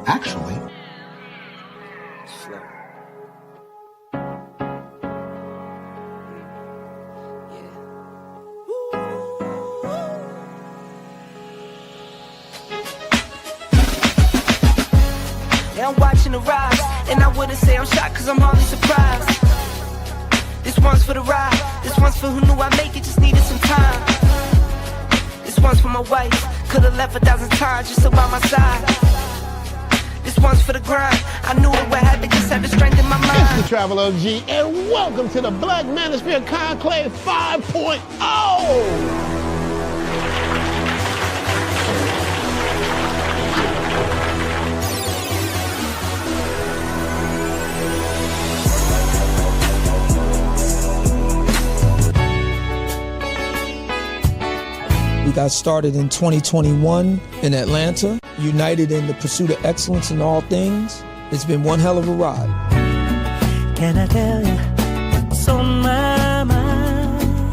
Actually, Slow. Yeah, I'm watching the rise, and I wouldn't say I'm shocked, cause I'm hardly surprised. This one's for the ride, this one's for who knew I'd make it, just needed some time. This one's for my wife, could've left 1,000 times just about my side. This one's for the grind, I knew it would happen, just had the strength in my mind. It's the Travel OG, and welcome to the Black Manosphere Conclave 5.0! We got started in 2021 in Atlanta, united in the pursuit of excellence in all things. It's been one hell of a ride. Can I tell you what's on my mind?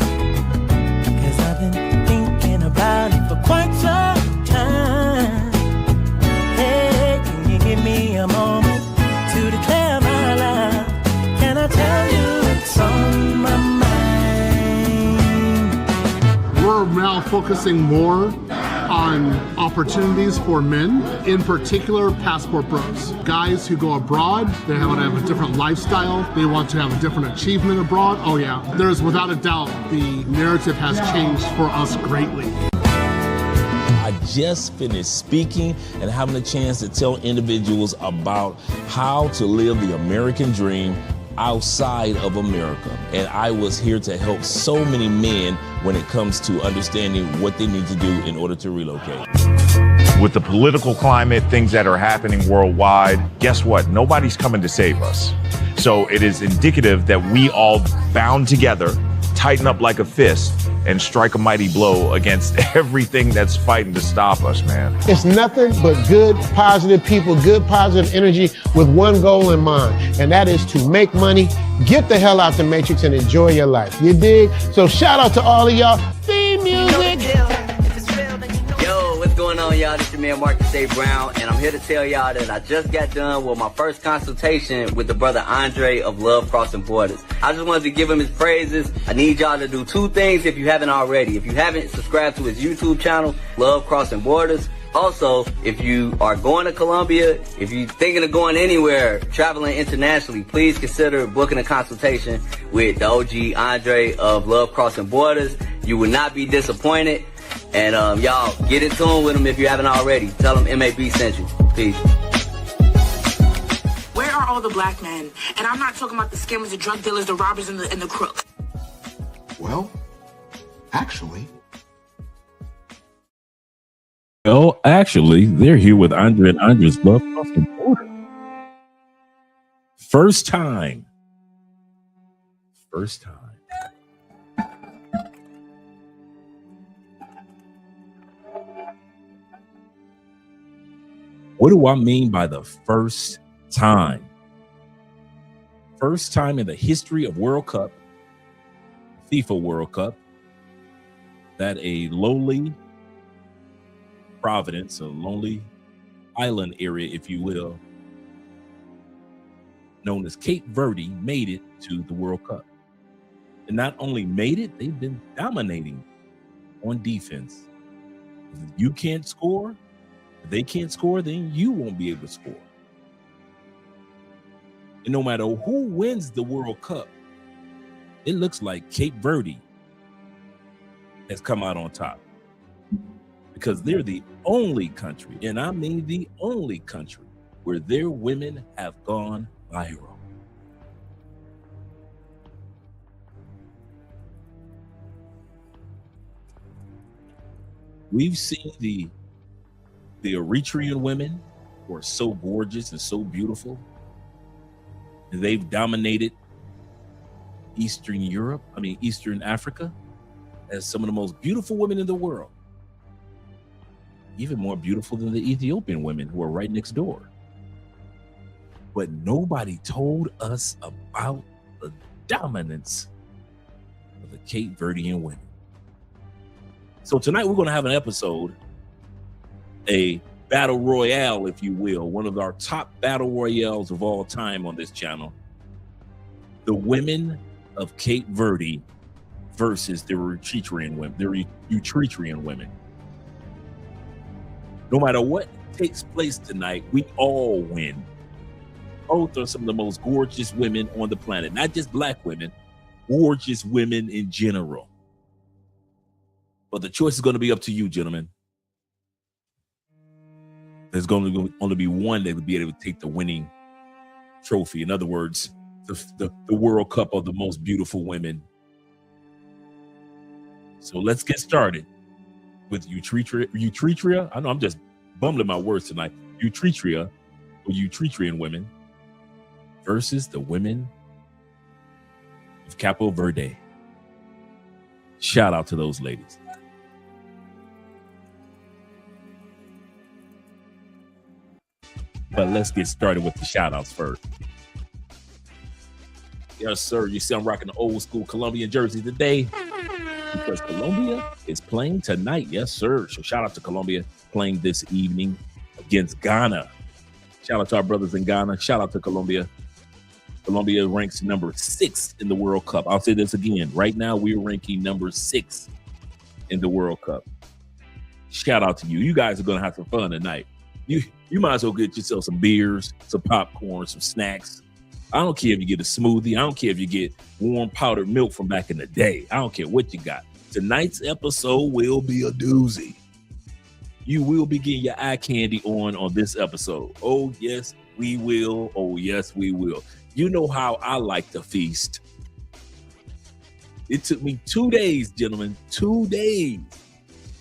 'Cause I've been thinking about it for quite some time. Hey, can you give me a moment to declare my love? Can I tell you what's on my mind? We're now focusing more on opportunities for men, in particular passport bros. Guys who go abroad, they want to have a different lifestyle, they want to have a different achievement abroad. Oh yeah, there's without a doubt the narrative has changed for us greatly. I just finished speaking and having a chance to tell individuals about how to live the American dream outside of America. And I was here to help so many men when it comes to understanding what they need to do in order to relocate. With the political climate, things that are happening worldwide, guess what? Nobody's coming to save us. So it is indicative that we all bound together, tighten up like a fist, and strike a mighty blow against everything that's fighting to stop us, man. It's nothing but good, positive people, good, positive energy with one goal in mind, and that is to make money, get the hell out the Matrix, and enjoy your life. You dig? So shout out to all of y'all. Theme music. Yo, what's going on, y'all? This is your man Marcus A. Brown, and I'm here to tell y'all that I just got done with my first consultation with the brother Andre of Love Crossing Borders. I just wanted to give him his praises. I need y'all to do two things if you haven't already. If you haven't, subscribe to his YouTube channel, Love Crossing Borders. Also, if you are going to Colombia, if you're thinking of going anywhere, traveling internationally, please consider booking a consultation with the OG Andre of Love Crossing Borders. You will not be disappointed. And y'all, get in tune with him if you haven't already. Tell him MAB sent you. Peace. Where are all the black men? And I'm not talking about the scammers, the drug dealers, the robbers, and the crooks. well, actually, Well, actually, they're here with Andre and Andre's Love Crossing Borders. First time. What do I mean by the first time? First time in the history of World Cup, FIFA World Cup, that a lowly Providence, a lonely island area, if you will, known as Cape Verde, made it to the World Cup. And not only made it, they've been dominating on defense. If you can't score, if they can't score, then you won't be able to score. And no matter who wins the World Cup, it looks like Cape Verde has come out on top, because they're the only country, and I mean the only country, where their women have gone viral. We've seen the Eritrean women who are so gorgeous and so beautiful. They've dominated Eastern Africa as some of the most beautiful women in the world. Even more beautiful than the Ethiopian women who are right next door. But nobody told us about the dominance of the Cape Verdean women. So tonight we're going to have an episode, a battle royale, if you will, one of our top battle royales of all time on this channel. The women of Cape Verde versus the Eritrean women, the Eritrean women. No matter what takes place tonight, we all win. Both are some of the most gorgeous women on the planet, not just black women, gorgeous women in general. But the choice is going to be up to you, gentlemen. There's going to only be one that would be able to take the winning trophy. In other words, the World Cup of the most beautiful women. So let's get started with Eritrea. I know I'm just bumbling my words tonight. Eritrea, or Eritrean women, versus the women of Capo Verde. Shout out to those ladies. But let's get started with the shout outs first. Yes, sir. You see, I'm rocking the old school Colombian jersey today because Colombia is playing tonight. Yes, sir. So shout out to Colombia playing this evening against Ghana. Shout out to our brothers in Ghana. Shout out to Colombia. Colombia ranks number 6 in the World Cup. I'll say this again. Right now, we're ranking number 6 in the World Cup. Shout out to you. You guys are going to have some fun tonight. You might as well get yourself some beers, some popcorn, some snacks. I don't care if you get a smoothie. I don't care if you get warm powdered milk from back in the day. I don't care what you got. Tonight's episode will be a doozy. You will be getting your eye candy on this episode. Oh, yes, we will. Oh, yes, we will. You know how I like to feast. It took me 2 days, gentlemen, 2 days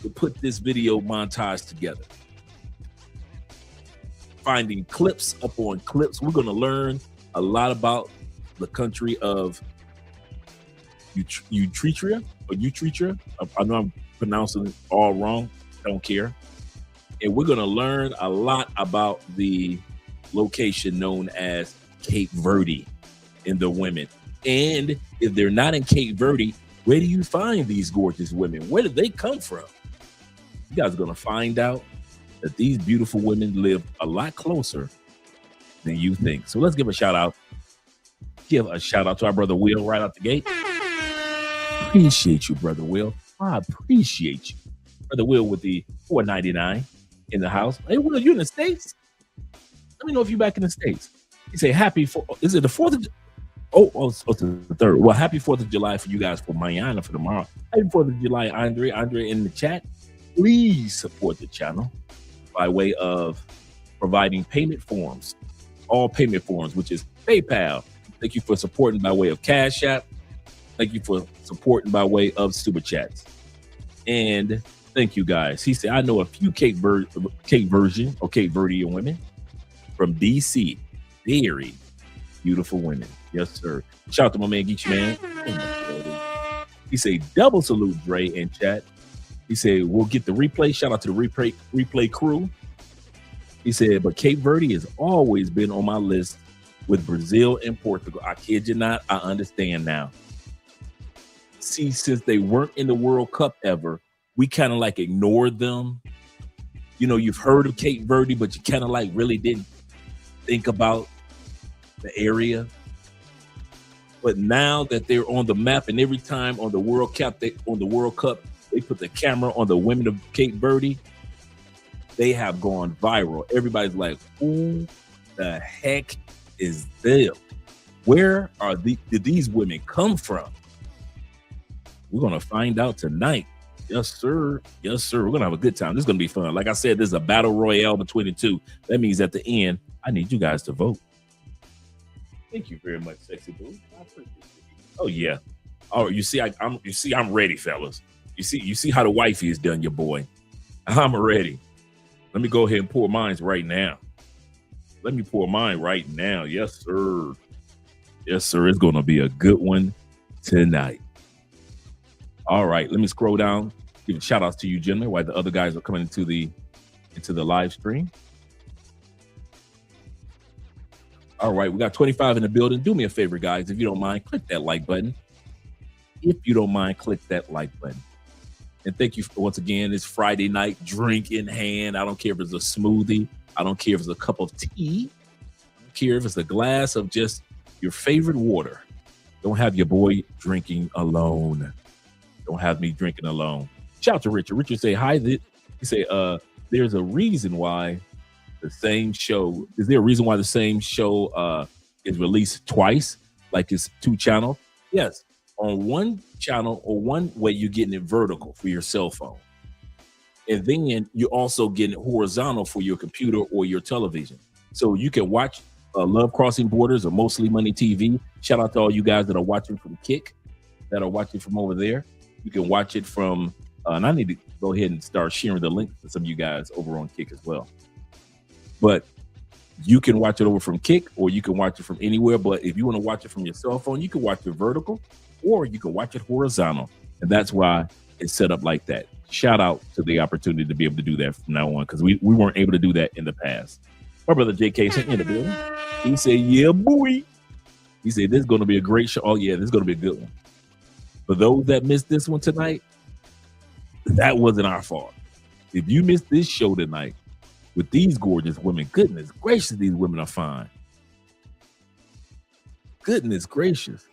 to put this video montage together. Finding clips upon clips. We're going to learn a lot about the country of Eritrea or Eritrea. I know I'm pronouncing it all wrong. Don't care. And we're going to learn a lot about the location known as Cape Verde and the women. And if they're not in Cape Verde, where do you find these gorgeous women? Where did they come from? You guys are going to find out that these beautiful women live a lot closer than you think. So let's give a shout out. Give a shout out to our brother Will right out the gate. Appreciate you, brother Will. I appreciate you. Brother Will with the $4.99 in the house. Hey, Will, you in the States? Let me know if you're back in the States. He say is it the 4th of it's the 3rd. Well, happy 4th of July for you guys for Mañana for tomorrow. Happy 4th of July, Andre in the chat. Please support the channel by way of providing payment forms, all payment forms, which is PayPal. Thank you for supporting by way of Cash App. Thank you for supporting by way of Super Chats. And thank you guys. He said, I know a few Cape Verdean women from DC. Very beautiful women. Yes, sir. Shout out to my man Geechee Man. He said, double salute Dre in chat. He said, we'll get the replay. Shout out to the replay crew. He said, but Cape Verde has always been on my list with Brazil and Portugal. I kid you not. I understand now. See, since they weren't in the World Cup ever, we kind of like ignored them. You know, you've heard of Cape Verde, but you kind of like really didn't think about the area. But now that they're on the map, and every time on the World Cup, they put the camera on the women of Cape Verde, they have gone viral. Everybody's like, who the heck is them? Where did these women come from? We're going to find out tonight. Yes, sir. Yes, sir. We're going to have a good time. This is going to be fun. Like I said, this is a battle royale between the two. That means at the end, I need you guys to vote. Thank you very much, sexy boo. I appreciate it. Oh, yeah. Oh, you see, I'm ready, fellas. You see how the wifey is done, your boy. I'm ready. Let me go ahead and pour mine right now. Let me pour mine right now. Yes, sir. Yes, sir. It's going to be a good one tonight. All right. Let me scroll down. Give a shout outs to you, gentlemen, while the other guys are coming into the live stream. All right. We got 25 in the building. Do me a favor, guys. If you don't mind, click that like button. If you don't mind, click that like button. And thank you once again. It's Friday night, drink in hand. I don't care if it's a smoothie. I don't care if it's a cup of tea. I don't care if it's a glass of just your favorite water. Don't have your boy drinking alone. Don't have me drinking alone. Shout out to Richard. Richard say, hi. He say, there's a reason why the same show, is there a reason why the same show is released twice? Like it's 2 channels? Yes. On one channel or one way, you're getting it vertical for your cell phone. And then you're also getting it horizontal for your computer or your television. So you can watch Love Crossing Borders or Mostly Money TV. Shout out to all you guys that are watching from Kick, that are watching from over there. You can watch it from, and I need to go ahead and start sharing the link to some of you guys over on Kick as well. But you can watch it over from Kick or you can watch it from anywhere. But if you want to watch it from your cell phone, you can watch it vertical or you can watch it horizontal. And that's why it's set up like that. Shout out to the opportunity to be able to do that from now on, because we weren't able to do that in the past. My brother JK sent in the building. He said, yeah, boy. He said, this is going to be a great show. Oh, yeah, this is going to be a good one. For those that missed this one tonight, that wasn't our fault. If you missed this show tonight with these gorgeous women, goodness gracious, these women are fine. Goodness gracious.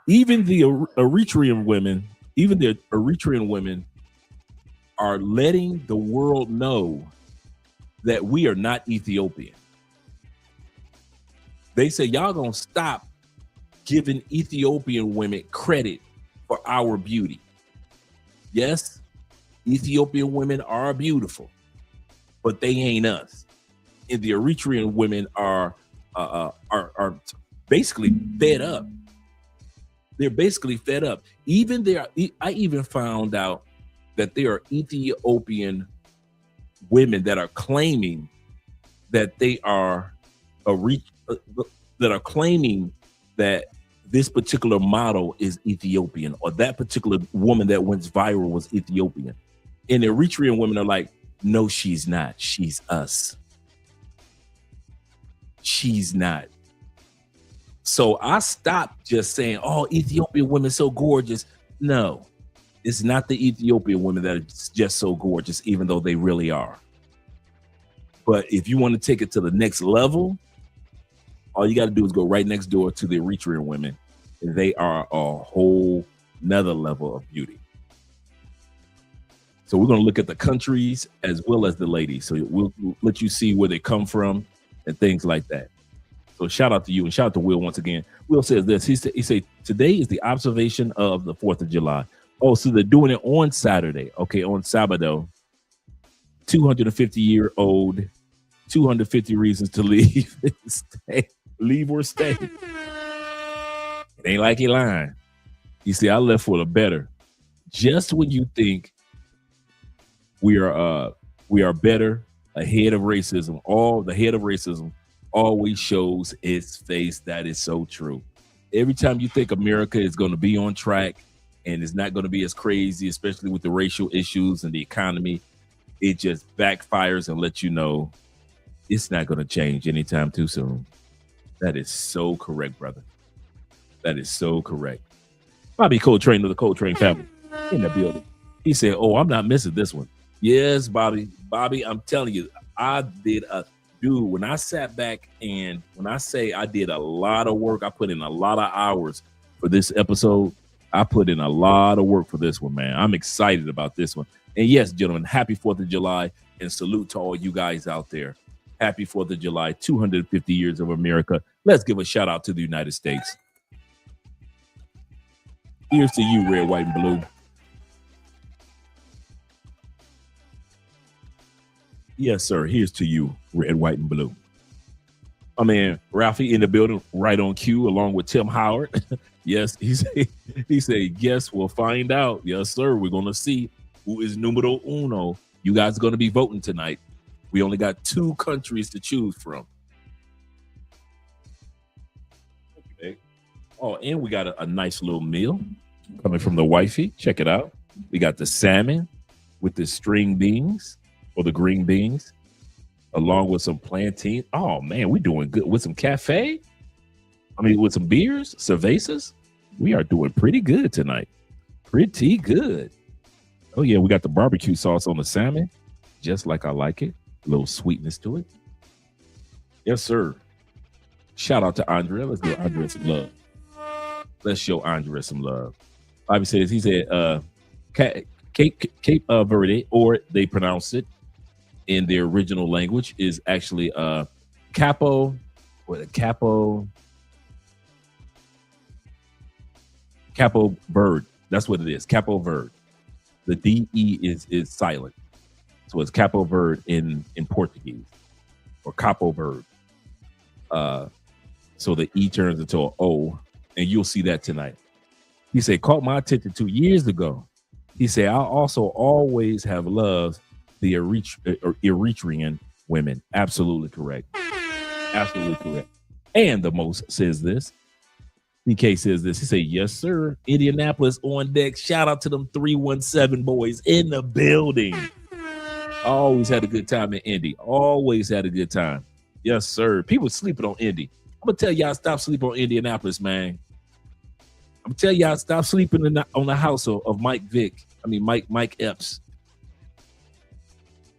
Even the Eritrean women, are letting the world know that we are not Ethiopian. They say, y'all gonna stop giving Ethiopian women credit for our beauty. Yes, Ethiopian women are beautiful, but they ain't us. And the Eritrean women are basically fed up. They're basically fed up. I even found out that there are Ethiopian women that are claiming that they are claiming that this particular model is Ethiopian, or that particular woman that went viral was Ethiopian. And the Eritrean women are like, no, she's not. She's us. She's not. So I stopped just saying, oh, Ethiopian women so gorgeous. No, it's not the Ethiopian women that are just so gorgeous, even though they really are. But if you want to take it to the next level, all you got to do is go right next door to the Eritrean women. And they are a whole nother level of beauty. So we're going to look at the countries as well as the ladies. So we'll let you see where they come from and things like that. So shout out to you and shout out to Will once again. Will says this. He said, today is the observation of the 4th of July. Oh, so they're doing it on Saturday. Okay, on Sabado. 250-year-old, 250 reasons to leave. Stay. Leave or stay. It ain't like he lying. You see, I left for the better. Just when you think we are better, ahead of racism, the head of racism always shows its face. That is so true. Every time you think America is going to be on track and it's not going to be as crazy, especially with the racial issues and the economy, it just backfires and lets you know it's not going to change anytime too soon. That is so correct, brother. That is so correct. Bobby Coltrane of the Coltrane family in the building. He said, oh, I'm not missing this one. Yes, Bobby. Bobby, I'm telling you, when I sat back and when I say I did a lot of work, I put in a lot of hours for this episode. I put in a lot of work for this one, man. I'm excited about this one. And yes, gentlemen, happy 4th of July and salute to all you guys out there. Happy 4th of July, 250 years of America. Let's give a shout out to the United States. Here's to you, red, white, and blue. Yes, sir. Here's to you, red, white, and blue. My man, Ralphie in the building, right on cue, along with Tim Howard. Yes, he said, yes, we'll find out. Yes, sir. We're going to see who is numero uno. You guys are going to be voting tonight. We only got 2 countries to choose from. Okay. Oh, and we got a nice little meal coming from the wifey. Check it out. We got the salmon with the string beans or the green beans, along with some plantain. Oh, man, we're doing good with some cafe. With some beers, cervezas. We are doing pretty good tonight. Pretty good. Oh yeah, we got the barbecue sauce on the salmon, just like I like it. A little sweetness to it. Yes, sir. Shout out to Andrea. Let's give Andrea some love. Let's show Andrea some love. Bobby says, he said, Cape Verde, or they pronounce it in their original language, is actually Capo Verde. That's what it is. Capo Verde. The DE is silent. So it's Capo Verde in Portuguese, or Capo Verde. So the E turns into an O, and you'll see that tonight. He said, caught my attention 2 years ago. He said, I also always have loved the Eritrean women. Absolutely correct. Absolutely correct. And the most says this. DK says this. He said, yes, sir. Indianapolis on deck. Shout out to them 317 boys in the building. Always had a good time in Indy. Always had a good time. Yes, sir. People sleeping on Indy. I'm going to tell y'all, stop sleeping on Indianapolis, man. I'm going to tell y'all, stop sleeping on the house of Mike Epps.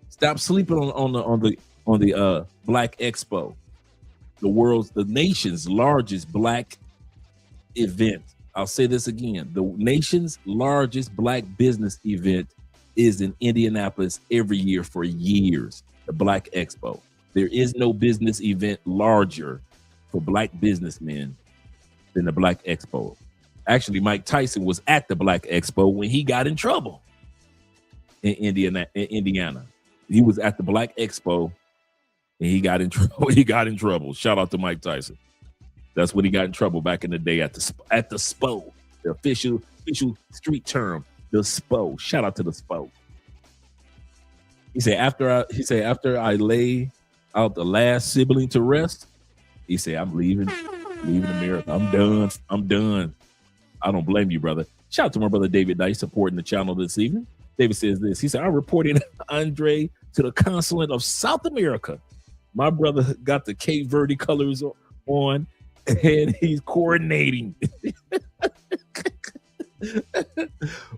Stop sleeping on the Black Expo, the nation's largest Black event. I'll say this again: the nation's largest Black business event is in Indianapolis every year for years. The Black Expo. There is no business event larger for Black businessmen than the Black Expo. Actually, Mike Tyson was at the Black Expo when he got in trouble in Indiana. He was at the Black Expo and he got in trouble. Shout out to Mike Tyson. That's when he got in trouble back in the day at the SPO, the official street term, the SPO. Shout out to the SPO. He said after I lay out the last sibling to rest, he said, I'm leaving America. I'm done. I don't blame you, brother. Shout out to my brother David Dice supporting the channel this evening. David says this. He said, I'm reporting Andre to the consulate of South America. My brother got the Cape Verde colors on and he's coordinating.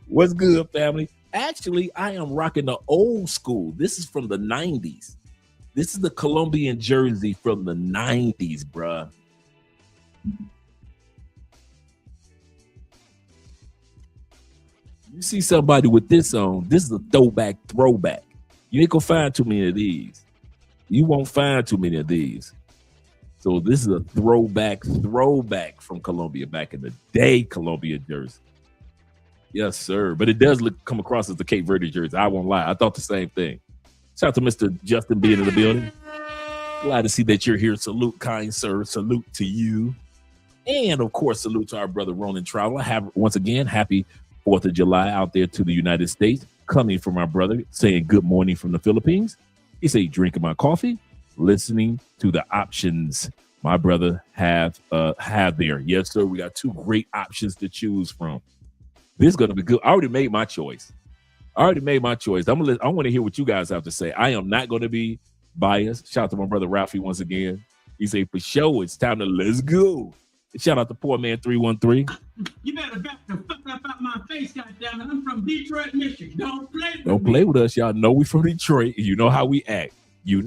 What's good, family? Actually, I am rocking the old school. This is from the 90s. This is the Colombian jersey from the 90s, bruh. You see somebody with this on, this is a throwback. You ain't gonna find too many of these. You won't find too many of these. So this is a throwback from Colombia, back in the day, Colombia jersey. Yes, sir. But it does come across as the Cape Verde jersey. I won't lie. I thought the same thing. Shout out to Mr. Justin being in the building. Glad to see that you're here. Salute, kind sir. Salute to you. And of course, salute to our brother Ronan Traveler. Once again, happy 4th of July out there to the United States. Coming from our brother, saying good morning from the Philippines. He said, drinking my coffee, listening to the options my brother have there. Yes, sir. We got two great options to choose from. This is going to be good. I already made my choice. I want to hear what you guys have to say. I am not going to be biased. Shout out to my brother Ralphie once again. He said, for sure, it's time to let's go. And shout out to Poor Man 313. You better back the fuck up out my face, goddammit. I'm from Detroit, Michigan. Don't play with us. Y'all know we from Detroit. You know how we act. He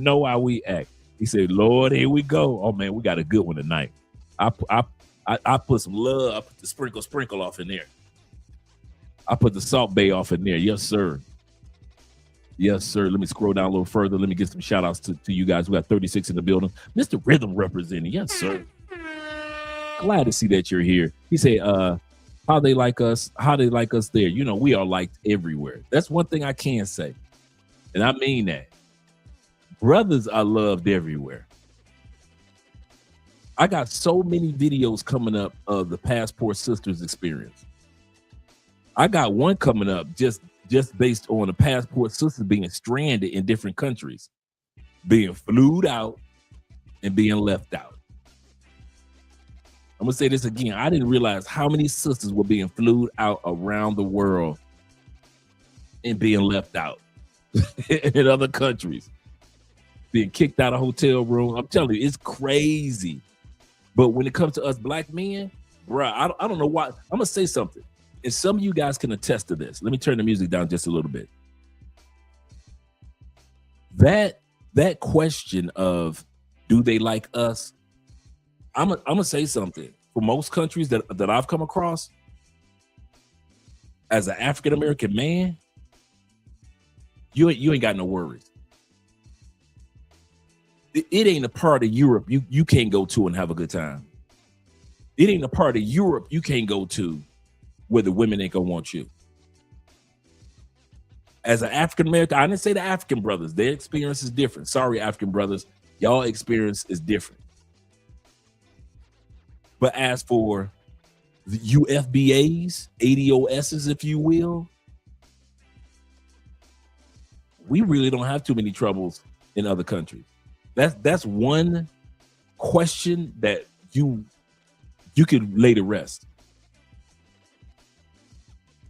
said, Lord, here we go. Oh man, we got a good one tonight. I put some love. I put the sprinkle off in there. I put the Salt Bay off in there. Yes, sir. Yes, sir. Let me scroll down a little further. Let me get some shout outs to you guys. We got 36 in the building. Mr. Rhythm representing. Yes, sir. Glad to see that you're here. He said, how they like us there. You know, we are liked everywhere. That's one thing I can say. And I mean that. Brothers are loved everywhere. I got so many videos coming up of the Passport Sisters experience. I got one coming up just based on the Passport Sisters being stranded in different countries, being flued out and being left out. I'm gonna say this again. I didn't realize how many sisters were being flued out around the world and being left out in other countries, being kicked out of hotel room. I'm telling you, it's crazy. But when it comes to us black men, bruh, I don't know why. I'm gonna say something. And some of you guys can attest to this. Let me turn the music down just a little bit. That question of do they like us? I'm gonna say something. For most countries that I've come across, as an African American man, you ain't got no worries. It ain't a part of Europe you can't go to and have a good time. It ain't a part of Europe you can't go to where the women ain't gonna want you. As an African American, I didn't say the African brothers, their experience is different. Sorry, African brothers, y'all experience is different. But as for the UFBAs, ADOSs, if you will, we really don't have too many troubles in other countries. That's one question that you could lay to rest.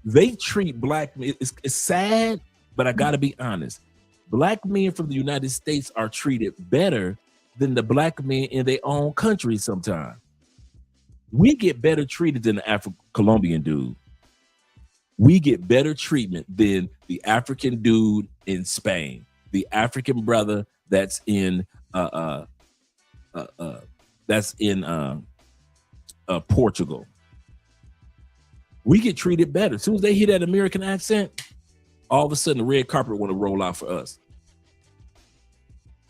They treat black men, it's sad, but I gotta be honest. Black men from the United States are treated better than the black men in their own country sometimes. We get better treated than the Afro-Colombian dude. We get better treatment than the African dude in Spain, the African brother that's in Portugal. We get treated better. As soon as they hear that American accent, all of a sudden the red carpet want to roll out for us.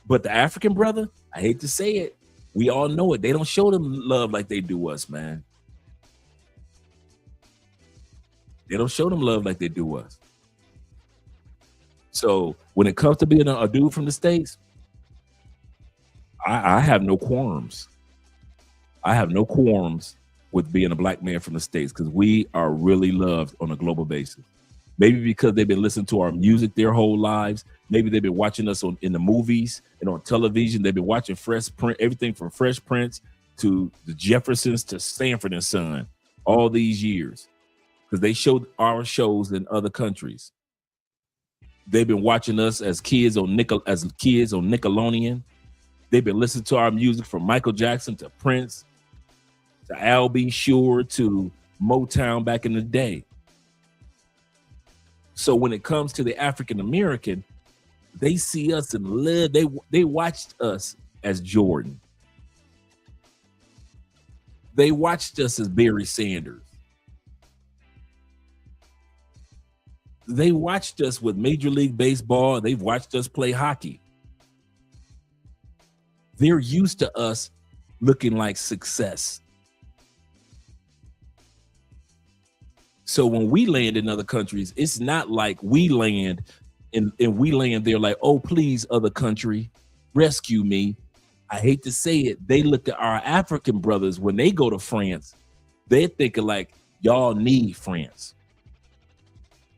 But the African brother, I hate to say it, we all know it. They don't show them love like they do us, man. They don't show them love like they do us. So when it comes to being a dude from the States, I have no qualms. I have no qualms with being a black man from the States because we are really loved on a global basis. Maybe because they've been listening to our music their whole lives. Maybe they've been watching us in the movies and on television. They've been watching everything from Fresh Prince to the Jeffersons to Sanford and Son all these years because they showed our shows in other countries. They've been watching us as kids on Nickelodeon. They've been listening to our music from Michael Jackson to Prince to Al B. Sure to Motown back in the day. So when it comes to the African American, they see us and live. They watched us as Jordan. They watched us as Barry Sanders. They watched us with Major League Baseball. They've watched us play hockey. They're used to us looking like success. So when we land in other countries, it's not like we land and we land there like, oh, please, other country, rescue me. I hate to say it. They look at our African brothers when they go to France, they're thinking like, y'all need France.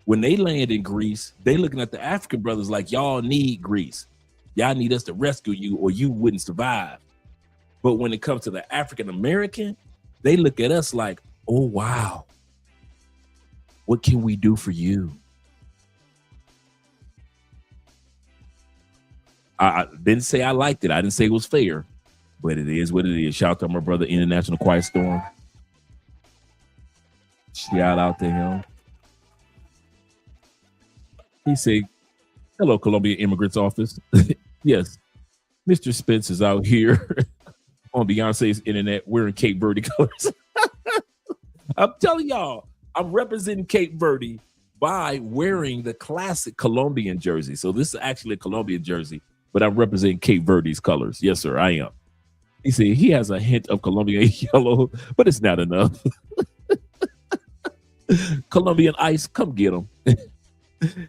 When they land in Greece, they looking at the African brothers like, y'all need Greece. Y'all need us to rescue you or you wouldn't survive. But when it comes to the African American, they look at us like, oh, wow. What can we do for you? I didn't say I liked it. I didn't say it was fair, but it is what it is. Shout out to my brother, International Quiet Storm. Shout out to him. He said, hello, Columbia Immigrants Office. Yes, Mr. Spence is out here on Beyonce's internet wearing Cape Verde colors. I'm telling y'all, I'm representing Cape Verde by wearing the classic Colombian jersey. So this is actually a Colombian jersey, but I'm representing Cape Verde's colors. Yes, sir, I am. He said he has a hint of Colombian yellow, but it's not enough. Colombian ice, come get him.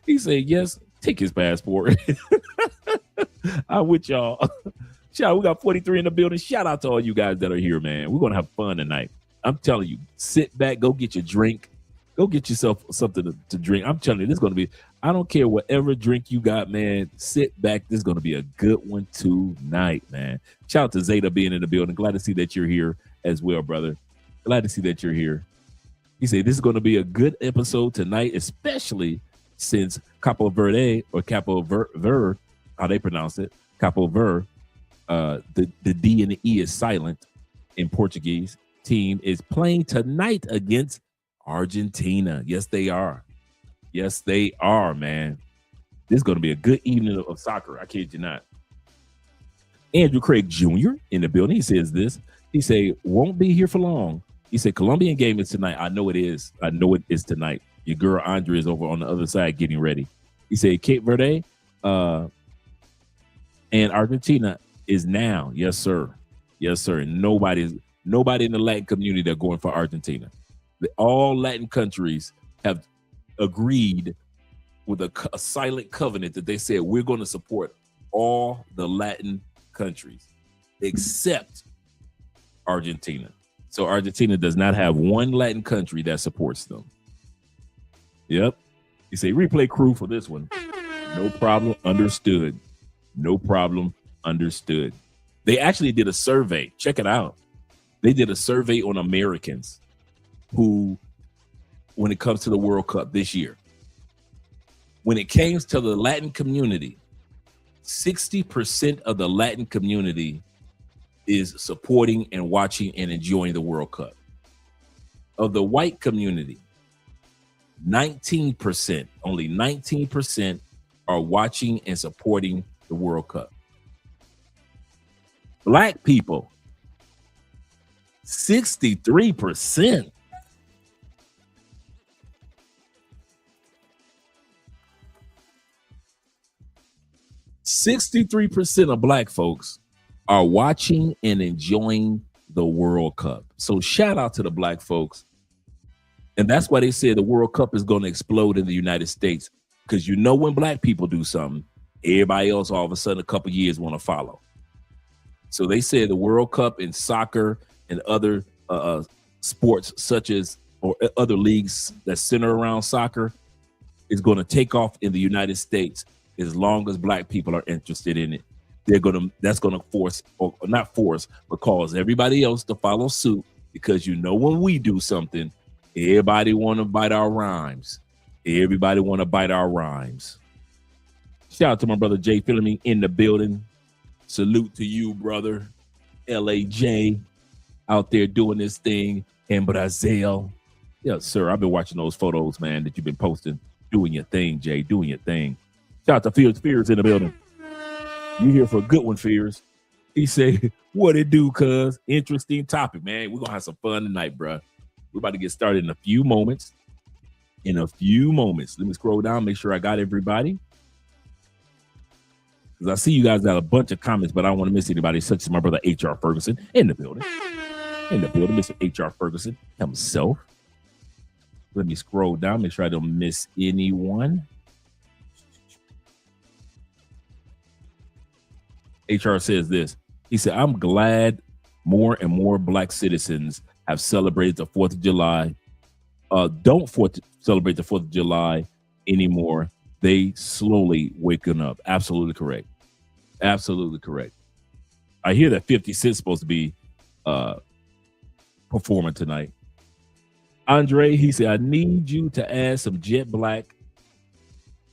He said, yes, take his passport. I'm with y'all. Shout out, we got 43 in the building. Shout out to all you guys that are here, man. We're going to have fun tonight. I'm telling you, sit back, go get your drink. Go get yourself something to drink. I'm telling you, this is going to be, I don't care whatever drink you got, man. Sit back. This is going to be a good one tonight, man. Shout out to Zeta being in the building. Glad to see that you're here as well, brother. Glad to see that you're here. He said this is going to be a good episode tonight, especially since Capo Verde or Capo Ver, how they pronounce it, Capo Ver, the D and the E is silent in Portuguese, team is playing tonight against Argentina. Yes, they are. Yes, they are, man. This is going to be a good evening of soccer. I kid you not. Andrew Craig Jr. in the building. He says this. He say, won't be here for long. He said, Colombian game is tonight. I know it is. I know it is tonight. Your girl Andre is over on the other side getting ready. He said, Cape Verde and Argentina is now. Yes, sir. Yes, sir. Nobody in the Latin community are going for Argentina. All Latin countries have agreed with a silent covenant that they said we're going to support all the Latin countries except Argentina. So Argentina does not have one Latin country that supports them. Yep. You say replay crew for this one. No problem. Understood. No problem. Understood. They actually did a survey. Check it out. They did a survey on Americans who, when it comes to the World Cup this year, when it came to the Latin community, 60% of the Latin community is supporting and watching and enjoying the World Cup. Of the white community, 19%, only 19% are watching and supporting the World Cup. Black people, 63%. %63% of black folks are watching and enjoying the World Cup. So shout out to the black folks. And that's why they say the World Cup is going to explode in the United States, because you know when black people do something, everybody else all of a sudden a couple years want to follow. So they say the World Cup in soccer and other sports such as or other leagues that center around soccer is going to take off in the United States as long as black people are interested in it. That's going to force, or not force, but cause everybody else to follow suit, because you know when we do something, everybody want to bite our rhymes. Everybody want to bite our rhymes. Shout out to my brother Jay Philomene in the building. Salute to you, brother. LAJ out there doing this thing in Brazil. Yes, sir. I've been watching those photos, man, that you've been posting. Doing your thing, Jay. Doing your thing. Shout out to Fears in the building. You here for a good one, Fears. He said, what it do, cuz? Interesting topic, man. We're going to have some fun tonight, bro. We're about to get started in a few moments. Let me scroll down, make sure I got everybody. Because I see you guys got a bunch of comments, but I don't want to miss anybody, such as my brother H.R. Ferguson in the building. Mr. H.R. Ferguson himself. Let me scroll down, make sure I don't miss anyone. HR says this. He said, I'm glad more and more black citizens have celebrated the 4th of July. Don't celebrate the 4th of July anymore. They slowly waking up. Absolutely correct. Absolutely correct. I hear that 50 Cent's supposed to be performing tonight. Andre, he said, I need you to add some jet black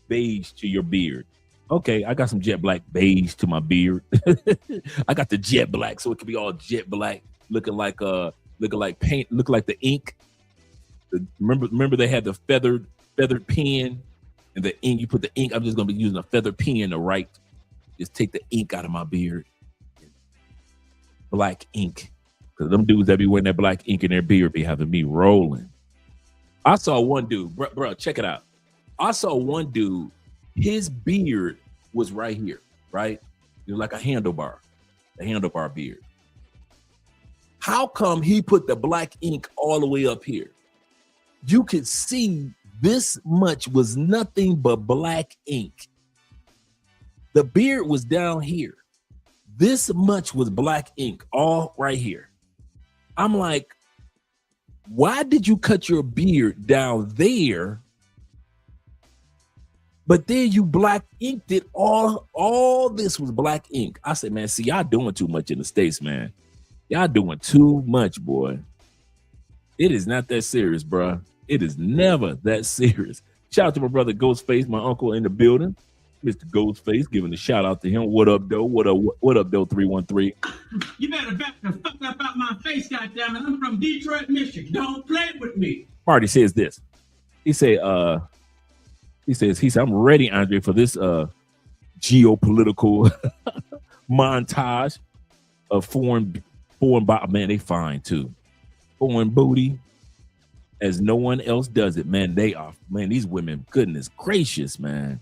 beige to your beard. Okay, I got some jet black beige to my beard. I got the jet black, so it can be all jet black, looking like paint, look like the ink. Remember they had the feathered pen and the ink. You put the ink. I'm just gonna be using a feathered pen to write. Just take the ink out of my beard. Black ink, because them dudes that be wearing that black ink in their beard be having me rolling. I saw one dude, bro, check it out. I saw one dude. His beard was right here, right? It was like a handlebar beard. How come he put the black ink all the way up here? You could see this much was nothing but black ink. The beard was down here. This much was black ink, all right here. I'm like, why did you cut your beard down there? But then you black inked it all this was black ink. I said, man, see, y'all doing too much in the States, man. Y'all doing too much, boy. It is not that serious, bro. It is never that serious. Shout out to my brother Ghostface, my uncle in the building. Mr. Ghostface giving a shout out to him. What up, though? What up, though? 313. You better back the fuck up out my face, goddammit. I'm from Detroit, Michigan. Don't play with me. Marty says this. He says, I'm ready, Andre, for this geopolitical montage of foreign man, they fine too. Foreign booty, as no one else does it, man. These women, goodness gracious, man.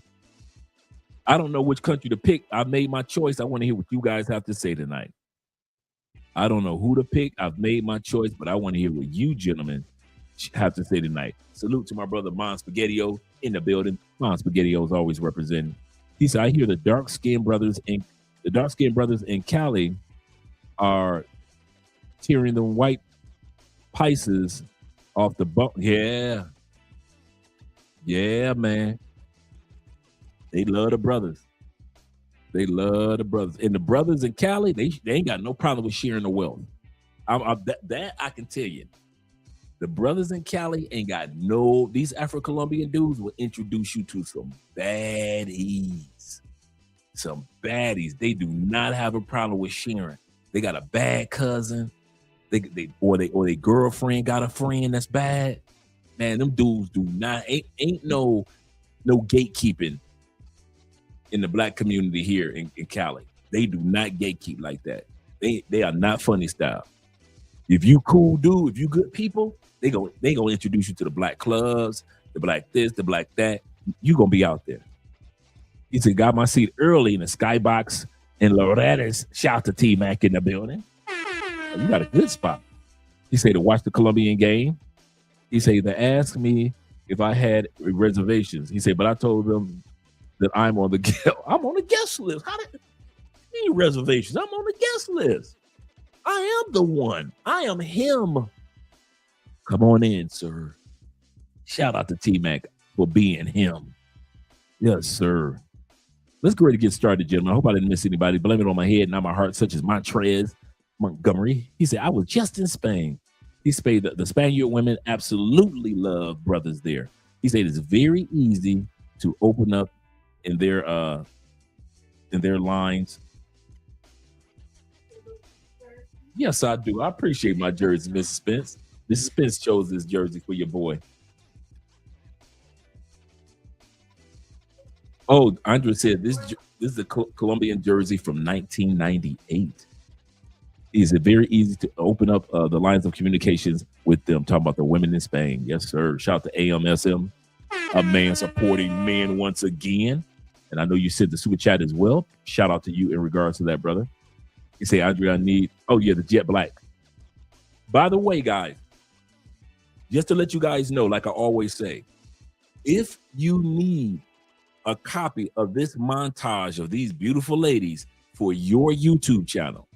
I don't know which country to pick. I made my choice. I want to hear what you guys have to say tonight. I don't know who to pick. I've made my choice, but I want to hear what you gentlemen have to say tonight. Salute to my brother Mon Spaghettio in the building. Mon Spaghettio is always representing. He said, I hear the dark-skinned brothers in Cali are tearing the white Pisces off the boat. Yeah, man. They love the brothers. And the brothers in Cali, they ain't got no problem with sharing the wealth. That I can tell you. The brothers in Cali ain't got these Afro-Colombian dudes will introduce you to some baddies. They do not have a problem with sharing. They got a bad cousin. Or their girlfriend got a friend that's bad. Man, them dudes do not ain't no gatekeeping in the black community here in Cali. They do not gatekeep like that. They are not funny style. If you cool dude, if you good people, they gonna introduce you to the black clubs, the black this, the black that. You gonna be out there. He said, got my seat early in the skybox in Loretta's. Shout out to T-Mac in the building. You got a good spot. He said to watch the Colombian game. He said they asked me if I had reservations. He said, but I told them that I'm on the guest list. How did you need reservations? I'm on the guest list. I am the one. I am him. Come on in, sir. Shout out to T-Mac for being him. Yes, sir. Let's go ahead and get started, gentlemen. I hope I didn't miss anybody. Blame it on my head, not my heart, such as Montrez Montgomery. He said, I was just in Spain. He said the Spaniard women absolutely love brothers there. He said it's very easy to open up in their lines. Yes, I do. I appreciate my jersey, Mrs. Spence. Mrs. Spence chose this jersey for your boy. Oh, Andre said this is a Colombian jersey from 1998. Is it very easy to open up the lines of communications with them? Talking about the women in Spain. Yes, sir. Shout out to AMSM, a man supporting men once again. And I know you sent the super chat as well. Shout out to you in regards to that, brother. You say, Andre, I need, the jet black. By the way, guys, just to let you guys know, like I always say, if you need a copy of this montage of these beautiful ladies for your YouTube channel,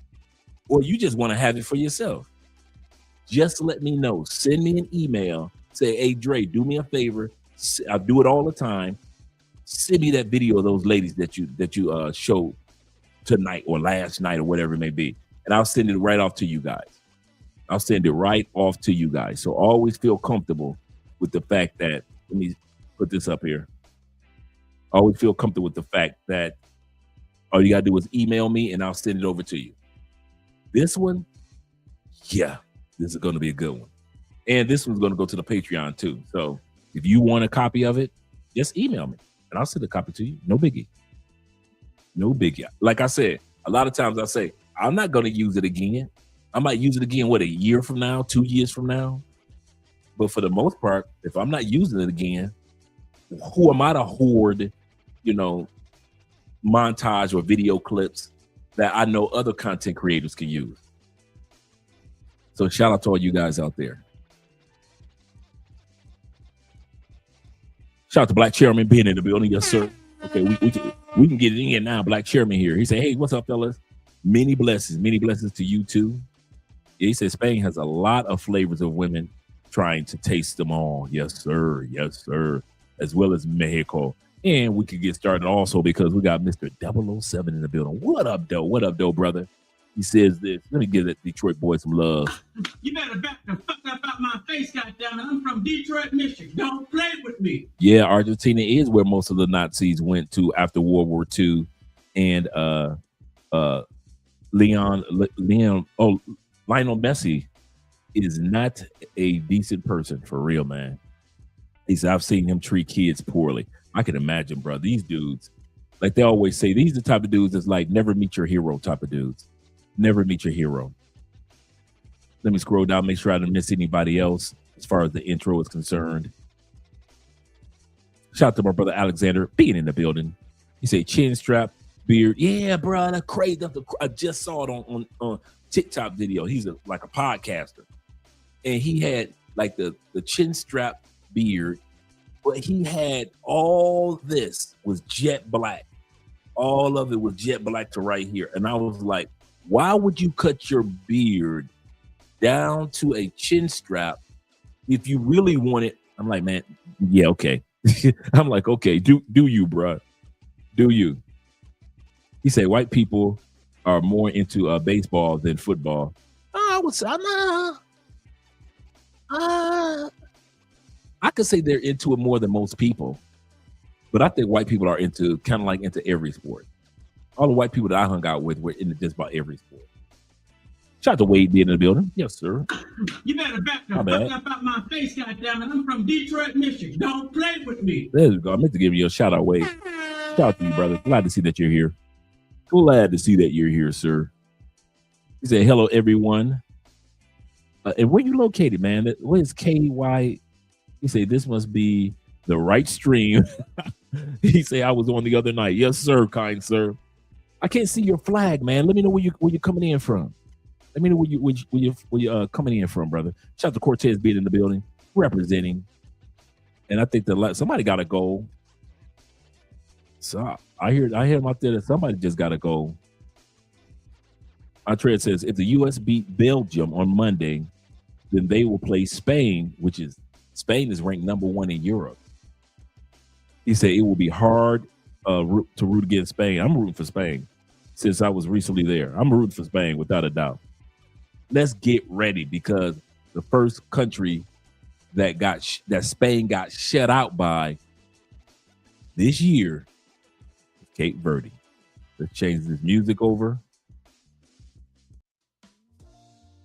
or you just want to have it for yourself, just let me know. Send me an email. Say, hey, Dre, do me a favor. I do it all the time. Send me that video of those ladies that you showed tonight or last night or whatever it may be, and I'll send it right off to you guys. So always feel comfortable with the fact that, let me put this up here. Always feel comfortable with the fact that all you got to do is email me and I'll send it over to you. This one, this is going to be a good one. And this one's going to go to the Patreon too. So if you want a copy of it, just email me and I'll send a copy to you. No biggie. Like I said, a lot of times I say, I'm not going to use it again. I might use it again, a year from now, 2 years from now. But for the most part, if I'm not using it again, who am I to hoard, montage or video clips that I know other content creators can use? So shout out to all you guys out there. Shout out to Black Chairman being in the building. Yes, sir. Okay, we can get it in now. Black Chairman here. He said, hey, what's up, fellas? Many blessings to you too. He said Spain has a lot of flavors of women trying to taste them all. Yes, sir. As well as Mexico. And we could get started also because we got Mr. 007 in the building. What up, though, brother? He says this. Let me give that Detroit boy some love. You better back the fuck up out my face, goddammit. I'm from Detroit, Michigan. Don't play with me. Yeah, Argentina is where most of the Nazis went to after World War II. And Lionel Messi is not a decent person for real, man. He said, I've seen him treat kids poorly. I can imagine, bro. These dudes, like they always say, these are the type of dudes that's like never meet your hero type of dudes. Never meet your hero. Let me scroll down, make sure I didn't miss anybody else as far as the intro is concerned. Shout out to my brother Alexander being in the building. He said chin strap, beard. Yeah, bro, that's crazy. I just saw it on TikTok video. He's like a podcaster. And he had like the chin strap beard, but he had all this was jet black. All of it was jet black to right here. And I was like, why would you cut your beard down to a chin strap if you really want it? I'm like, man, yeah, okay. I'm like, okay, do you, bro? Do you? He said white people are more into baseball than football. I would say, I could say they're into it more than most people, but I think white people are into kind of like into every sport. All the white people that I hung out with were into just about every sport. Shout out to Wade being in the building. Yes, sir. You better back the fuck up out my face, goddammit. I'm from Detroit, Michigan. Don't play with me. There you go. I meant to give you a shout out, Wade. Shout out to you, brother. Glad to see that you're here. Glad to see that you're here, sir. He said, hello, everyone. And where you located, man? What is KY? He said, this must be the right stream. He said, I was on the other night. Yes, sir, kind sir. I can't see your flag, man. Let me know where you're coming in from. Let me know where you're coming in from, brother. Shout out to Cortez being in the building, representing. And I think somebody got a goal. So I hear him out there that somebody just got a goal. Eritrea says, if the U.S. beat Belgium on Monday, then they will play Spain, Spain is ranked number 1 in Europe. He said it will be hard to root against Spain. I'm rooting for Spain since I was recently there. I'm rooting for Spain without a doubt. Let's get ready because the first country that Spain got shut out by this year is Cape Verde. Let's change this music over.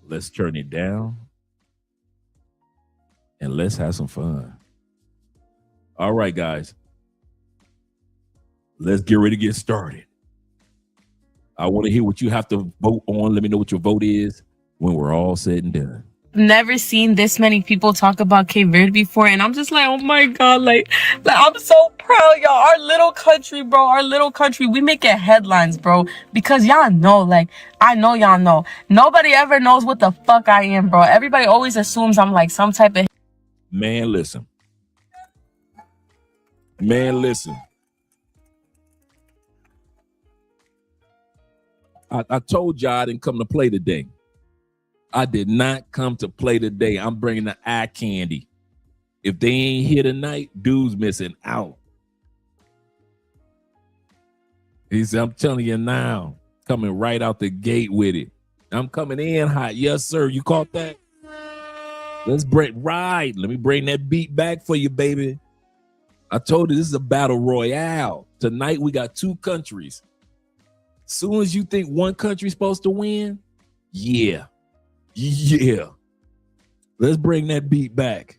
Let's turn it down. And let's have some fun. All right, guys. Let's get ready to get started. I want to hear what you have to vote on. Let me know what your vote is when we're all said and done. Never seen this many people talk about Cape Verde before, and I'm just like, oh my god, like I'm so proud, y'all. Our little country, bro, our little country, we make it headlines, bro, because y'all know, like, I know y'all know, nobody ever knows what the fuck I am, bro. Everybody always assumes I'm like some type of man. Listen, I told y'all I didn't come to play today. I did not come to play today. I'm bringing the eye candy. If they ain't here tonight, dude's missing out. He said, I'm telling you now, coming right out the gate with it. I'm coming in hot. Yes, sir. You caught that? Let's ride. Let me bring that beat back for you, baby. I told you this is a battle royale. Tonight we got 2 countries. Soon as you think one country's supposed to win, yeah. Let's bring that beat back.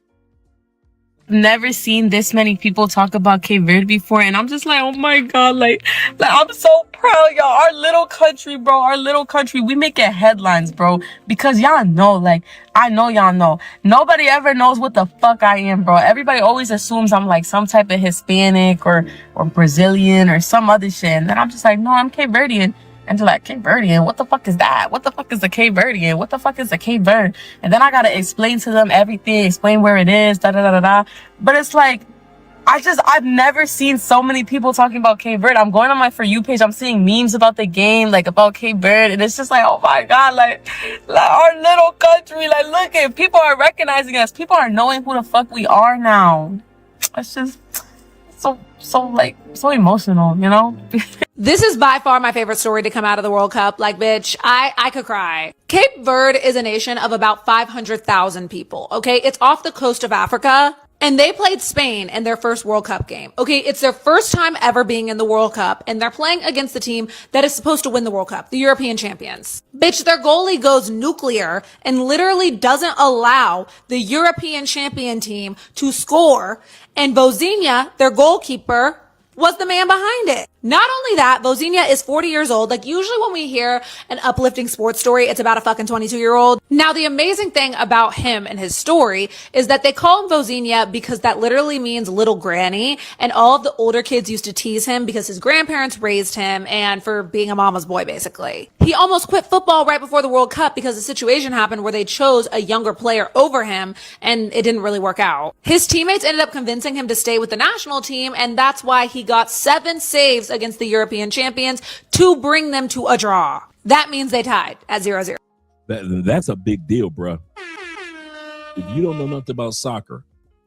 Never seen this many people talk about Cape Verde before, and I'm just like, oh my god, like I'm so proud, y'all. Our little country, bro, our little country, we make it headlines, bro, because y'all know, like, I know y'all know, nobody ever knows what the fuck I am, bro. Everybody always assumes I'm like some type of Hispanic or Brazilian or some other shit, and then I'm just like, no, I'm Cape Verdean. And they're like, Cape Verdean, what the fuck is that? What the fuck is a Cape Verdean? What the fuck is a Cape Verde? And then I gotta explain to them everything, explain where it is, da-da-da-da-da. But it's like, I've never seen so many people talking about Cape Verde. I'm going on my For You page, I'm seeing memes about the game, like about Cape Verde. And it's just like, oh my God, like our little country, like look at, people are recognizing us. People are knowing who the fuck we are now. It's so emotional, you know? This is by far my favorite story to come out of the World Cup. Like, bitch, I could cry. Cape Verde is a nation of about 500,000 people, okay? It's off the coast of Africa, and they played Spain in their first World Cup game. Okay, it's their first time ever being in the World Cup, and they're playing against the team that is supposed to win the World Cup, the European champions. Bitch, their goalie goes nuclear and literally doesn't allow the European champion team to score, and Vozinha, their goalkeeper, was the man behind it. Not only that, Vozinha is 40 years old. Like, usually when we hear an uplifting sports story, it's about a fucking 22-year-old. Now, the amazing thing about him and his story is that they call him Vozinha because that literally means little granny, and all of the older kids used to tease him because his grandparents raised him and for being a mama's boy, basically. He almost quit football right before the World Cup because a situation happened where they chose a younger player over him, and it didn't really work out. His teammates ended up convincing him to stay with the national team, and that's why he got 7 saves against the European champions to bring them to a draw. That means they tied at 0-0. That's a big deal, bro. If you don't know nothing about soccer,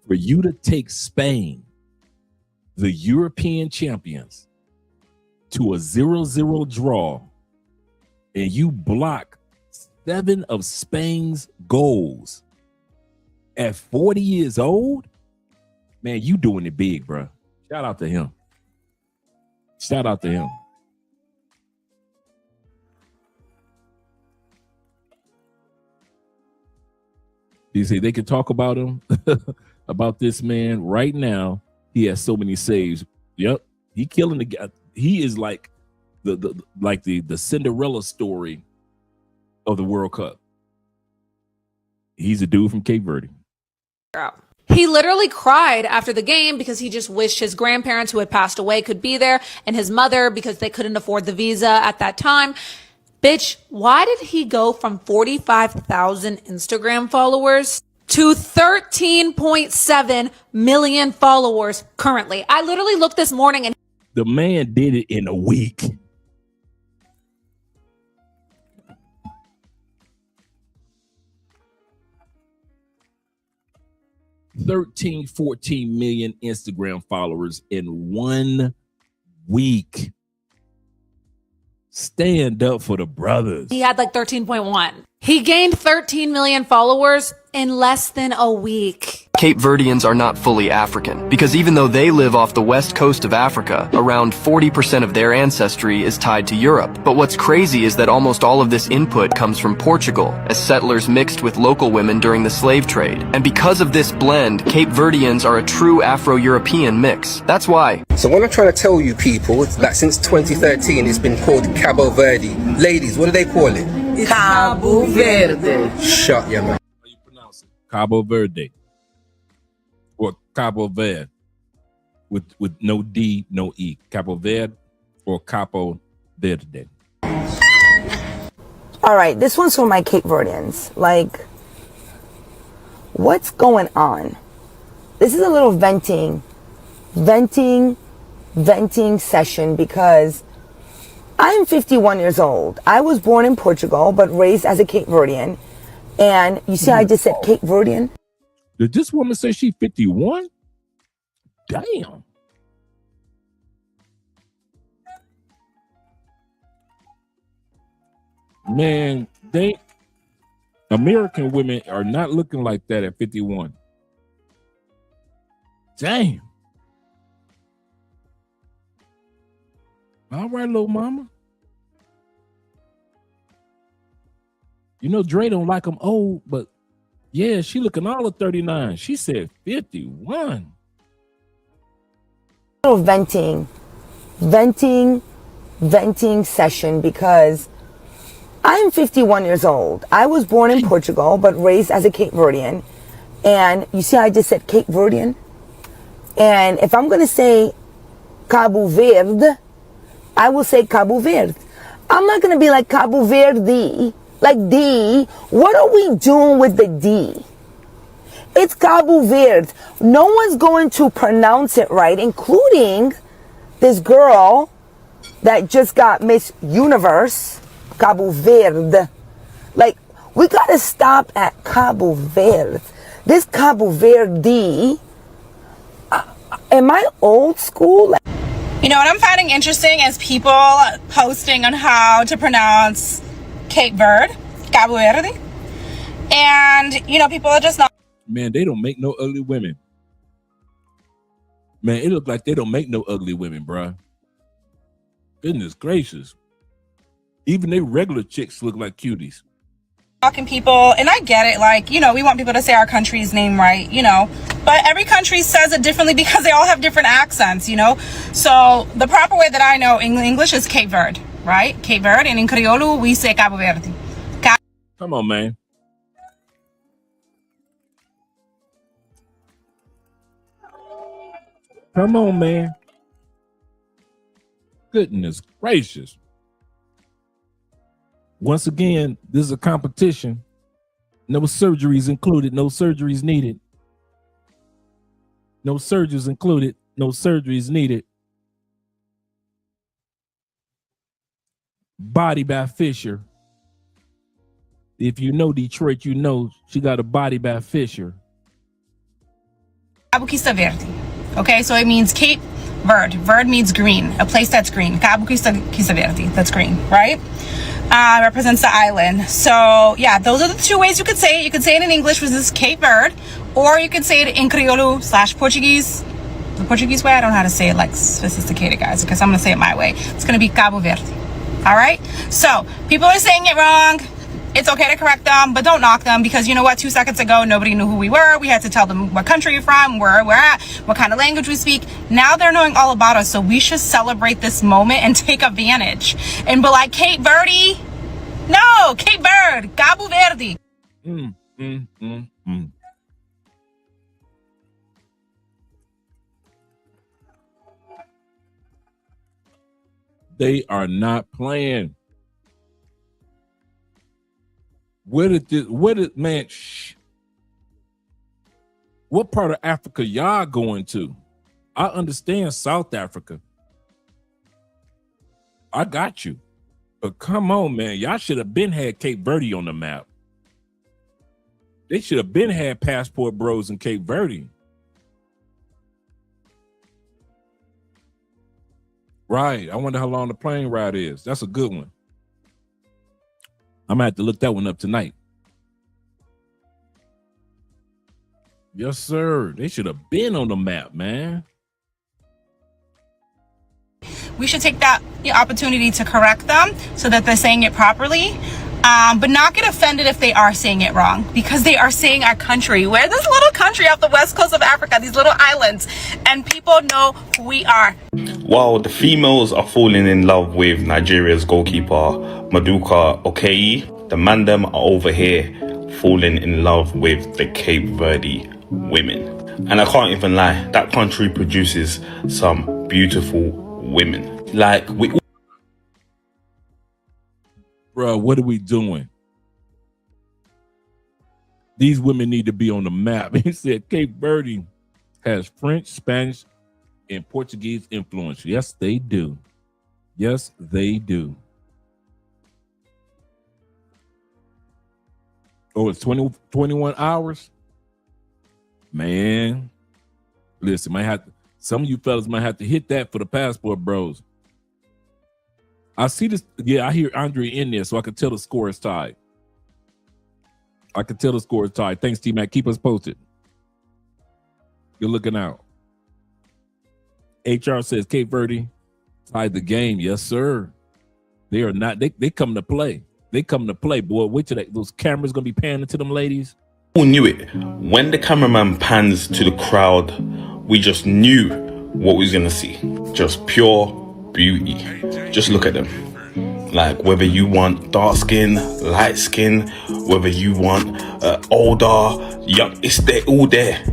for you to take Spain, the European champions, to a 0-0 draw, and you block 7 of Spain's goals at 40 years old, man, you doing it big, bro. Shout out to him. Shout out to him. You see, they can talk about him, about this man right now. He has so many saves. Yep, he killing the guy. He is like the Cinderella story of the World Cup. He's a dude from Cape Verde. He literally cried after the game because he just wished his grandparents who had passed away could be there, and his mother because they couldn't afford the visa at that time. Bitch, why did he go from 45,000 Instagram followers to 13.7 million followers currently? I literally looked this morning and the man did it in a week. $13, 14 million Instagram followers in 1 week. Stand up for the brothers. he had like 13.1. He gained 13 million followers in less than a week. Cape Verdeans are not fully African, because even though they live off the west coast of Africa, around 40% of their ancestry is tied to Europe. But what's crazy is that almost all of this input comes from Portugal, as settlers mixed with local women during the slave trade. And because of this blend, Cape Verdeans are a true Afro-European mix. That's why. So what I'm trying to tell you people is that since 2013 it's been called Cabo Verde. Ladies, what do they call it? Cabo Verde. Shut your mouth. How you pronounce it? Cabo Verde. Or Cabo Verde. With no D, no E. Cabo Verde or Capo Verde. All right, this one's for my Cape Verdeans. Like, what's going on? This is a little venting session because I'm 51 years old. I was born in Portugal, but raised as a Cape Verdean. And you see how I just said Cape Verdean? Did this woman say she's 51? Damn. Man, American women are not looking like that at 51. Damn. All right, little mama. You know, Dre don't like them old, but yeah, she looking all of 39. She said 51. Little venting session because I'm 51 years old. I was born in Portugal, but raised as a Cape Verdean. And you see how I just said Cape Verdean? And if I'm going to say Cabo Verde, I will say Cabo Verde. I'm not going to be like Cabo Verde, like D. What are we doing with the D? It's Cabo Verde. No one's going to pronounce it right, including this girl that just got Miss Universe, Cabo Verde. Like, we got to stop at Cabo Verde. This Cabo Verde, am I old school? You know what I'm finding interesting is people posting on how to pronounce Cape Verde, Cabo Verde. And, you know, people are just not. Man, they don't make no ugly women. Man, it look like they don't make no ugly women, bruh. Goodness gracious. Even they regular chicks look like cuties. Talking people, and I get it, like, you know, we want people to say our country's name right, you know, but every country says it differently because they all have different accents, you know. So the proper way that I know English is Cape Verde, right? Cape Verde, and in Criollo we say Cabo Verde. Come on, man. Come on, man. Goodness gracious. Once again, this is a competition. No surgeries included. No surgeries needed. No surgeries included. No surgeries needed. Body by Fisher. If you know Detroit, you know she got a body by Fisher. Cabo Verde. Okay, so it means Cape Verde. Verde means green, a place that's green. Cabo Verde, that's green, right? Represents the island. So yeah, those are the two ways you could say it. You could say it in English, which is Cape Verde, or you could say it in Criollo / Portuguese. The Portuguese way, I don't know how to say it like sophisticated guys, because I'm gonna say it my way. It's gonna be Cabo Verde. All right. So people are saying it wrong. It's okay to correct them, but don't knock them, because you know what? 2 seconds ago, nobody knew who we were. We had to tell them what country you're from, where we're at, what kind of language we speak. Now they're knowing all about us, so we should celebrate this moment and take advantage and be like, Cape Verde? No, Cape Verde, Cabo Verde. They are not playing. Man, what part of Africa y'all going to? I understand South Africa. I got you. But come on, man. Y'all should have been had Cape Verde on the map. They should have been had passport bros in Cape Verde. Right. I wonder how long the plane ride is. That's a good one. I'm gonna have to look that one up tonight. Yes, sir. They should have been on the map, man. We should take that opportunity to correct them so that they're saying it properly, but not get offended if they are saying it wrong, because they are saying our country. We're this little country off the west coast of Africa, these little islands, and people know who we are. While the females are falling in love with Nigeria's goalkeeper, Maduka Okeyi, the man them are over here falling in love with the Cape Verde women. And I can't even lie, that country produces some beautiful women. Like, Bro, what are we doing? These women need to be on the map. He said Cape Verde has French, Spanish, and Portuguese influence. Yes, they do. Yes, they do. Oh, it's 21 hours? Man, listen, some of you fellas might have to hit that for the passport bros. I see this. Yeah, I hear Andre in there, so I can tell the score is tied. Thanks, T-Mac. Keep us posted. You're looking out. HR says Cape Verde tied the game. Yes, sir. They are not. They come to play. They come to play, boy. Wait till those cameras gonna be panning to them ladies. who knew it? When the cameraman pans to the crowd, we just knew what we was gonna see. Just pure beauty. Just look at them. Like, whether you want dark skin, light skin, whether you want older, young, it's there, all there.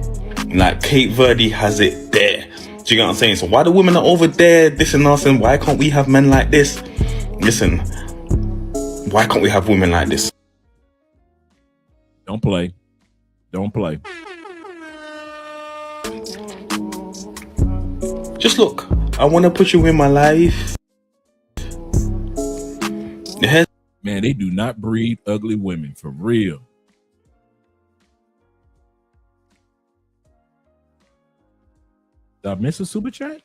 Like, Cape Verde has it there. Do you get what I'm saying? So why the women are over there dissing us, and why can't we have men like this? Listen, why can't we have women like this? Don't play. Don't play. Just look, I want to put you in my life. Man, they do not breed ugly women, for real. Did I miss a super chat?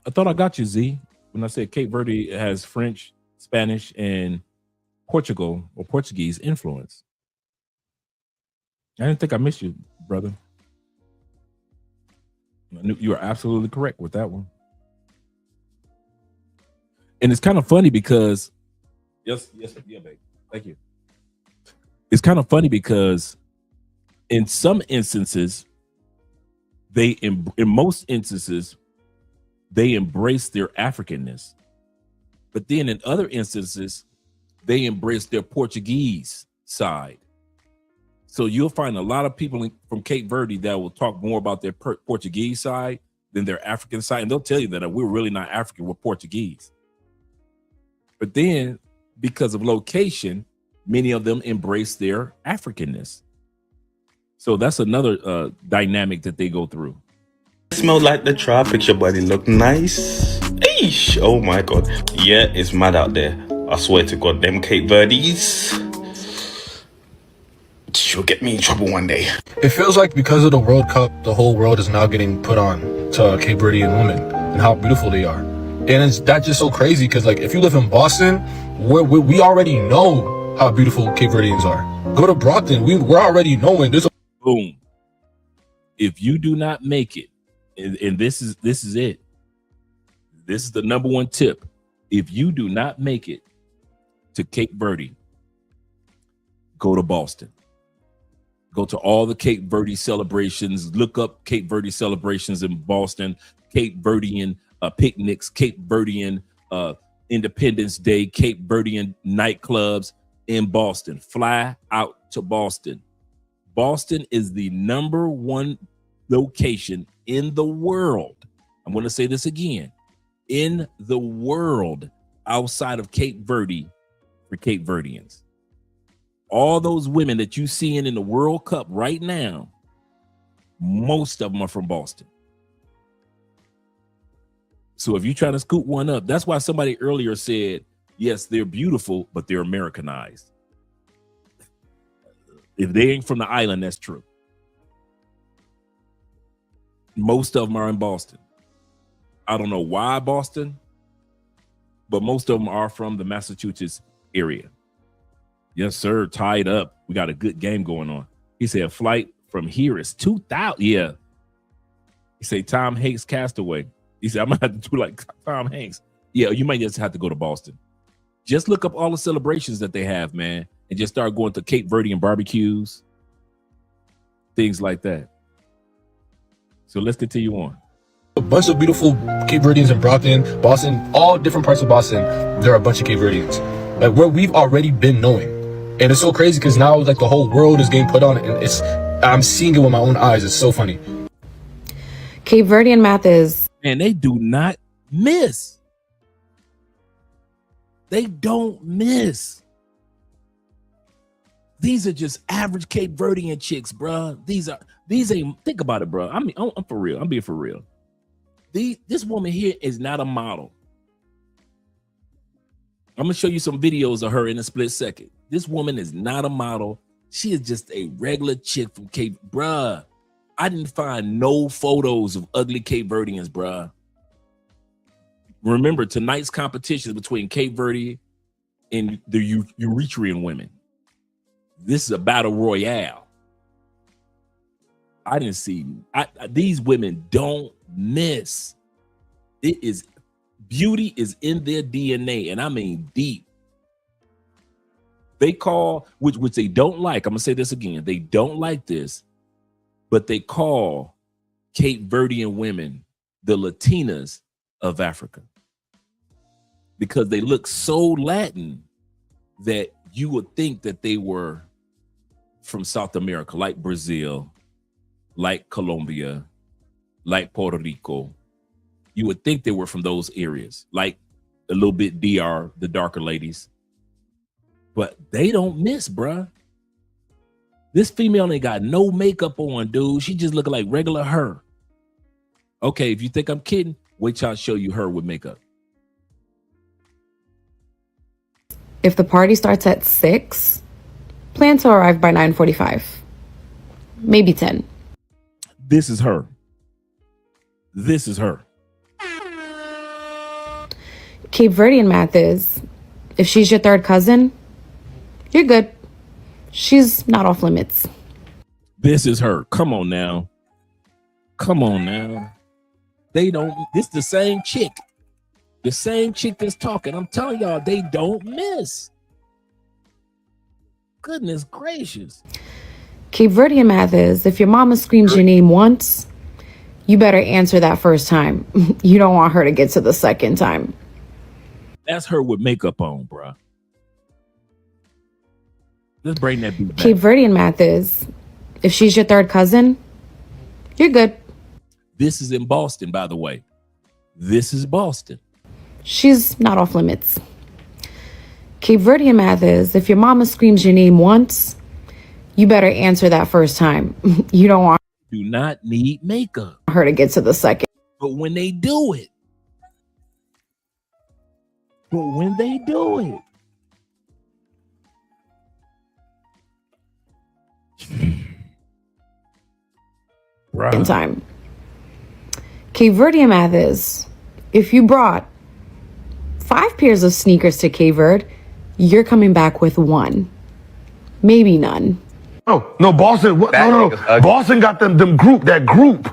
I thought I got you, Z, when I said Cape Verde has French, Spanish, and Portugal or Portuguese influence. I didn't think I missed you, brother. You are absolutely correct with that one. And it's kind of funny because, yes, yeah, babe. Thank you. It's kind of funny because in some instances, in most instances, they embrace their Africanness. But then in other instances, they embrace their Portuguese side. So you'll find a lot of people from Cape Verde that will talk more about their Portuguese side than their African side. And they'll tell you that we're really not African, we're Portuguese. But then because of location, many of them embrace their Africanness. So that's another dynamic that they go through. Smell like the tropics, your body look nice. Eesh, oh my god. Yeah, it's mad out there. I swear to God, them Cape Verdes, she'll get me in trouble one day. It feels like because of the World Cup, the whole world is now getting put on to Cape Verdean women and how beautiful they are. And that's just so crazy because, like, if you live in Boston, we already know how beautiful Cape Verdeans are. Go to Brockton, we're already knowing there's a boom. If you do not make it, and this is it. This is the number one tip. If you do not make it to Cape Verde, go to Boston. Go to all the Cape Verde celebrations. Look up Cape Verde celebrations in Boston, Cape Verdean picnics, Cape Verdean Independence Day, Cape Verdean nightclubs in Boston. Fly out to Boston. Boston is the number one location in the world. I'm going to say this again. In the world outside of Cape Verde for Cape Verdeans. All those women that you seeing in the World Cup right now, most of them are from Boston. So if you're trying to scoop one up, that's why somebody earlier said, yes, they're beautiful, but they're Americanized. If they ain't from the island, that's true. Most of them are in Boston. I don't know why Boston, but most of them are from the Massachusetts area. Yes, sir. Tied up. We got a good game going on. He said flight from here is 2,000. Yeah. He said Tom Hanks Castaway. He said, I'm going to have to do like Tom Hanks. Yeah, you might just have to go to Boston. Just look up all the celebrations that they have, man, and just start going to Cape Verdean barbecues, things like that. So let's continue on. A bunch of beautiful Cape Verdeans in Brockton, Boston, all different parts of Boston. There are a bunch of Cape Verdeans, like where we've already been knowing. And it's so crazy because now like the whole world is getting put on it, and I'm seeing it with my own eyes. It's so funny. Cape Verdean math is, and they do not miss. They don't miss. These are just average Cape Verdean chicks, bro. These ain't, think about it, bro. I'm for real. I'm being for real. This woman here is not a model. I'm gonna show you some videos of her in a split second. This woman is not a model. She is just a regular chick from Cape, bruh. I didn't find no photos of ugly Cape Verdeans, bruh. Remember, tonight's competition is between Cape Verde and the Eritrean women. This is a battle royale. I didn't see, these women don't miss. Beauty is in their DNA, and I mean deep. They call, which they don't like, I'm gonna say this again, they don't like this, but they call Cape Verdean women the Latinas of Africa, because they look so Latin that you would think that they were from South America, like Brazil, like Colombia, like Puerto Rico. You would think they were from those areas, like a little bit DR, the darker ladies. But they don't miss, bruh. This female ain't got no makeup on, dude. She just looking like regular her. Okay, if you think I'm kidding, wait till I show you her with makeup. if the party starts at 6, plan to arrive by 9:45, maybe 10. This is her. This is her. Cape Verdean math is, if she's your third cousin, you're good. She's not off limits. This is her. Come on now. Come on now. They don't, this the same chick. The same chick that's talking. I'm telling y'all, they don't miss. Goodness gracious. Cape Verdean math is, if your mama screams your name once, you better answer that first time. You don't want her to get to the second time. That's her with makeup on, bruh. Let's bring that beat back. Cape Verdean math is, if she's your third cousin, you're good. This is in Boston, by the way. This is Boston. She's not off limits. Cape Verdean math is, if your mama screams your name once, you better answer that first time. You don't want Do not need makeup. her to get to the second. But when they do it. In time. Cape Verdean math is, if you brought 5 pairs of sneakers to Cape Verde, you're coming back with 1. Maybe none. Oh, no, Boston. What, no. Boston got that group.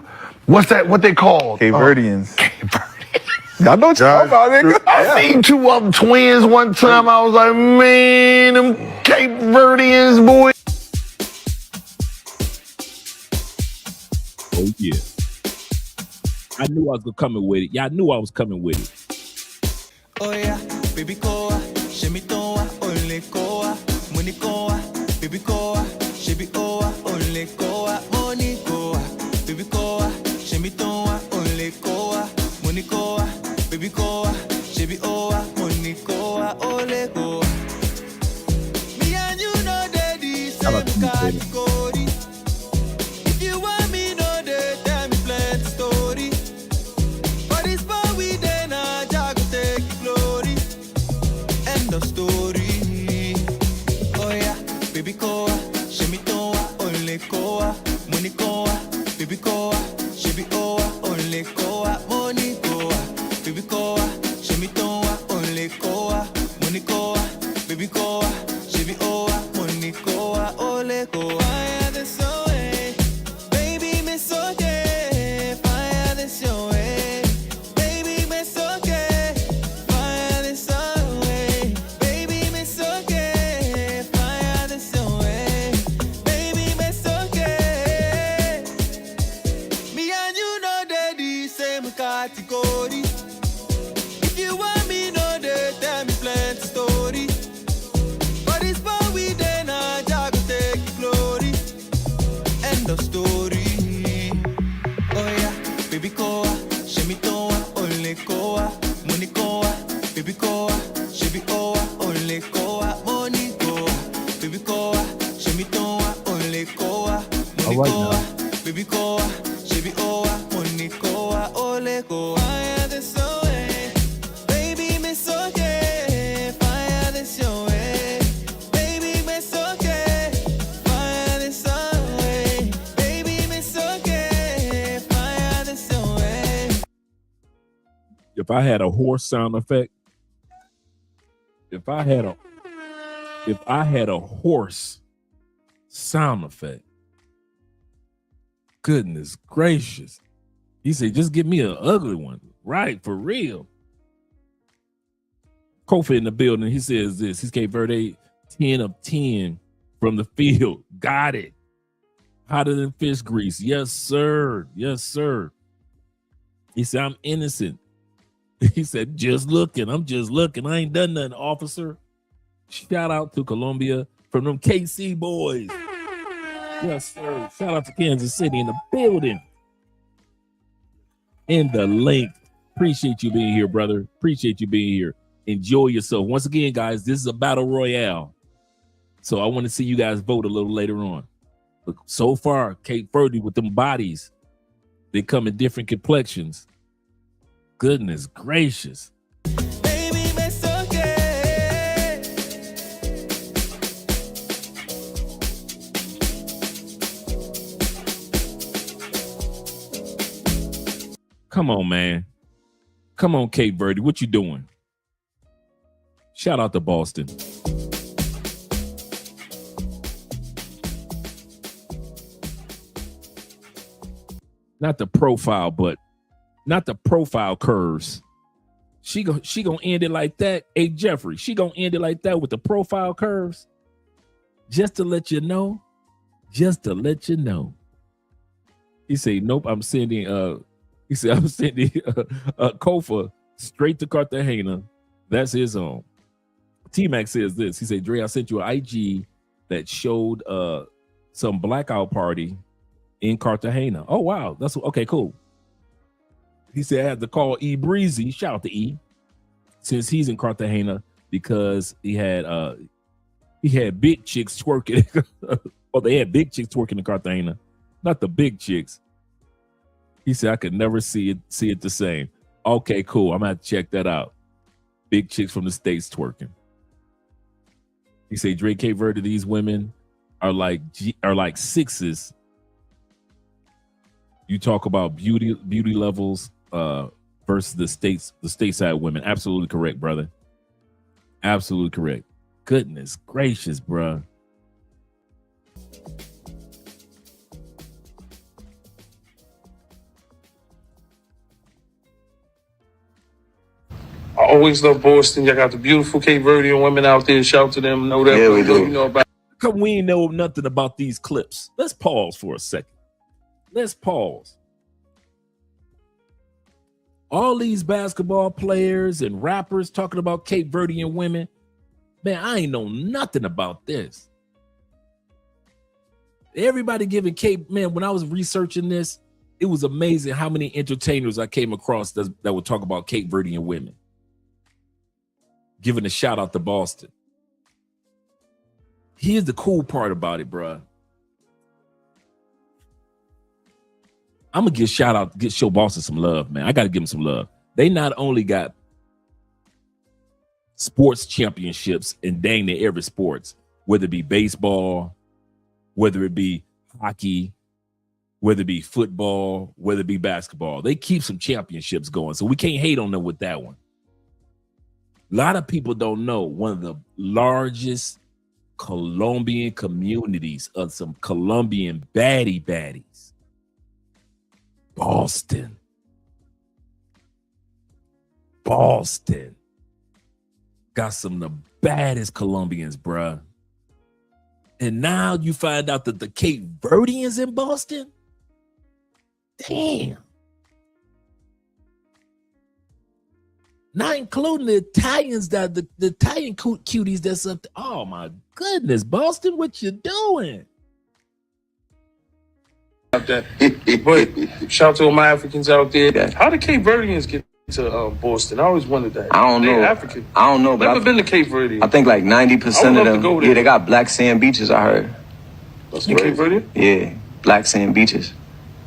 What's that? What they call? Cape Verdeans. I know what you're talking about, nigga. I seen 2 of them twins one time. I was like, man, them Cape Verdeans, boy. Oh, yeah. I knew I was coming with it. Y'all knew I was coming with it. Oh yeah, baby koa, shemi toa, ole koa, money koa, baby koa, shebi oa, ole koa, money koa, baby koa, shemi toa, ole koa, money koa, baby koa, shebi oa, money koa, ole koa. Me and you know that this same category. If you want me, know they tell me plenty story. But it's for we then I jago take glory. End of story. Oh yeah, baby koa, shemi toa, ole koa, money koa, baby koa, shebi oa, ole koa, money koa, baby koa, shemi toa, ole koa, money koa, baby koa, shebi oa, money koa, ole koa. Fire this away, baby miss okay. Fire this away, baby miss okay. Fire this away, baby miss okay. Fire this away, baby miss okay. Me and you know they the same category. If you want me, know they tell me plenty story. But it's for we then I jago take glory. End of story. Oh yeah, baby koa, shemi toa, ole koa, money koa, baby koa, shebi oa, ole koa, money koa, baby koa, shemi toa, ole koa, money koa, baby koa, shebi oa, money koa, ole koa. Fire this away, baby miss okay. Fire this away, baby miss okay. Fire this away, baby miss okay. Fire this away. If I had a horse sound effect, if I had a horse sound effect, goodness gracious. He said, just give me an ugly one. Right, for real. Kofi in the building, he says this. He's Cape Verde 10 of 10 from the field. Got it. Hotter than fish grease. Yes, sir. Yes, sir. He said, I'm innocent. He said, just looking. I'm just looking. I ain't done nothing, officer. Shout out to Columbia from them KC boys. Yes, sir. Shout out to Kansas City in the building. In the link. Appreciate you being here, brother. Appreciate you being here. Enjoy yourself. Once again, guys, this is a battle royale. So I want to see you guys vote a little later on. But so far, Cape Verde with them bodies, they come in different complexions. Goodness gracious. Baby miss okay. Come on, man. Come on, Cape Verde. What you doing? Shout out to Boston. Not the profile, but not the profile curves. She gonna end it like that. Hey, Jeffrey, she gonna end it like that with the profile curves. Just to let you know. Just to let you know. He said, nope, I'm sending Kofa straight to Cartagena. That's his own. T-Mac says this. He said, Dre, I sent you an IG that showed some blackout party in Cartagena. Oh, wow. That's okay, cool. He said I had to call E Breezy. Shout out to E, since he's in Cartagena, because he had big chicks twerking. Oh, they had big chicks twerking in Cartagena, not the big chicks. He said I could never see it the same. Okay, cool. I'm gonna have to check that out. Big chicks from the States twerking. He said, Drake, Cape Verde, these women are like sixes. You talk about beauty levels versus the stateside women. Absolutely correct, brother. Absolutely correct. Goodness gracious, bro. I always love Boston. Y'all got the beautiful Cape Verdean women out there. Shout to them. Know that. Yeah, we do. You know about. Come, we ain't know nothing about these clips. Let's pause for a second. Let's pause. All these basketball players and rappers talking about Cape Verdean women. Man, I ain't know nothing about this. Everybody giving Cape, man, when I was researching this, it was amazing how many entertainers I came across that would talk about Cape Verdean women. Giving a shout out to Boston. Here's the cool part about it, bruh. I'm gonna show Boston some love, man. I gotta give them some love. They not only got sports championships in dang near every sports, whether it be baseball, whether it be hockey, whether it be football, whether it be basketball. They keep some championships going, so we can't hate on them with that one. A lot of people don't know one of the largest Colombian communities of some Colombian baddies. Boston. Got some of the baddest Colombians, bruh. And now you find out that the Cape Verdeans in Boston? Damn. Not including the Italians, the Italian cuties that's up there. Oh my goodness, Boston, what you doing? That. But shout out to all my Africans out there. How did Cape Verdeans get to Boston? I always wondered that. I don't know. African. I don't know. Never been to Cape Verde. I think like 90% of them. Go Yeah, they got black sand beaches. I heard. That's Cape Verde. Yeah, black sand beaches.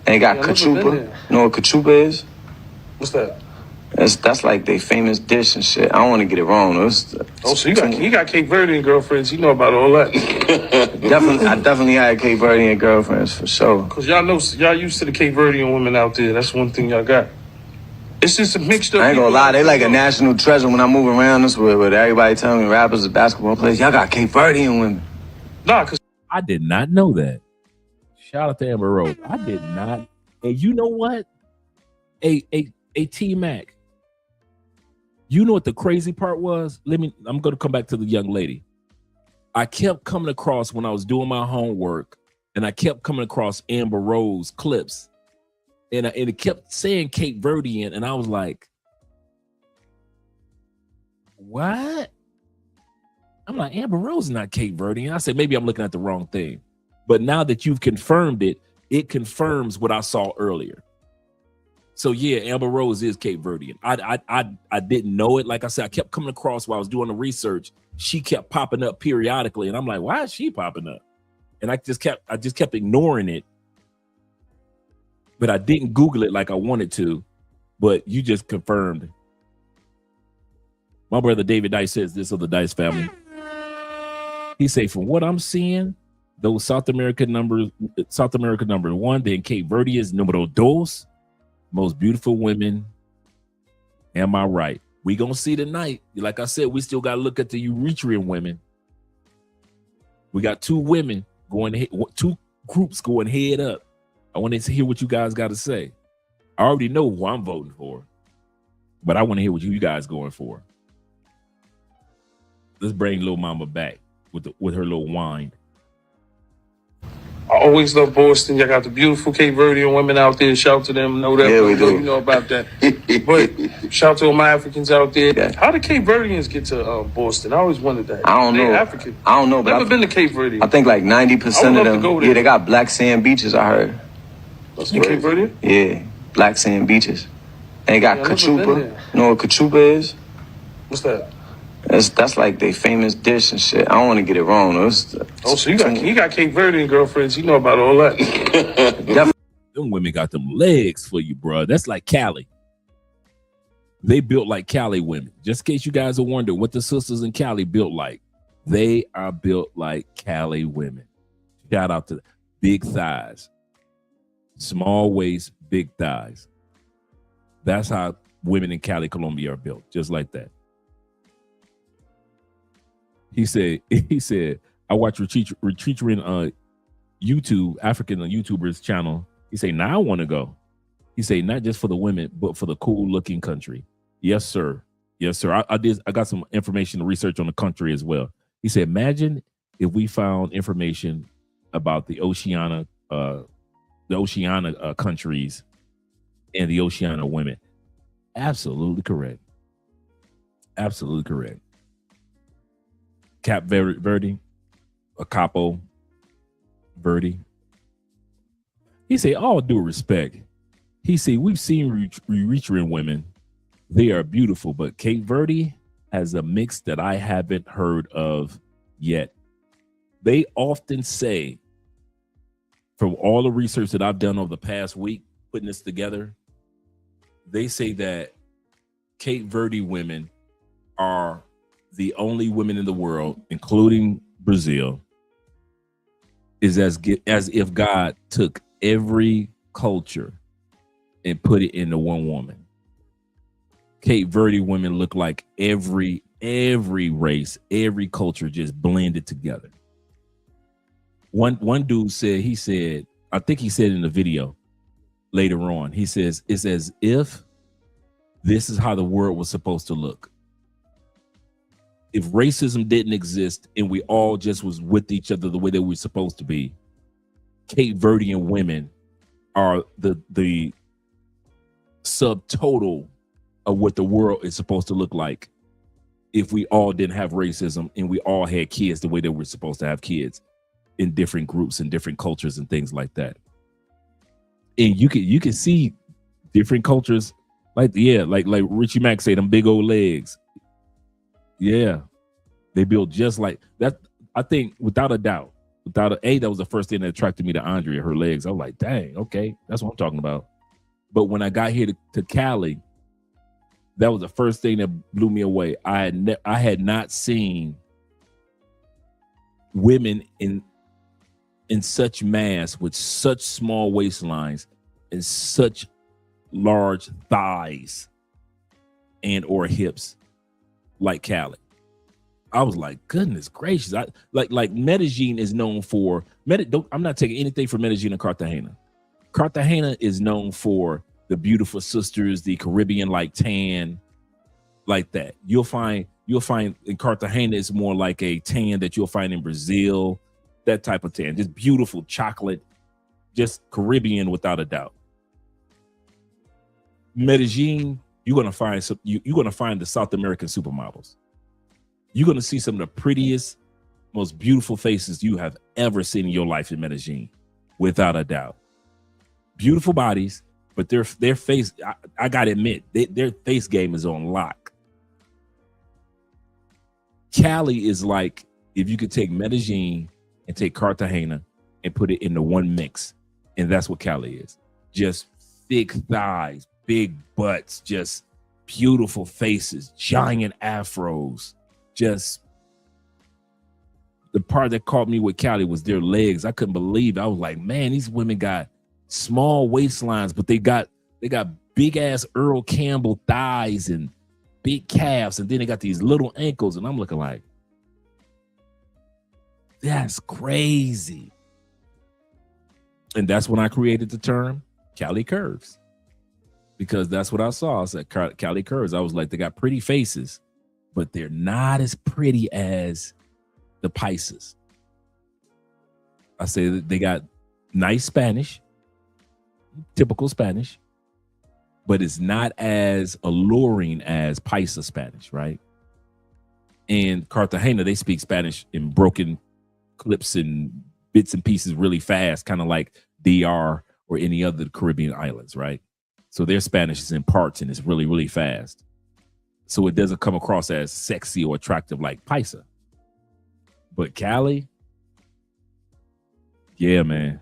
And they got cachupa. You know what cachupa is? What's that? That's like their famous dish and shit. I don't want to get it wrong. So you got Cape Verdean girlfriends. You know about all that. I definitely had Cape Verdean girlfriends for sure. Cause y'all used to the Cape Verdean women out there. That's one thing y'all got. It's just a mixture. I ain't gonna lie, they like a national treasure when I move around this way. But everybody telling me rappers and basketball players, y'all got Cape Verdean women. Nah, cause I did not know that. Shout out to Amber Rose. I did not. And you know what? A T-Mac. You know what the crazy part was? I'm going to come back to the young lady. I kept coming across when I was doing my homework, and I kept coming across Amber Rose clips, and it kept saying Cape Verdean, and I was like, what? I'm like, Amber Rose is not Cape Verdean. I said, maybe I'm looking at the wrong thing. But now that you've confirmed it, it confirms what I saw earlier. So yeah, Amber Rose is Cape Verdean. I didn't know it. Like I said, I kept coming across while I was doing the research. She kept popping up periodically, and I'm like, why is she popping up? And I just kept ignoring it. But I didn't Google it like I wanted to. But you just confirmed. My brother David Dice says this of the Dice family. He say, from what I'm seeing, those South American number one, then Cape Verde is numero dos. most beautiful women. Am I right? We gonna see tonight. Like I said, we still gotta look at the Eritrean women. We got two women going, two groups going head up. I want to hear what you guys got to say. I already know who I'm voting for, but I want to hear what you guys going for. Let's bring little mama back with her little wine. I always love Boston. Y'all got the beautiful Cape Verdean women out there. Shout to them. Know that. Yeah, we do. You know about that. But shout to all my Africans out there. Yeah. How did Cape Verdeans get to Boston? I always wondered that. I don't know. They're African. I don't know. But Never been to Cape Verde. I think like 90% of them. Yeah, they got black sand beaches. I heard. That's Cape Verde. Yeah, black sand beaches. And they got kachupa. You know what kachupa is? What's that? That's like their famous dish and shit. I don't want to get it wrong. So you got Cape Verdean girlfriends. You know about all that. Them women got them legs for you, bro. That's like Cali. They built like Cali women. Just in case you guys are wondering what the sisters in Cali built like. They are built like Cali women. Shout out to big thighs. Small waist, big thighs. That's how women in Cali, Colombia are built. Just like that. He said, I watch Eritrean YouTube, African YouTubers channel. He said, now I want to go. He said, not just for the women, but for the cool looking country. Yes, sir. Yes, sir. I got some information to research on the country as well. He said, imagine if we found information about the Oceania countries and the Oceania women. Absolutely correct. Absolutely correct. Cap Verde, a Capo Verde. He said, all due respect. He said, we've seen Eritrean women. They are beautiful, but Cape Verde has a mix that I haven't heard of yet. They often say, from all the research that I've done over the past week, putting this together, they say that Cape Verde women are the only women in the world, including Brazil, is as if God took every culture and put it into one woman. Cape Verde women look like every race, every culture just blended together. One dude said, I think he said in the video later on, he says, it's as if this is how the world was supposed to look. If racism didn't exist and we all just was with each other the way that we're supposed to be, Cape Verdean women are the subtotal of what the world is supposed to look like if we all didn't have racism and we all had kids the way that we're supposed to have kids in different groups and different cultures and things like that. And you can see different cultures like Richie Mack said, them big old legs. Yeah, they built just like that. I think without a doubt, that was the first thing that attracted me to Andrea, her legs. I was like, dang, okay, that's what I'm talking about. But when I got here to Cali, that was the first thing that blew me away. I had not seen women in such mass with such small waistlines and such large thighs and or hips like Cali. I was like, goodness gracious. Like Medellin is known for I'm not taking anything from Medellin and Cartagena. Cartagena is known for the beautiful sisters, the Caribbean like tan, like that. You'll find in Cartagena it's more like a tan that you'll find in Brazil, that type of tan, just beautiful chocolate, just Caribbean without a doubt. Medellin, you're gonna find the South American supermodels. You're gonna see some of the prettiest, most beautiful faces you have ever seen in your life in Medellin, without a doubt. Beautiful bodies, but their face, I gotta admit, their face game is on lock. Cali is like if you could take Medellin and take Cartagena and put it into one mix, and that's what Cali is. Just thick thighs, big butts, just beautiful faces, giant afros. Just the part that caught me with Cali was their legs. I couldn't believe it. I was like, man, these women got small waistlines, but they got big ass Earl Campbell thighs and big calves, and then they got these little ankles, and I'm looking like, that's crazy. And that's when I created the term Cali curves, because that's what I saw. I said Cali curves. I was like, they got pretty faces, but they're not as pretty as the Paisas. I say that they got nice Spanish, typical Spanish, but it's not as alluring as Paisa Spanish, right? And Cartagena, they speak Spanish in broken clips and bits and pieces really fast, kind of like DR or any other Caribbean islands, right? So their Spanish is in parts and it's really, really fast. So it doesn't come across as sexy or attractive like Paisa. But Cali, yeah, man.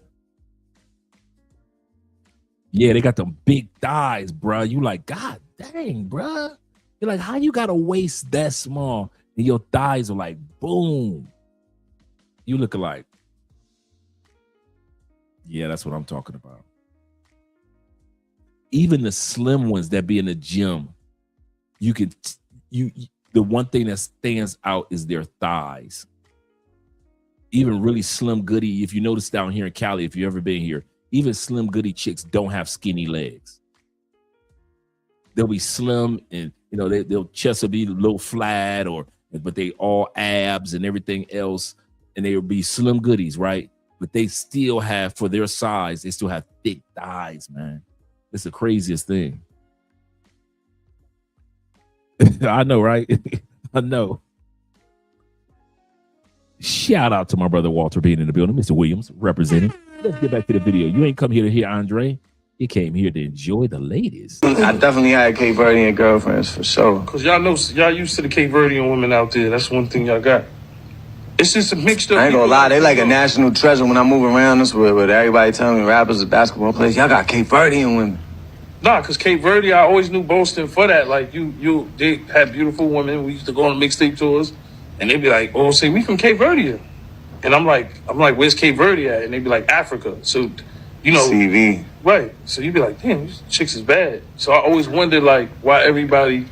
Yeah, they got them big thighs, bro. You like, God dang, bro. You're like, how you got a waist that small and your thighs are like, boom. You look alike. Yeah, that's what I'm talking about. Even the slim ones that be in the gym, the one thing that stands out is their thighs. Even really slim goody, if you notice down here in Cali, if you've ever been here, even slim goody chicks don't have skinny legs. They'll be slim and, you know, they'll chest will be a little flat, but they all abs and everything else. And they will be slim goodies, right? But they still have, for their size, they still have thick thighs, man. It's the craziest thing. I know, right? I know. Shout out to my brother Walter being in the building, Mr. Williams representing. Let's get back to the video. You ain't come here to hear Andre. You came here to enjoy the ladies. I definitely had Cape Verdean girlfriends for sure. Cause y'all know y'all used to the Cape Verdean women out there. That's one thing y'all got. It's just a mixed up. I ain't gonna lie, they like a national treasure when I move around this way. But everybody telling me rappers and basketball players, y'all got Cape Verdean women. Nah, cause Cape Verde, I always knew Boston for that. Like they had beautiful women. We used to go on mixtape tours, and they'd be like, "Oh, say we from Cape Verde," and I'm like, "Where's Cape Verde at?" And they'd be like, "Africa." So, you know, CV. Right. So you'd be like, "Damn, these chicks is bad." So I always wondered like why everybody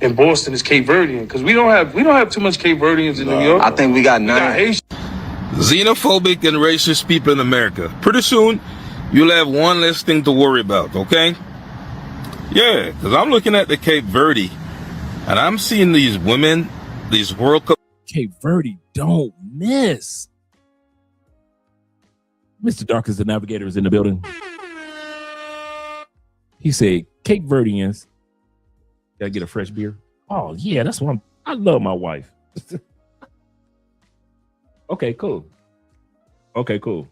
in Boston is Cape Verdean, because we don't have too much Cape Verdeans in New York. I think we got 9. Xenophobic and racist people in America. Pretty soon, you'll have one less thing to worry about, okay? Yeah, because I'm looking at the Cape Verde, and I'm seeing these women, these World Cup. Cape Verde don't miss. Mr. Darkest the Navigator is in the building. He said, Cape Verdeans. Gotta get a fresh beer. Oh, yeah, that's what I love my wife. Okay, cool. Okay, cool.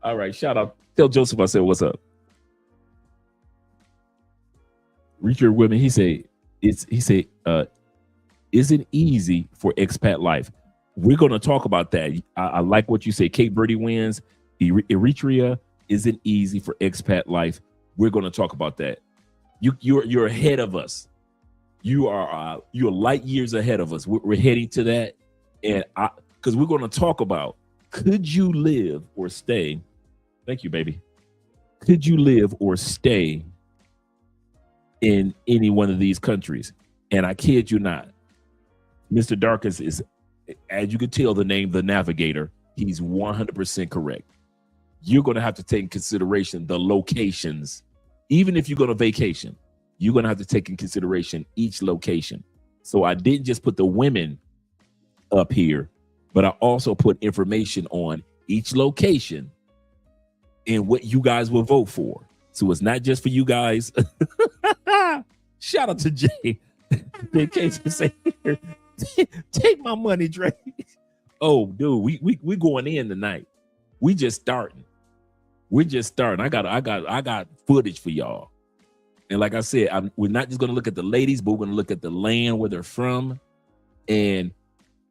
All right, shout out. Tell Joseph I said, what's up? Reach your women. He said, isn't easy for expat life. We're going to talk about that. I like what you say. Cape Verde wins. Eritrea isn't easy for expat life. We're going to talk about that. You're ahead of us. You're light years ahead of us. We're heading to that, and because we're going to talk about, could you live or stay? Thank you, baby. Could you live or stay in any one of these countries? And I kid you not, Mr. Darkest is, as you can tell, the name The Navigator. He's 100% correct. You're going to have to take in consideration the locations. Even if you're going to vacation, you're going to have to take in consideration each location. So I didn't just put the women up here, but I also put information on each location and what you guys will vote for. So it's not just for you guys. Shout out to Jay. Take my money, Dre. Oh, dude, we going in tonight. We just starting. We're just starting. I got footage for y'all. And like I said, we're not just going to look at the ladies, but we're going to look at the land where they're from. And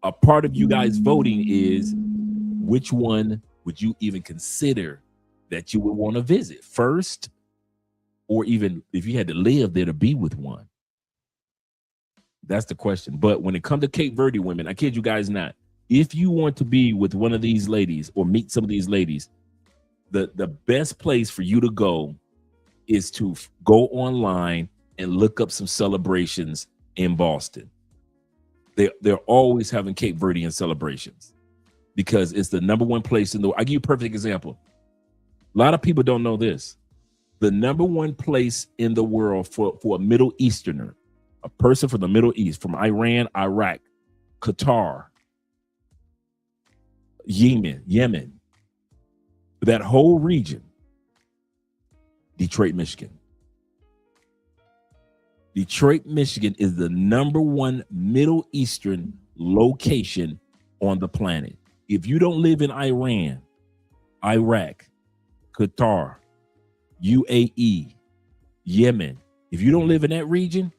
a part of you guys voting is which one would you even consider that you would want to visit first, or even if you had to live there to be with one. That's the question. But when it comes to Cape Verde women, I kid you guys not, if you want to be with one of these ladies or meet some of these ladies, The best place for you to go is to go online and look up some celebrations in Boston. They're always having Cape Verdean celebrations because it's the #1 place in the world. I'll give you a perfect example. A lot of people don't know this. The #1 place in the world for a Middle Easterner, a person from the Middle East, from Iran, Iraq, Qatar, Yemen, that whole region, Detroit, Michigan. Detroit, Michigan is the #1 Middle Eastern location on the planet. If you don't live in Iran, Iraq, Qatar, UAE, Yemen, if you don't live in that region,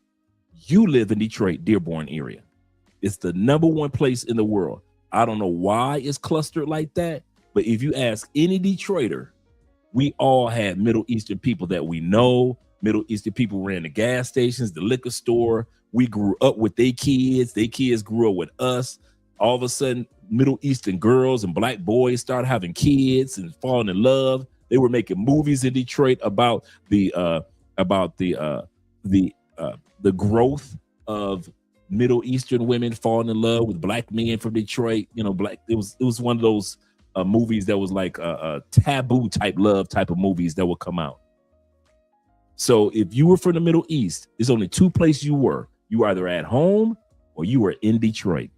you live in Detroit, Dearborn area. It's the #1 place in the world. I don't know why it's clustered like that, but if you ask any Detroiter, we all had Middle Eastern people that we know. Middle Eastern people ran the gas stations, the liquor store. We grew up with their kids. Their kids grew up with us. All of a sudden, Middle Eastern girls and black boys started having kids and falling in love. They were making movies in Detroit about the growth of Middle Eastern women falling in love with black men from Detroit. You know, it was one of those movies that was like a taboo type love type of movies that would come out. So if you were from the Middle East, there's only 2 places you were. You were either at home or you were in Detroit.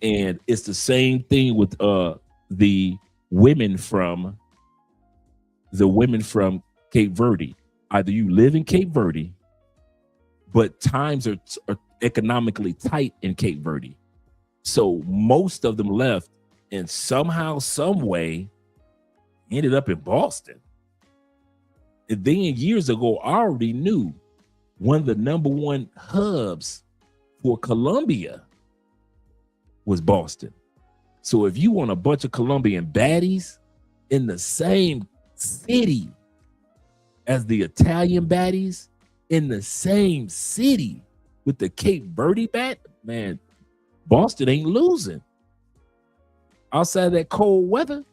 And it's the same thing with the women from Cape Verde. Either you live in Cape Verde, but times are economically tight in Cape Verde. So most of them left and somehow, some way ended up in Boston. And then years ago, I already knew one of the #1 hubs for Colombia was Boston. So if you want a bunch of Colombian baddies in the same city as the Italian baddies, in the same city with the Cape Verde bat, man, Boston ain't losing. Outside of that cold weather,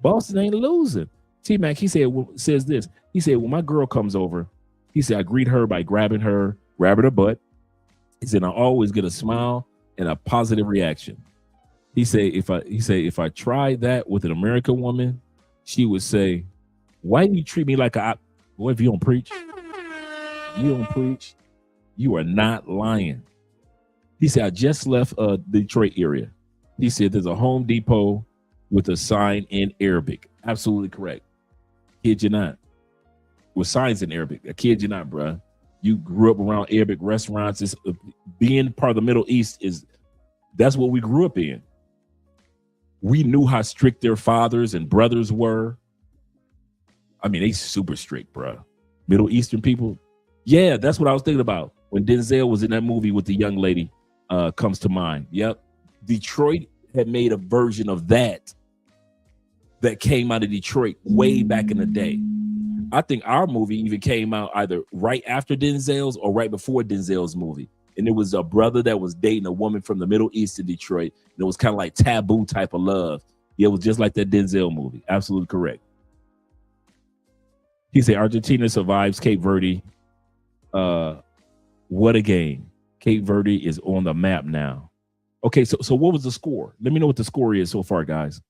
Boston ain't losing. T-Mac, says this. He said, when my girl comes over, he said, I greet her by grabbing her butt. He said, I always get a smile and a positive reaction. He said, if I tried that with an American woman, she would say, why do you treat me like a boy? If you don't preach, you are not lying. He said, I just left the Detroit area. He said, there's a Home Depot with a sign in Arabic. Absolutely correct. Kid you not. With signs in Arabic. I kid you not, bruh. You grew up around Arabic restaurants. Being part of the Middle East that's what we grew up in. We knew how strict their fathers and brothers were. I mean, they super strict, bruh. Middle Eastern people. Yeah, that's what I was thinking about when Denzel was in that movie with the young lady. Comes to mind. Yep. Detroit had made a version of that came out of Detroit way back in the day. I think our movie even came out either right after Denzel's or right before Denzel's movie. And it was a brother that was dating a woman from the Middle East in Detroit. And it was kind of like taboo type of love. Yeah, it was just like that Denzel movie. Absolutely correct. He said, Argentina survives Cape Verde. What a game. Cape Verde is on the map now. Okay, so what was the score? Let me know what the score is so far, guys.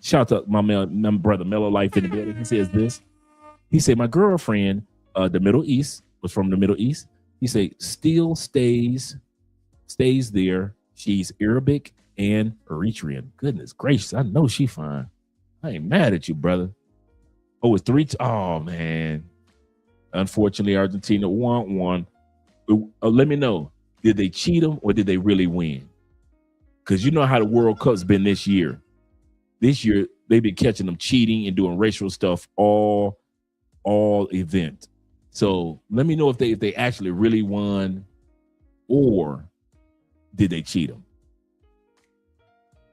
Shout out to my brother Mellow Life in the building. He says this. He said, my girlfriend, the Middle East, was from the Middle East. He said, still stays there. She's Arabic and Eritrean. Goodness gracious, I know she fine. I ain't mad at you, brother. Oh, it's 3. Oh, man. Unfortunately, Argentina won. Let me know. Did they cheat them or did they really win? Because you know how the World Cup's been this year. This year, they've been catching them cheating and doing racial stuff all event. So let me know if they actually really won or did they cheat them?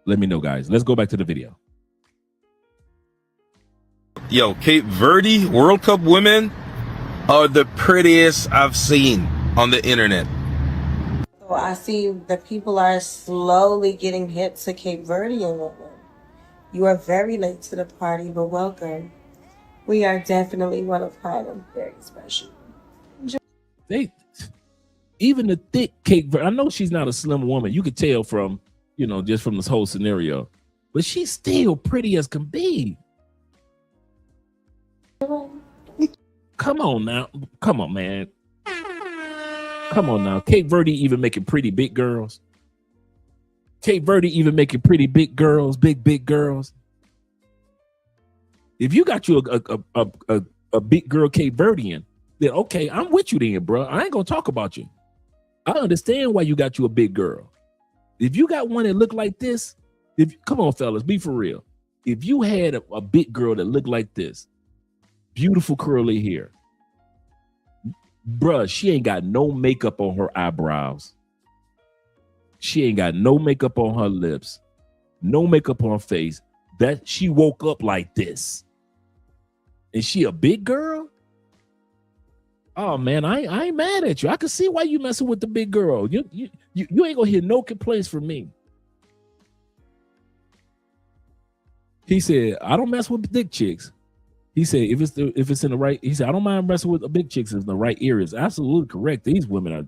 Let me know, guys. Let's go back to the video. Yo, Cape Verde World Cup women are the prettiest I've seen on the internet. So I see that people are slowly getting hip to Cape Verdean women. You are very late to the party, but welcome. We are definitely one of kind and very special. They, even the thick Cape Verde, I know she's not a slim woman. You could tell from, just from this whole scenario, but she's still pretty as can be. Come on now. Come on, man. Come on now. Cape Verde even making pretty big girls. Cape Verde even making pretty big girls, big girls. If you got you a big girl Cape Verdean, then okay, I'm with you then, bro. I ain't gonna talk about you. I understand why you got you a big girl. If you got one that look like this, come on, fellas, be for real. If you had a big girl that looked like this, beautiful curly hair, bruh, she ain't got no makeup on her eyebrows. She ain't got no makeup on her lips, no makeup on her face. That she woke up like this. And she a big girl? Oh man, I ain't mad at you. I can see why you messing with the big girl. You ain't gonna hear no complaints from me. He said, I don't mess with thick chicks. He said, if it's in the right, he said, I don't mind messing with the big chicks in the right areas. Absolutely correct. These women are,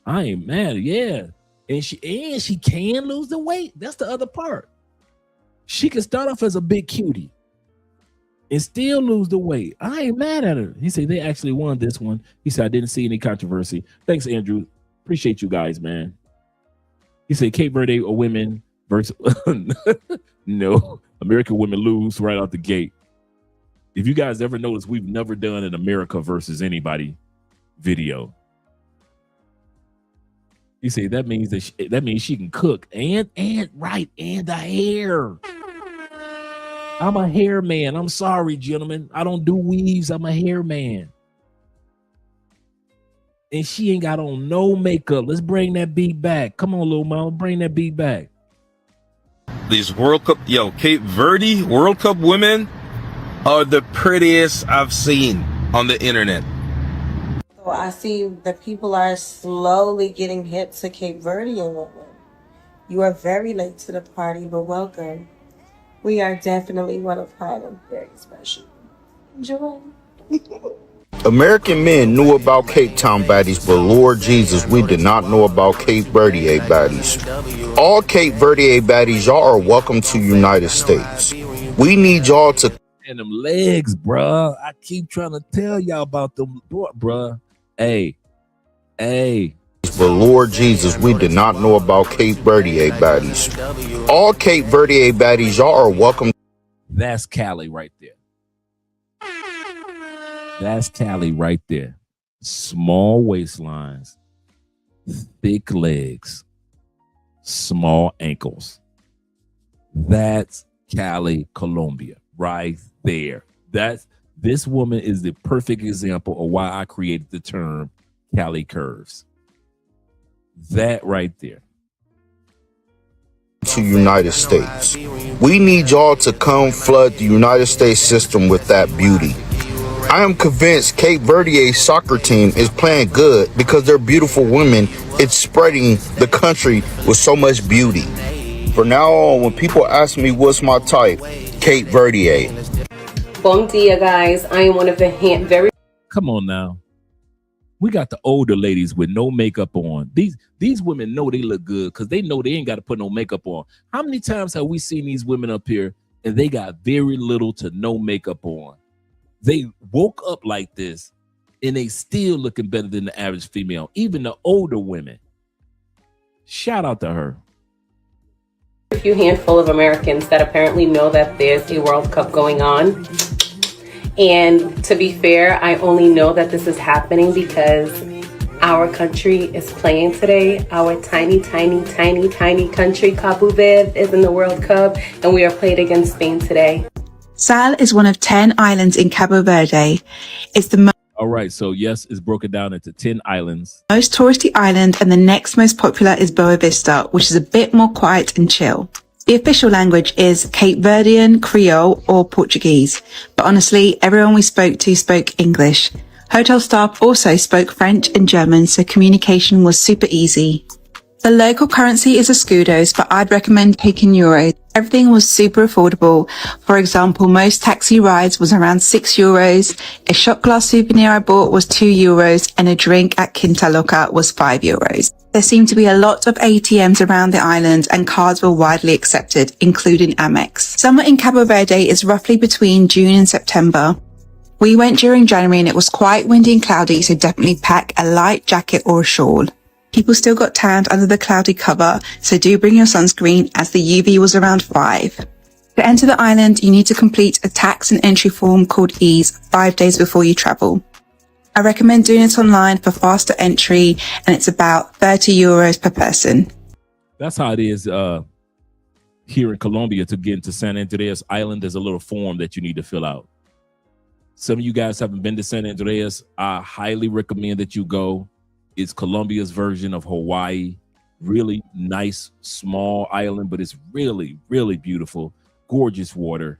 I ain't mad. Yeah. And she can lose the weight. That's the other part. She can start off as a big cutie and still lose the weight. I ain't mad at her. He said they actually won this one. He said, I didn't see any controversy. Thanks, Andrew. Appreciate you guys, man. He said Cape Verde women versus no, American women lose right out the gate. If you guys ever notice, we've never done an America versus anybody video. You say that means she can cook and the hair. I'm a hair man. I'm sorry, gentlemen. I don't do weaves. I'm a hair man. And she ain't got on no makeup. Let's bring that beat back. Come on, little mama, bring that beat back. These World Cup, Cape Verde World Cup women are the prettiest I've seen on the internet. So I see that people are slowly getting hip to Cape Verdean women. You are very late to the party, but welcome. We are definitely one of kind and very special. Enjoy. American men knew about Cape Town baddies, but Lord Jesus, we did not know about Cape Verde baddies. All Cape Verde baddies, y'all are welcome to United States. We need y'all to... And them legs, bruh. I keep trying to tell y'all about them, bruh. Hey. But Lord Jesus, we did not know about Cape Verde baddies. All Cape Verde baddies, y'all are welcome. That's Cali right there. That's Cali right there. Small waistlines, thick legs, small ankles. That's Cali, Colombia, right there. This woman is the perfect example of why I created the term Cali curves. That right there. To United States. We need y'all to come flood the United States system with that beauty. I am convinced Cape Verde soccer team is playing good because they're beautiful women. It's spreading the country with so much beauty. From now on, when people ask me what's my type, Cape Verde. Bon dia, guys. I am one of the very... Come on now. We got the older ladies with no makeup on. These women know they look good because they know they ain't got to put no makeup on. How many times have we seen these women up here and they got very little to no makeup on? They woke up like this and they still looking better than the average female, even the older women. Shout out to her. A few handful of Americans that apparently know that there's a World Cup going on. And to be fair, I only know that this is happening because our country is playing today. Our tiny country, Cabo Verde, is in the World Cup, and we are played against Spain today. Sal is one of 10 islands in Cabo Verde. It's the All right, so yes, it's broken down into 10 islands. most touristy island, and the next most popular is Boa Vista, which is a bit more quiet and chill. The official language is Cape Verdean, Creole, or Portuguese, but honestly, everyone we spoke to spoke English. Hotel staff also spoke French and German, so communication was super easy. The local currency is escudos, but I'd recommend taking euros. Everything was super affordable. For example, most taxi rides was around €6. A shot glass souvenir I bought was €2 and a drink at Quinta Loca was €5. There seemed to be a lot of ATMs around the island and cards were widely accepted, including Amex. Summer in Cabo Verde is roughly between June and September. We went during January and it was quite windy and cloudy, so definitely pack a light jacket or a shawl. People still got tanned under the cloudy cover, so do bring your sunscreen as the UV was around 5. To enter the island, you need to complete a tax and entry form called EASE 5 days before you travel. I recommend doing it online for faster entry, and it's about €30 per person. That's how it is here in Colombia. To get into San Andreas Island, there's a little form that you need to fill out. Some of you guys haven't been to San Andreas. I highly recommend that you go. It's Colombia's version of Hawaii. Really nice, small island, but it's really, really beautiful. Gorgeous water.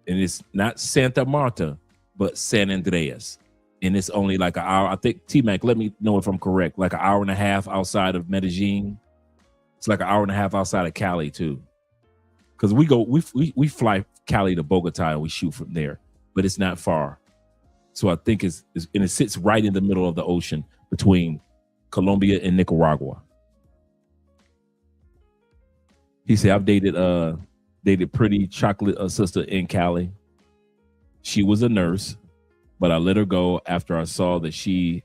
And it's not Santa Marta, but San Andreas. And it's only like an hour. I think, T-Mac, let me know if I'm correct. Like an hour and a half outside of Medellin. It's like an hour and a half outside of Cali, too. Because we fly Cali to Bogota and we shoot from there. But it's not far. So I think and it sits right in the middle of the ocean between Colombia and Nicaragua. He said, I've dated pretty chocolate sister in Cali. She was a nurse, but I let her go after I saw that she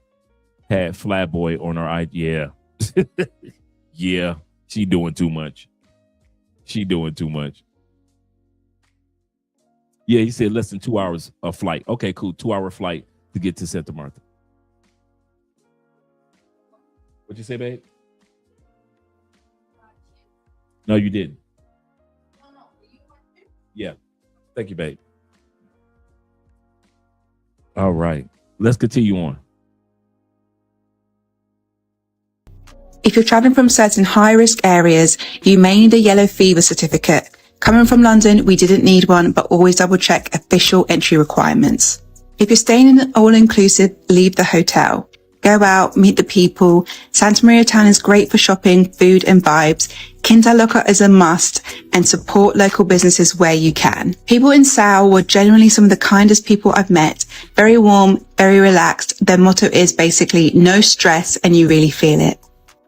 had Flatboy on her eye. Yeah. Yeah, she doing too much. Yeah, he said less than 2 hours of flight. Okay, cool. 2-hour flight to get to Santa Marta. What'd you say, babe? No, you didn't. Yeah. Thank you, babe. All right. Let's continue on. If you're traveling from certain high-risk areas, you may need a yellow fever certificate. Coming from London, we didn't need one, but always double-check official entry requirements. If you're staying in an all-inclusive, leave the hotel. Go out, meet the people. Santa Maria town is great for shopping, food, and vibes. Quinta Loca is a must, and support local businesses where you can. People in Sao were generally some of the kindest people I've met. Very warm, very relaxed. Their motto is basically no stress, and you really feel it.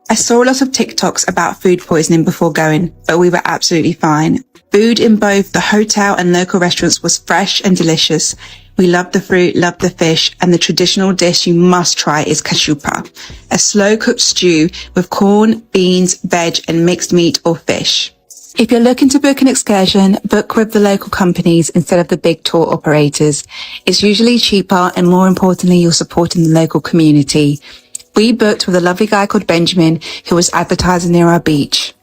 I saw a lot of TikToks about food poisoning before going, but we were absolutely fine. Food in both the hotel and local restaurants was fresh and delicious. We loved the fruit, loved the fish, and the traditional dish you must try is cachupa, a slow-cooked stew with corn, beans, veg, and mixed meat or fish. If you're looking to book an excursion, book with the local companies instead of the big tour operators. It's usually cheaper, and more importantly, you're supporting the local community. We booked with a lovely guy called Benjamin who was advertising near our beach.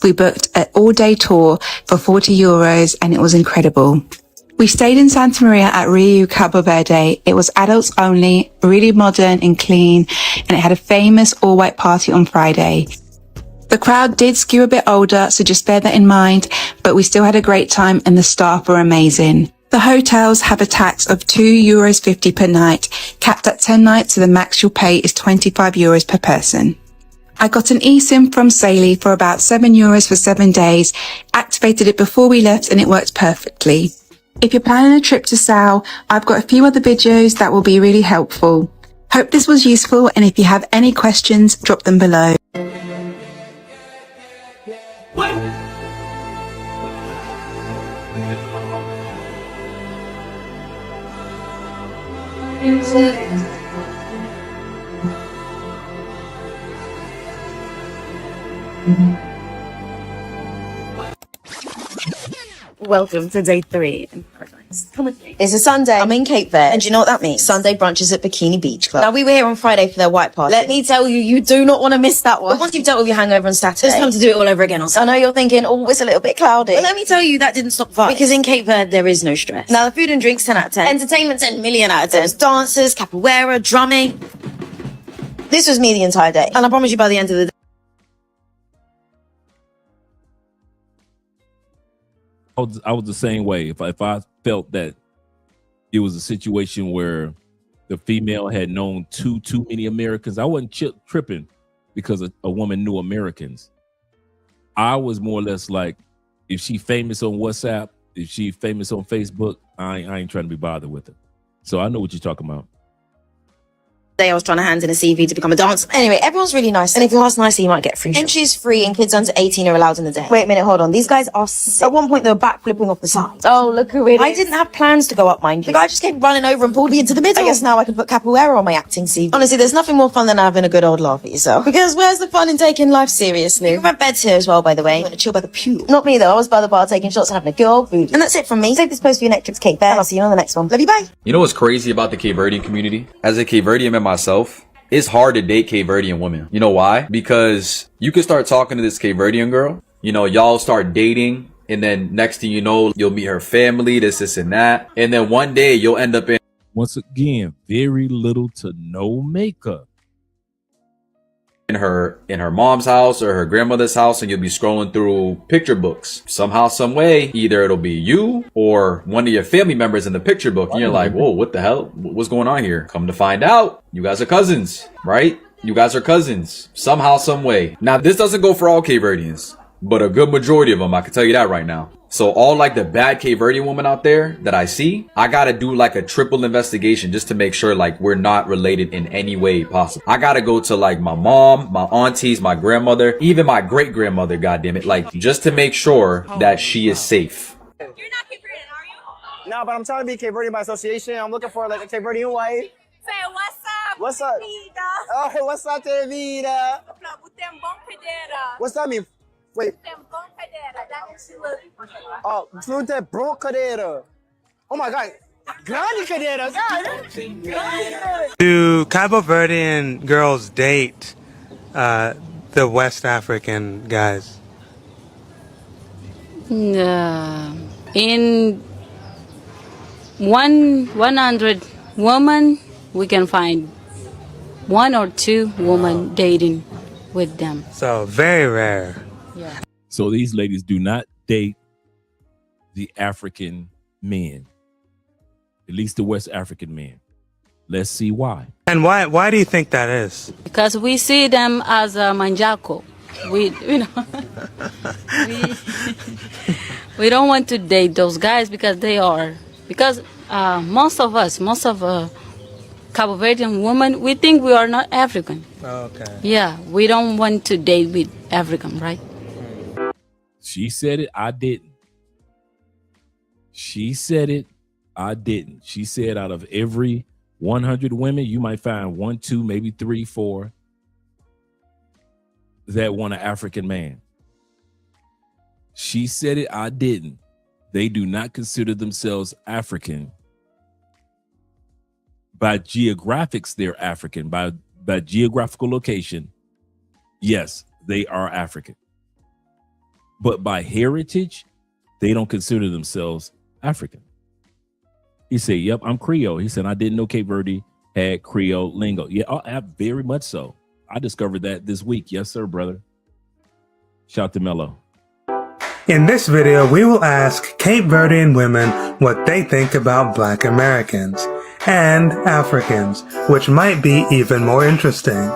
We booked an all-day tour for €40 and it was incredible. We stayed in Santa Maria at Rio Cabo Verde. It was adults only, really modern and clean, and it had a famous all-white party on Friday. The crowd did skew a bit older, so just bear that in mind, but we still had a great time and the staff were amazing. The hotels have a tax of €2.50 per night, capped at 10 nights, so the max you'll pay is €25 per person. I got an eSIM from Saley for about €7 for 7 days, activated it before we left and it worked perfectly. If you're planning a trip to Sao, I've got a few other videos that will be really helpful. Hope this was useful, and if you have any questions, drop them below. Welcome to day 3 in paradise. Come with me. It's a Sunday. I'm in Cape Verde. And do you know what that means? Sunday brunches at Bikini Beach Club. Now, we were here on Friday for their white party. Let me tell you, you do not want to miss that one. But once you've dealt with your hangover on Saturday, it's time to do it all over again on Sunday. I know you're thinking, oh, it's a little bit cloudy. But let me tell you, that didn't stop the vibe. Because in Cape Verde, there is no stress. Now, the food and drinks, 10 out of 10. Entertainment, 10 million out of 10. There's dancers, capoeira, drumming. This was me the entire day. And I promise you, by the end of the day, I was the same way. If I felt that it was a situation where the female had known too many Americans, I wasn't tripping because a woman knew Americans. I was more or less like, If she famous on WhatsApp, if she famous on Facebook, I ain't trying to be bothered with her. So I know what you're talking about. I was trying to hand in a CV to become a dancer. Anyway, everyone's really nice. And if you ask nicely, you might get free. Entry's free and kids under 18 are allowed in the day. Wait a minute, hold on. These guys are sick. At one point, they were backflipping off the side. Oh, look who it is. I didn't have plans to go up, mind you. The guy just came running over and pulled me into the middle. I guess now I can put capoeira on my acting CV. Honestly, there's nothing more fun than having a good old laugh at yourself. Because where's the fun in taking life seriously? You can rent beds here as well, by the way. I'm gonna chill by the pool. Not me, though. I was by the bar taking shots and having a good old booty. And that's it from me. Save this post for your next trip to Cape Verde. And I'll see you on the next one. Love you, bye. You know what's crazy about the Cape Verdean community? As a Cape Verdean man myself, it's hard to date Cape Verdean women. You know why? Because you can start talking to this Cape Verdean girl, you know, y'all start dating, and then next thing you know, you'll meet her family, this and that. And then one day you'll end up in, once again, very little to no makeup. in her mom's house or her grandmother's house, and you'll be scrolling through picture books. Somehow, some way, either it'll be you or one of your family members in the picture book, and you're like, whoa, what the hell? What's going on here? Come to find out, you guys are cousins, right? You guys are cousins, somehow, some way. Now, this doesn't go for all Cape Verdeans, but a good majority of them, I can tell you that right now. So all like the bad Cape Verdean women out there that I see, I gotta do like a triple investigation just to make sure like we're not related in any way possible. I gotta go to like my mom, my aunties, my grandmother, even my great grandmother, goddammit, like just to make sure that she is safe. You're not Cape Verdean, are you? No, but I'm trying to be Cape Verdean by association. I'm looking for like a Cape Verdean wife. Say, what's up? What's up? Oh, what's up, Vida? What's that mean? Wait. Oh, Flute Broncadeira. Oh my God. Grande cadeira. God. Do Cabo Verdean girls date the West African guys? In 100 women, we can find 1 or 2 women dating with them. So very rare. Yeah. So these ladies do not date the African men, at least the West African men. Let's see why. And why do you think that is? Because we see them as a manjaco. We don't want to date those guys because most of Cabo Verdean women, we think we are not African. Okay. Yeah, we don't want to date with African, right? She said it, I didn't. She said it, I didn't. She said out of every 100 women, you might find 1, 2, maybe 3, 4 that want an African man. She said it, I didn't. They do not consider themselves African. By geographics, they're African. By geographical location, yes, they are African. But by heritage, they don't consider themselves African. He said, yep, I'm Creole. He said, I didn't know Cape Verde had Creole lingo. Yeah, very much so. I discovered that this week. Yes, sir, brother. Shout to Mello. In this video, we will ask Cape Verdean women what they think about Black Americans and Africans, which might be even more interesting.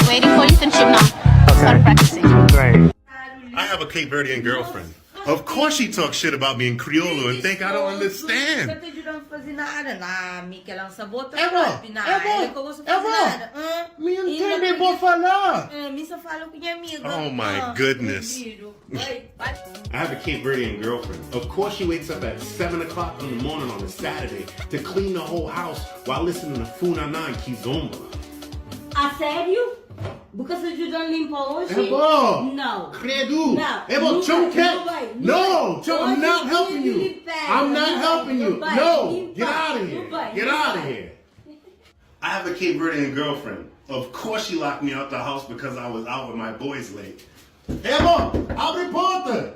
Waiting for internship now. Start practicing. Great. I have a Cape Verdean girlfriend. Of course she talks shit about me in Criollo and think I don't understand. Oh my goodness. I have a Cape Verdean girlfriend. Of course she wakes up at 7 o'clock in the morning on a Saturday to clean the whole house while listening to Funana and Kizomba. A sério? Because you don't limpo hoje? Ebo! No. Credo! Não. Ebo, Chum Não vai. No! Chum, I'm not Hoje helping you. limpar. I'm not Não helping vai. you. Não vai. No! Limpar. Get out of here. Não vai. Get Não out of vai. here. I have a Cape Verdean girlfriend. Of course she locked me out the house because I was out with my boys late. Ebo, abre porta!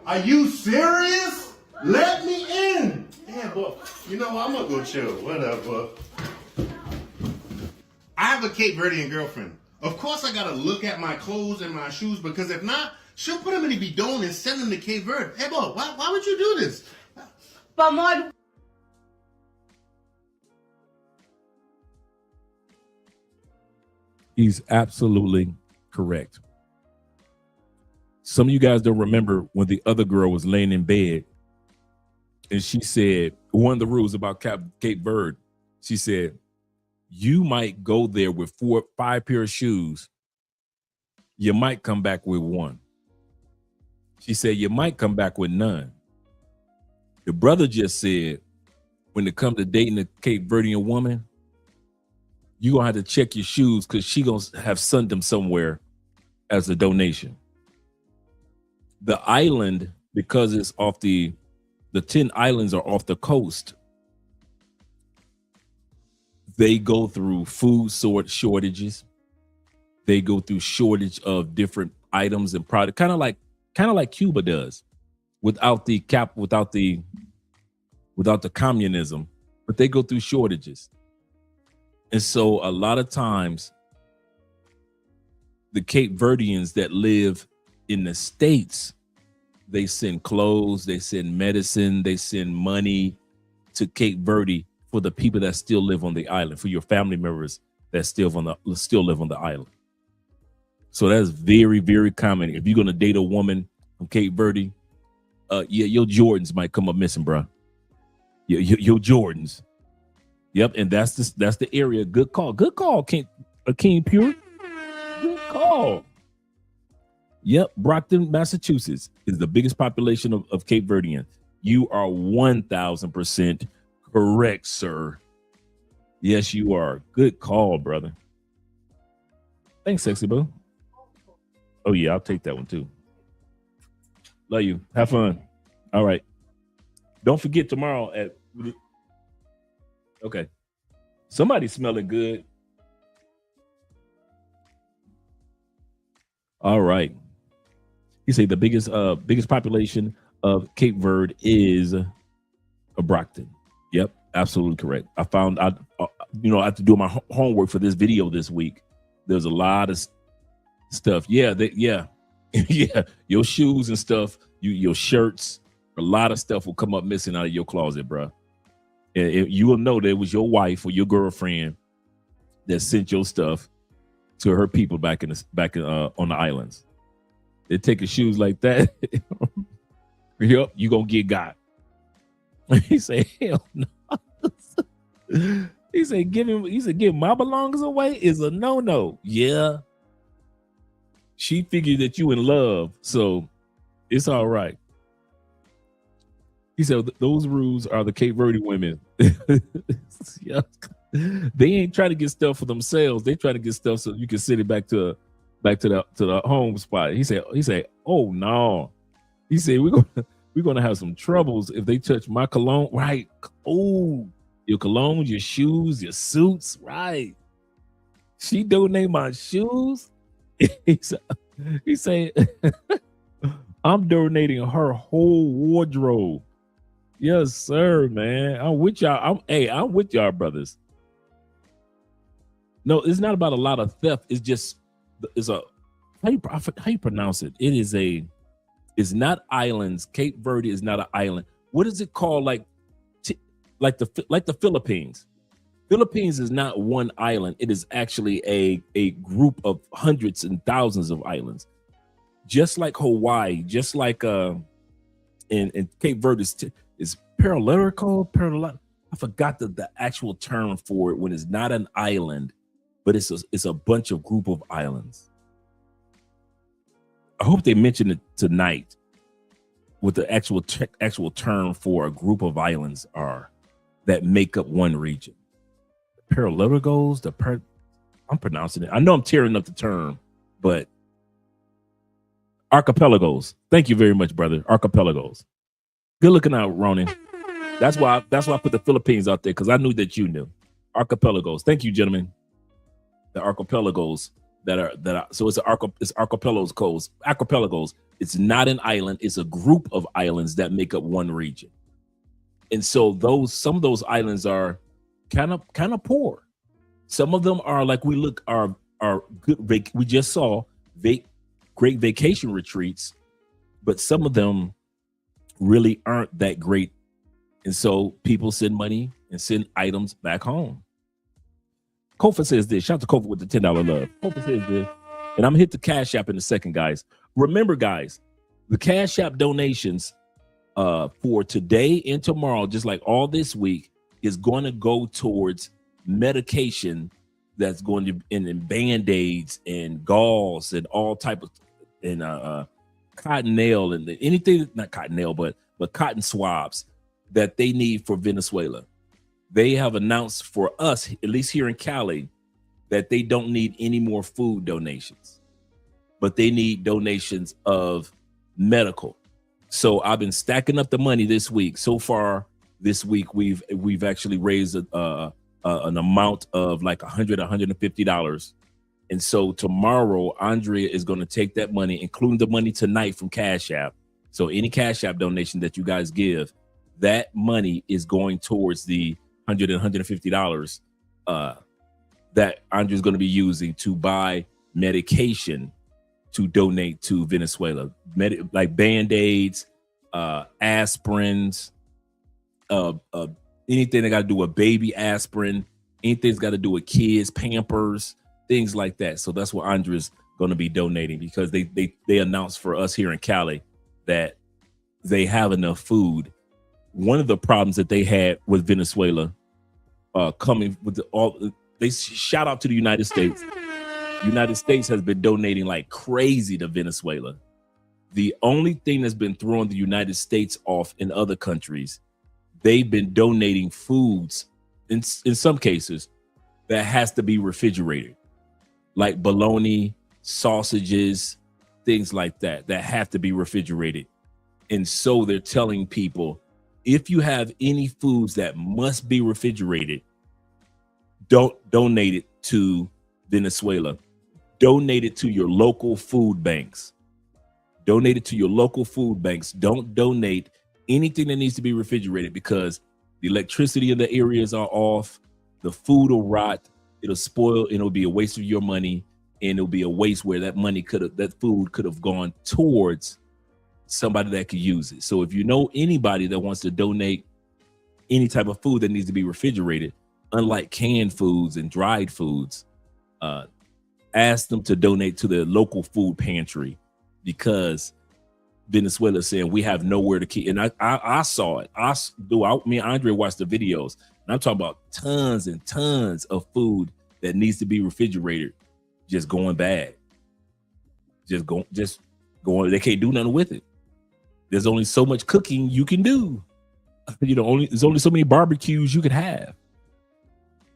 Are you serious? Let me in! Yeah, but you know what? I'm gonna go chill. Whatever. I have a Cape Verdean girlfriend. Of course I gotta look at my clothes and my shoes because if not, She'll put them in a bidon and send them to Cape Verde. Hey, boy, why would you do this? He's absolutely correct. Some of you guys don't remember when the other girl was laying in bed and she said, one of the rules about Cape Verde, she said, you might go there with 4 or 5 pair of shoes. You might come back with one. She said, you might come back with none. The brother just said, when it comes to dating a Cape Verdean woman, you're going to have to check your shoes because she going to have sent them somewhere as a donation. The island, because it's off the 10 islands are off the coast, they go through food shortages. They go through shortage of different items and product, kind of like Cuba does, without the communism, but they go through shortages. And so a lot of times the Cape Verdeans that live in the States, they send clothes, they send medicine, they send money to Cape Verde for the people that still live on the island, for your family members that still live on the island. So that's very, very common. If you're gonna date a woman from Cape Verde, your Jordans might come up missing, bro. Your Jordans. Yep, and that's the area. Good call, King Pure. Good call. Yep, Brockton, Massachusetts is the biggest population of Cape Verdean. You are 1,000% correct, sir. Yes, you are. Good call, brother. Thanks, Sexy Boo. Oh, yeah, I'll take that one, too. Love you. Have fun. All right. Don't forget tomorrow at... Okay. Somebody's smelling good. All right. You say the biggest population of Cape Verde is Brockton. Yep, absolutely correct. I have to do my homework for this video this week. There's a lot of stuff. Yeah. Yeah. Your shoes and stuff, your shirts, a lot of stuff will come up missing out of your closet, bro. And you will know that it was your wife or your girlfriend that sent your stuff to her people back on the islands. They take your shoes like that. Yep, you gonna get got. He said, hell no. He said, give my belongings away is a no-no. Yeah. She figured that you in love, so it's all right. He said, those rules are the Cape Verde women. Yeah. They ain't trying to get stuff for themselves. They trying to get stuff so you can send it back to the home spot. He said, oh no. He said, we're gonna have some troubles if they touch my cologne. Right. Oh, your cologne, your shoes, your suits, right. She donate my shoes. He said, I'm donating her whole wardrobe. Yes, sir, man. I'm with y'all. I'm with y'all, brothers. No, it's not about a lot of theft. It's just how you pronounce it? It's not islands. Cape Verde is not an island. What is it called? Like the Philippines. Philippines is not one island. It is actually a group of hundreds and thousands of islands. Just like Hawaii, just like in Cape Verde is parallel. I forgot the actual term for it when it's not an island, but it's a bunch of group of islands. I hope they mention it tonight what the actual term for a group of islands are that make up one region. Parallelogos, I'm pronouncing it. I know I'm tearing up the term, but archipelagos. Thank you very much, brother. Archipelagos. Good looking out, Ronan. That's why I put the Philippines out there, because I knew that you knew. Archipelagos. Thank you, gentlemen. The archipelagos so it's archipelagos. It's not an island. It's a group of islands that make up one region. And so some of those islands are kind of poor. Some of them are like are good. We just saw great vacation retreats, but some of them really aren't that great. And so people send money and send items back home. Kofa says this. Shout out to Kofa with the $10 love. Kofa says this. And I'm going to hit the Cash App in a second, guys. Remember, guys, the Cash App donations for today and tomorrow, just like all this week, is going to go towards medication that's going to in Band-Aids and gauze and all type of and cotton nail and anything, not cotton nail, but cotton swabs that they need for Venezuela. They have announced for us, at least here in Cali, that they don't need any more food donations, but they need donations of medical. So I've been stacking up the money this week. So far this week, we've actually raised an amount of like $150. And so tomorrow, Andrea is going to take that money, including the money tonight from Cash App. So any Cash App donation that you guys give, that money is going towards the $150 that Andrea's going to be using to buy medication to donate to Venezuela, like Band-Aids, aspirins, anything that got to do with baby aspirin, anything's got to do with kids, Pampers, things like that. So that's what Andrea's going to be donating, because they announced for us here in Cali that they have enough food. One of the problems that they had with Venezuela, coming with they shout out to the United States. The United States has been donating like crazy to Venezuela. The only thing that's been throwing the United States off in other countries, they've been donating foods in some cases that has to be refrigerated, like bologna, sausages, things like that have to be refrigerated. And so they're telling people, if you have any foods that must be refrigerated, don't donate it to Venezuela. Donate it to your local food banks. Donate it to your local food banks. Don't donate anything that needs to be refrigerated, because the electricity in the areas are off. The food will rot. It'll spoil, and it'll be a waste of your money. And it'll be a waste where that food could have gone towards somebody that could use it. So if you know anybody that wants to donate any type of food that needs to be refrigerated, unlike canned foods and dried foods, ask them to donate to the local food pantry, because Venezuela is saying we have nowhere to keep. And I saw it. Me and Andre watched the videos, and I'm talking about tons and tons of food that needs to be refrigerated, just going bad. Just going. They can't do nothing with it. There's only so much cooking you can do. There's only so many barbecues you could have.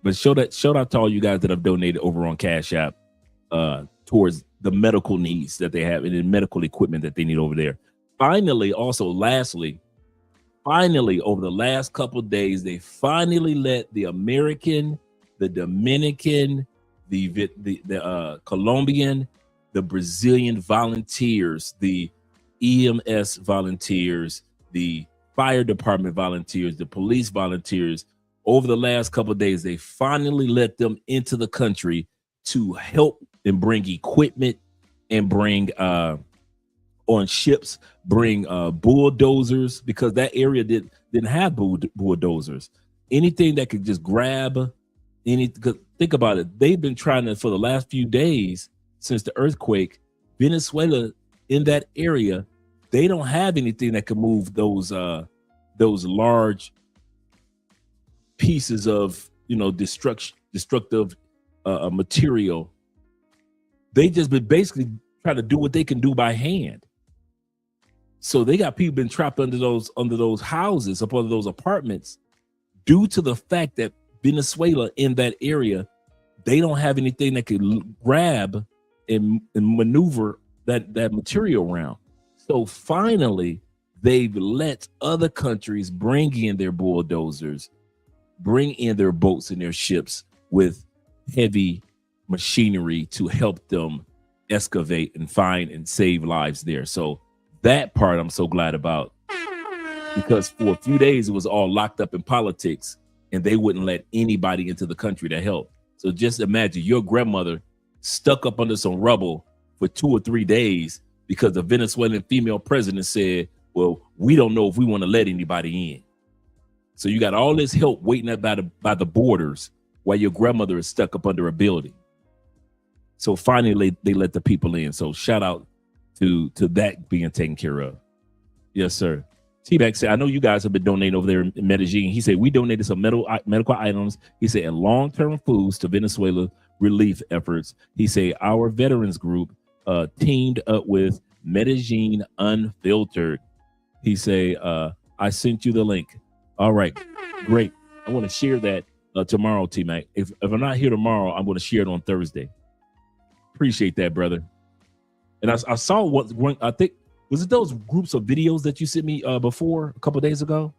But shout out to all you guys that have donated over on Cash App towards the medical needs that they have and the medical equipment that they need over there. Finally, over the last couple of days, they finally let the American, the Dominican, the Colombian, the Brazilian volunteers, the EMS volunteers, the fire department volunteers, the police volunteers, over the last couple of days, they finally let them into the country to help and bring equipment and bring on ships, bring bulldozers, because that area didn't have bulldozers. Anything that could just grab think about it. They've been trying to, for the last few days since the earthquake, Venezuela in that area, they don't have anything that can move those large pieces of destructive material. They just been basically trying to do what they can do by hand. So they got people been trapped under those houses, up under those apartments, due to the fact that Venezuela in that area, they don't have anything that can grab and maneuver that material around. So finally, they've let other countries bring in their bulldozers, bring in their boats and their ships with heavy machinery to help them excavate and find and save lives there. So that part I'm so glad about, because for a few days it was all locked up in politics and they wouldn't let anybody into the country to help. So just imagine your grandmother stuck up under some rubble for 2 or 3 days because the Venezuelan female president said, well, we don't know if we want to let anybody in. So you got all this help waiting by the borders while your grandmother is stuck up under a building. So finally they let the people in. So shout out to that being taken care of. Yes, sir. T-Back said, I know you guys have been donating over there in Medellin. He said, we donated some medical items. He said, and long-term foods to Venezuela relief efforts. He said, our veterans group teamed up with Medellin Unfiltered. He said, I sent you the link. All right, great. I want to share that tomorrow, T-Mac. If I'm not here tomorrow, I'm going to share it on Thursday. Appreciate that, brother. And I saw one, I think, was it those groups of videos that you sent me before a couple of days ago?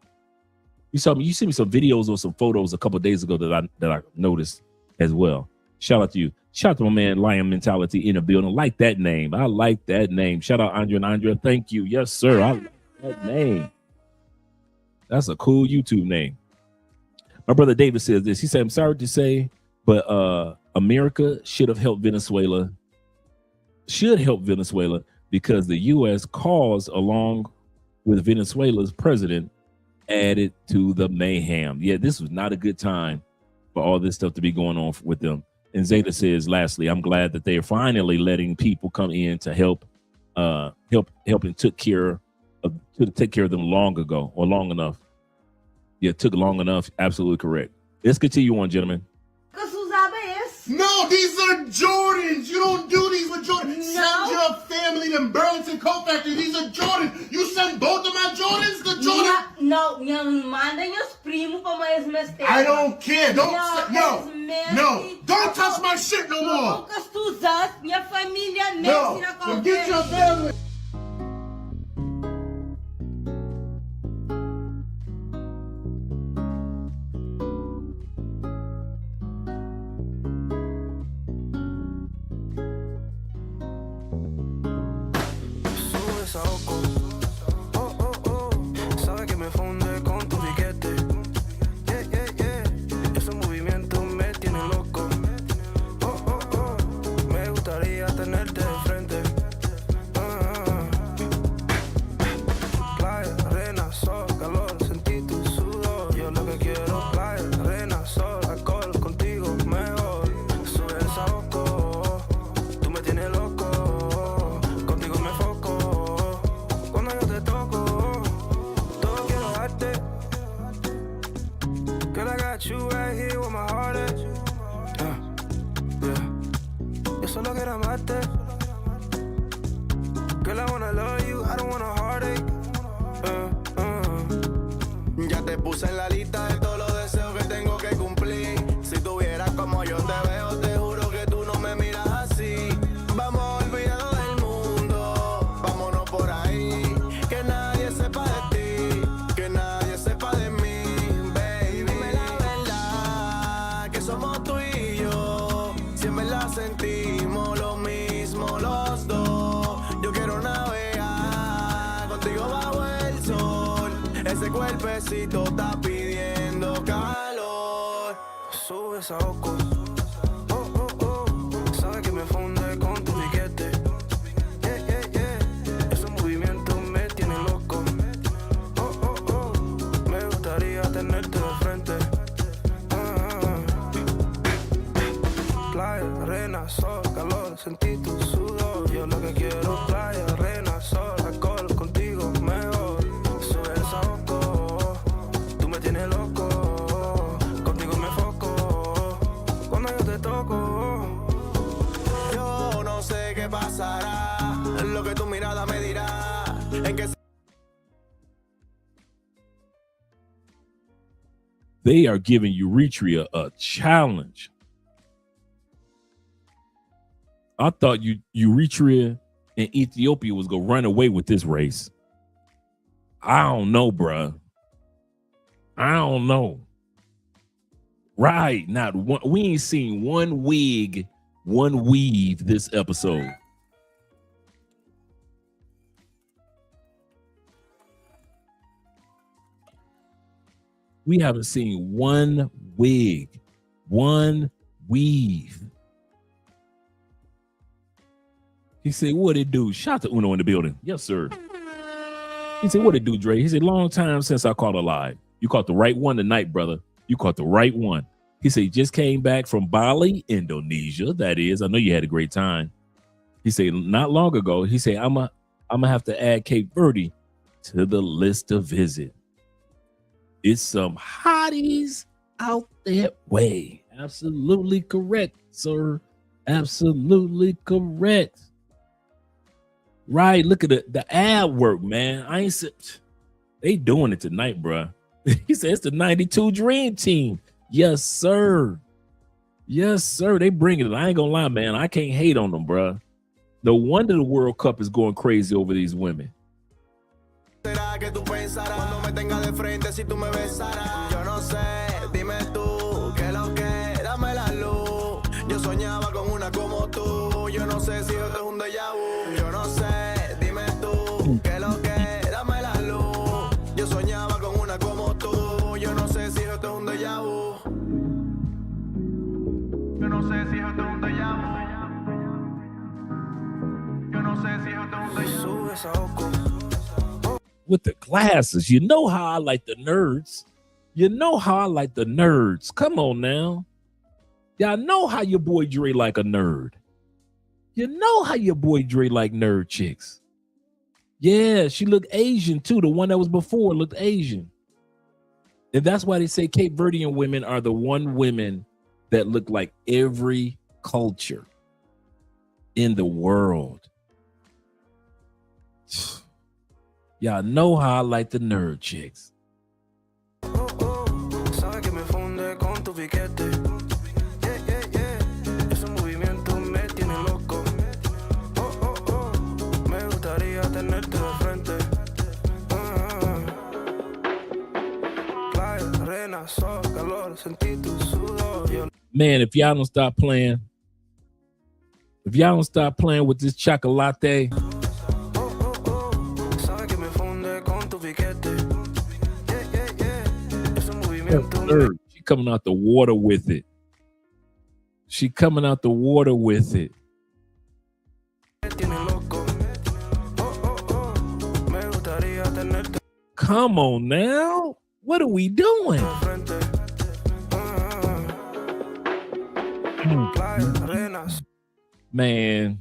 You sent me some videos or some photos a couple of days ago that I noticed as well. Shout out to you. Shout out to my man Lion Mentality in the building. Like that name. I like that name. Shout out Andrea and Andrea. Thank you. Yes, sir. I like that name. That's a cool YouTube name. My brother David says this. He said, I'm sorry to say, but America should help Venezuela because the U.S. cause, along with Venezuela's president, added to the mayhem. Yeah, this was not a good time for all this stuff to be going on with them. And Zeta says, lastly, I'm glad that they are finally letting people come in to help and take care of them long enough. Yeah, it took long enough. Absolutely correct. Let's continue on, gentlemen. No, these are Jordans. You don't do these with Jordans. Send your family to Burlington Coat Factory. These are Jordans. You send both of my Jordans to Jordan? No, mandem os primos para mais mester. I don't care. Don't touch my shit no more. Poucas tu usas, minha família No, forget your family. Ya te puse en la lista de todos los deseos que tengo que cumplir. Si tuvieras como yo te veo, te juro que tú no me miras así. Vamos a olvidarnos del mundo, vámonos por ahí. Que nadie sepa de ti, que nadie sepa de mí, baby. Dime la verdad, que somos tú y yo. Si en verdad sentimos lo mismo los dos. Yo quiero navegar contigo bajo el sol. Ese cuerpecito está pidiendo calor. Sube esa oco. Oh, oh, oh. Sabe que me funde con tu piquete. Yeah, yeah, yeah. Esos movimientos me tienen loco. Oh, oh, oh. Me gustaría tenerte de frente. Playa, arena, sol, calor. Sentí tu sudor. Yo lo que quiero es playa, arena, sol, alcohol. Contigo mejor. Sube esa oco. Tú me tienes loco. Contigo me foco. Cuando yo te toco. Yo no sé qué pasará. Lo que tu mirada me dirá. En que They are giving Eritrea a challenge. I thought Eritrea and Ethiopia was going to run away with this race. I don't know, bruh. I don't know. Right. Not one. We ain't seen one wig, one weave this episode. We haven't seen one wig, one weave. He said, what it do? Shout out to Uno in the building. Yes, sir. He said, what it do, Dre? He said, long time since I caught a live. You caught the right one tonight, brother. You caught the right one. He said, he just came back from Bali, Indonesia. That is, I know you had a great time. He said, not long ago, he said, I'm gonna have to add Cape Verde to the list to visit. It's some hotties out that way. Absolutely correct, sir. Absolutely correct. Right, look at the ad work, man. I ain't said they doing it tonight, bruh. He said it's the 92 Dream Team. Yes, sir. Yes, sir. They bring it. I ain't gonna lie, man. I can't hate on them, bruh. No wonder the World Cup is going crazy over these women. Será que tú pensarás cuando me tenga de frente si tú me besarás? Yo no sé, dime tú, ¿qué lo que? Dame la luz. Yo soñaba con una como tú. Yo no sé si esto es un déjà vu. Yo no sé, dime tú, ¿qué lo que? Dame la luz. Yo soñaba con una como tú. Yo no sé si esto es un déjà vu. Yo no sé si esto es un déjà vu. Yo no sé si esto es un déjà vu. Sube esa oco. With the glasses, you know how I like the nerds. You know how I like the nerds. Come on now. Y'all know how your boy Dre like a nerd. You know how your boy Dre like nerd chicks. Yeah, she looked Asian too. The one that was before looked Asian. And that's why they say Cape Verdean women are the one women that look like every culture in the world. Y'all know how I like the nerd chicks. Sabe que me funde con tu piquete. Yeah, yeah, yeah. Ese movimiento me tiene loco. Oh, oh, oh. Me gustaría tenerte de frente. Playa, arena, sol, calor, sentí tu sudor. Man, if y'all don't stop playing with this chocolate, she coming out the water with it. She coming out the water with it. Come on now. What are we doing? Man.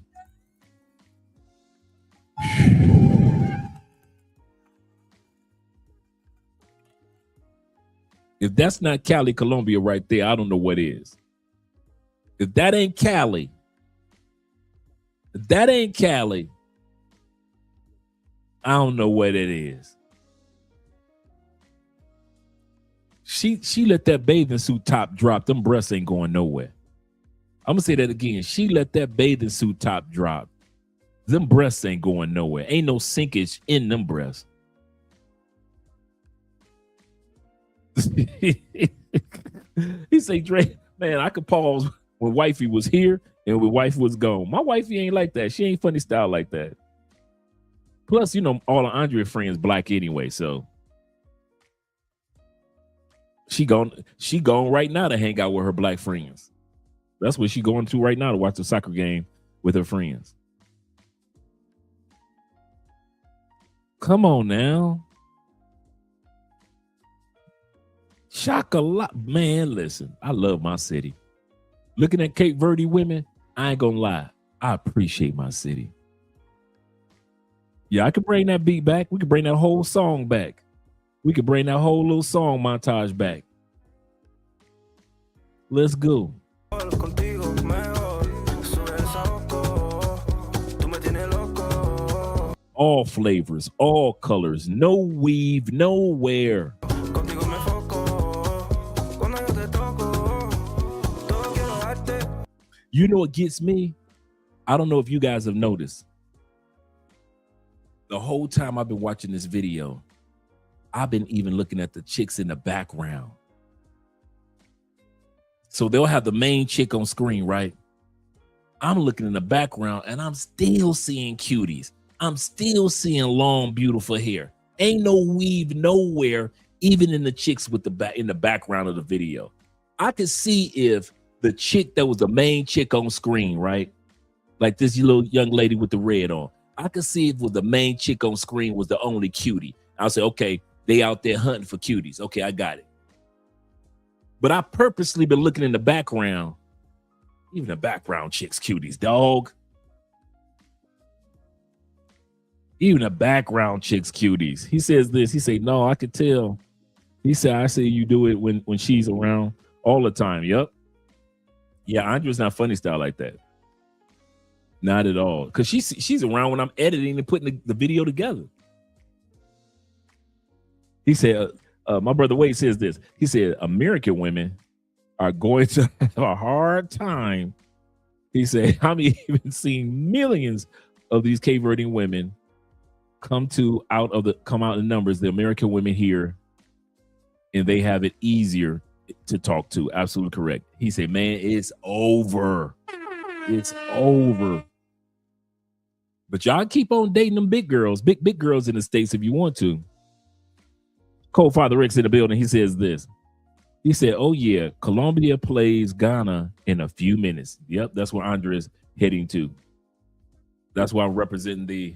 If that's not Cali, Colombia right there, I don't know what is. If that ain't Cali, I don't know what it is. She let that bathing suit top drop. Them breasts ain't going nowhere. I'm gonna say that again. She let that bathing suit top drop. Them breasts ain't going nowhere. Ain't no sinkage in them breasts. He say, Dre, man, I could pause when wifey was here and when wifey was gone. My wifey ain't like that. She ain't funny style like that. Plus, you know, all of Andre friends black anyway, so she gone right now to hang out with her black friends. That's what she going to right now, to watch the soccer game with her friends. Come on now. Chocolate, man, listen, I love my city. Looking at Cape Verde women, I ain't gonna lie, I appreciate my city. Yeah, I could bring that beat back. We could bring that whole song back. We could bring that whole little song montage back. Let's go. All flavors, all colors, no weave, nowhere. You know what gets me? I don't know if you guys have noticed. The whole time I've been watching this video, I've been even looking at the chicks in the background. So they'll have the main chick on screen, right? I'm looking in the background and I'm still seeing cuties. I'm still seeing long, beautiful hair. Ain't no weave nowhere, even in the chicks with in the background of the video. I could see if the chick that was the main chick on screen, right? Like this little young lady with the red on. I could see if the main chick on screen was the only cutie. I'll say, okay, they out there hunting for cuties. Okay, I got it. But I purposely been looking in the background. Even the background chicks cuties, dog. Even the background chicks cuties. He says this. He say, no, I could tell. He said, I see you do it when she's around all the time. Yep. Yeah, Andrea's not funny style like that. Not at all. Because she's around when I'm editing and putting the video together. He said, my brother Wade says this. He said, American women are going to have a hard time. He said, I'm even seeing millions of these Cape Verdean women come out in numbers, the American women here, and they have it easier to talk to. Absolutely correct. He said, man, it's over. It's over. But y'all keep on dating them big girls, big girls in the States if you want to. Cole Father Rick's in the building. He says this. He said, oh, yeah, Colombia plays Ghana in a few minutes. Yep, that's where Andre's heading to. That's why I'm representing the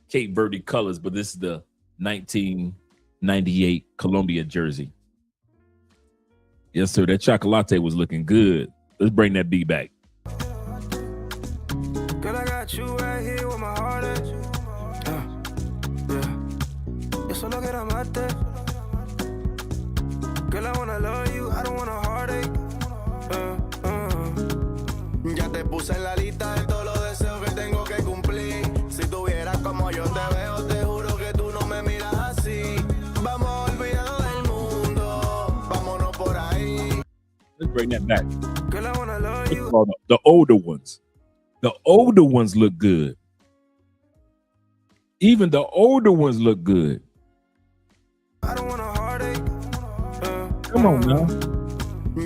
Cape Verde colors, but this is the 1998 Colombia jersey. Yes, sir. That chocolate was looking good. Let's bring that beat back. Girl, I got you right here with my heart at. Yo solo quiero amarte. Girl, I wanna love you, I don't want a heartache. Ya te puse en la lista de todos los deseos que tengo que cumplir. Si tuvieras como yo te veo, te juro que tú no me miras así. Vamos a olvidarnos del mundo, vámonos por ahí. Let's bring that back. Girl, I wanna love you. The older ones. The older ones look good. Even the older ones look good. I don't want a heartache. Come on now.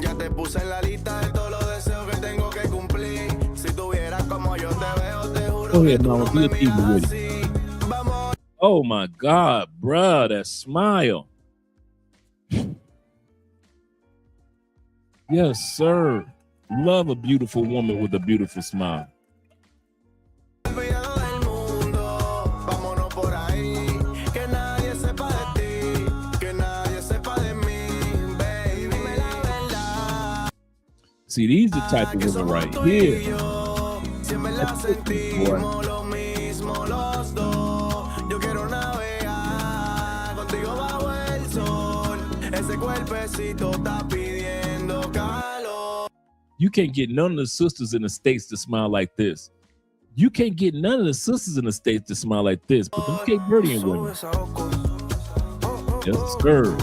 Ya te puse en la lista de todos los deseos que tengo que cumplir. Si tuvieras como yo te veo, te juro Go que ahead, tú Mama. no Be me a team miras with así. it. Vamos. Oh my God, bruh, that smile. Yes, sir. Love a beautiful woman with a beautiful smile. See, these are the type of women right here. You can't get none of the sisters in the States to smile like this. You can't get none of the sisters in the States to smile like this, but them Cape Verdean women. Yes, sir.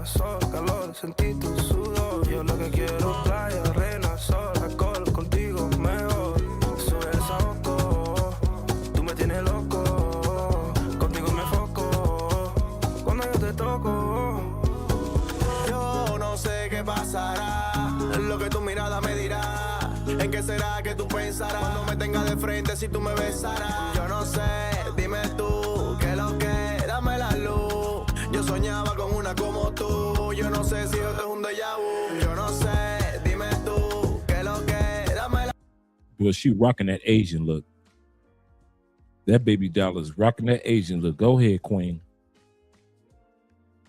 Sol, calor, sentí tu sudor. Yo lo que quiero playa, arena, sol, alcohol, contigo mejor. Sube el saoco, tú me tienes loco. Contigo me foco, cuando yo te toco. Yo no sé qué pasará, lo que tu mirada me dirá. ¿En qué será que tú pensarás cuando me tengas de frente si tú me besarás? Yo no sé, dime tú, qué lo que, dame la luz. Yo soñaba con una como tú. Yo no sé si esto es un déjà vu. Yo no sé, dime tú, qué lo que, dame la... Well, she rocking that Asian look. That baby doll is rocking that Asian look. Go ahead, queen.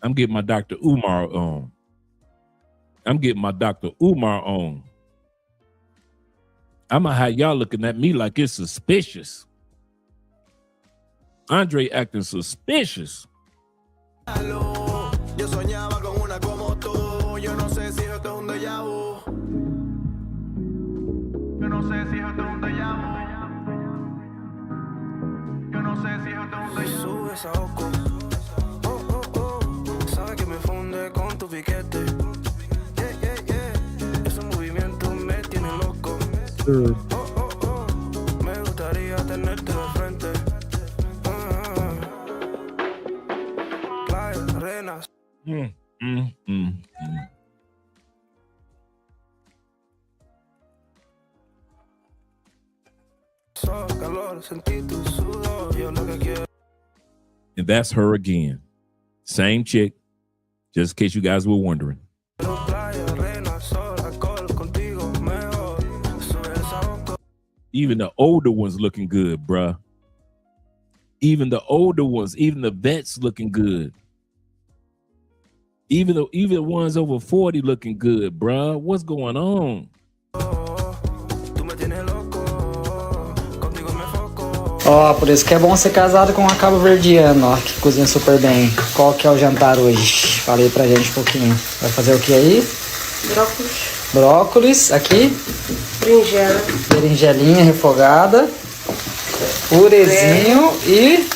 I'm getting my Dr. Umar on. I'm getting my Dr. Umar on. I'm gonna have y'all looking at me like it's suspicious. Andre acting suspicious. Yo soñaba con una como tú. Yo no sé si esto es un déjà vu. Yo no sé si esto es un déjà vu. Yo no sé si esto es un déjà vu. Sube esa oco. Oh, oh, oh. Sabe que me funde con tu piquete. Yeah, yeah, yeah. Ese movimiento me tiene loco. Oh, oh, oh. Me gustaría tenerte de frente. Playa, arenas. Sol, And that's her again. Same chick, just in case you guys were wondering. Even the older ones looking good, bruh. Even the older ones, even the vets looking good. Even the ones over 40 looking good, bruh. What's going on? Ó, por isso que é bom ser casado com uma cabo-verdiana, ó, que cozinha super bem. Qual que é o jantar hoje? Fala aí pra gente um pouquinho. Vai fazer o que aí? Brócolis. Brócolis, aqui. Berinjela. Berinjelinha refogada. Purezinho e...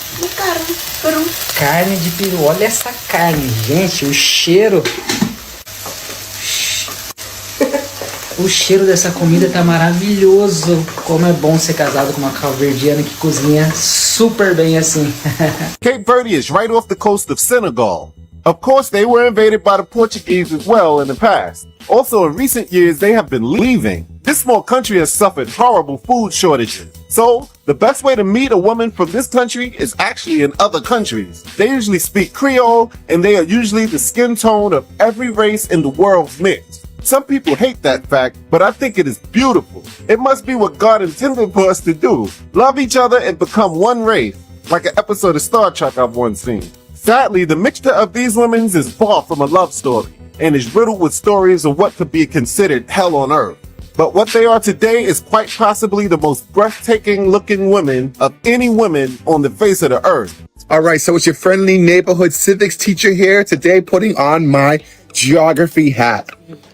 Peru. Carne de peru. Olha essa carne, gente. O cheiro... O cheiro dessa comida tá maravilhoso. Como é bom ser casado com uma cabo-verdiana que cozinha super bem assim. Cape Verde is right off the coast of Senegal. Of course, they were invaded by the Portuguese as well in the past. Also, in recent years, they have been leaving. This small country has suffered horrible food shortages. So, the best way to meet a woman from this country is actually in other countries. They usually speak Creole, and they are usually the skin tone of every race in the world's mix. Some people hate that fact, but I think it is beautiful. It must be what God intended for us to do. Love each other and become one race, like an episode of Star Trek I've once seen. Sadly, the mixture of these women is far from a love story, and is riddled with stories of what could be considered hell on earth. But what they are today is quite possibly the most breathtaking looking women of any women on the face of the earth. All right, so it's your friendly neighborhood civics teacher here today putting on my geography hat.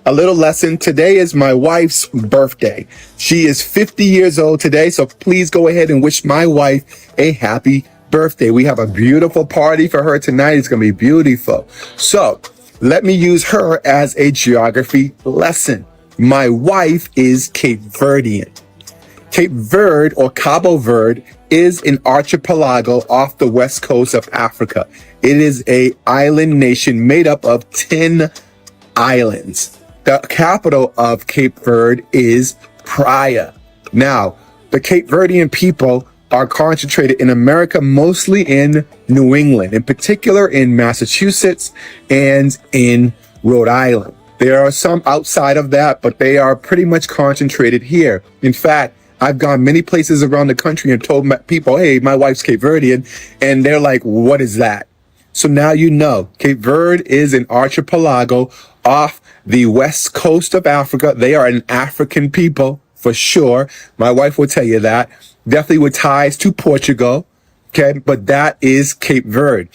A little lesson. Today is my wife's birthday. She is 50 years old today, so please go ahead and wish my wife a happy birthday. We have a beautiful party for her tonight. It's going to be beautiful. So let me use her as a geography lesson. My wife is Cape Verdean. Cape Verde or Cabo Verde is an archipelago off the west coast of Africa. It is an island nation made up of 10 islands. The capital of Cape Verde is Praia. Now, the Cape Verdean people are concentrated in America, mostly in New England, in particular in Massachusetts and in Rhode Island. There are some outside of that, but they are pretty much concentrated here. In fact, I've gone many places around the country and told people, hey, my wife's Cape Verdean, and they're like, what is that? So now you know, Cape Verde is an archipelago off the west coast of Africa. They are an African people for sure. My wife will tell you that. Definitely with ties to Portugal. Okay, but that is Cape Verde.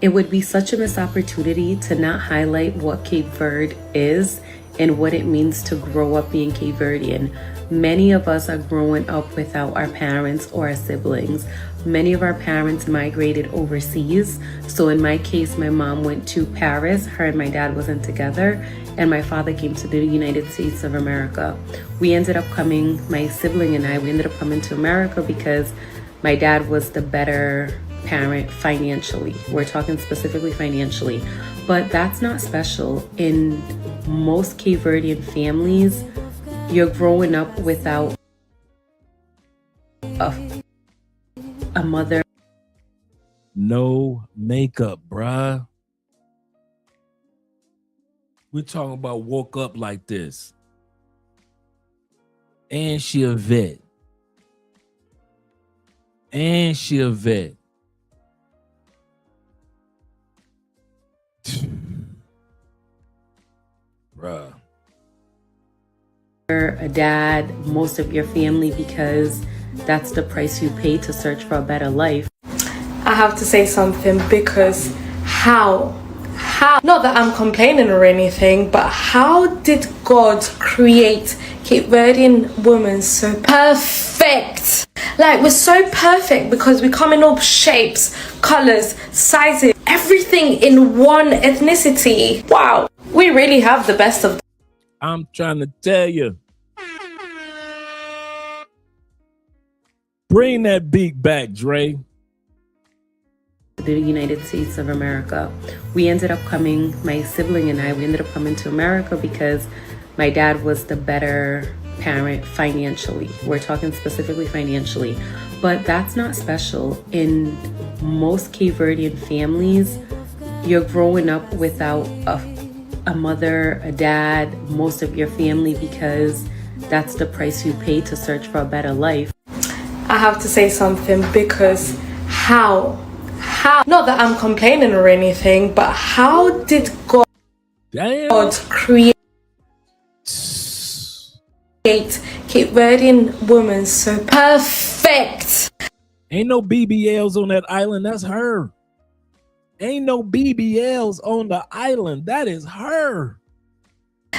It would be such a missed opportunity to not highlight what Cape Verde is and what it means to grow up being Cape Verdean. Many of us are growing up without our parents or our siblings. Many of our parents migrated overseas. So in my case, my mom went to Paris. Her and my dad wasn't together. And my father came to the United States of America. We ended up coming, my sibling and I, we ended up coming to America because my dad was the better parent financially. We're talking specifically financially. But that's not special. In most Cape Verdean families, you're growing up without a mother. No makeup, bruh. We're talking about woke up like this. And she a vet. And she a vet. Bruh. A dad, most of your family, because that's the price you pay to search for a better life. I have to say something because how, not that I'm complaining or anything, but how did God create Cape Verdean women so perfect? Like, we're so perfect because we come in all shapes, colors, sizes, everything in one ethnicity. Wow, we really have the best of them. I'm trying to tell you. Bring that beat back, Dre. The United States of America. We ended up coming, my sibling and I, we ended up coming to America because my dad was the better parent financially. We're talking specifically financially, but that's not special. In most Cape Verdean families, you're growing up without a mother, a dad, most of your family, because that's the price you pay to search for a better life. I have to say something, because how, not that I'm complaining or anything, but how did God create Cape Verdean women so perfect? Ain't no BBLs on that island. That's her. Ain't no BBLs on the island. That is her.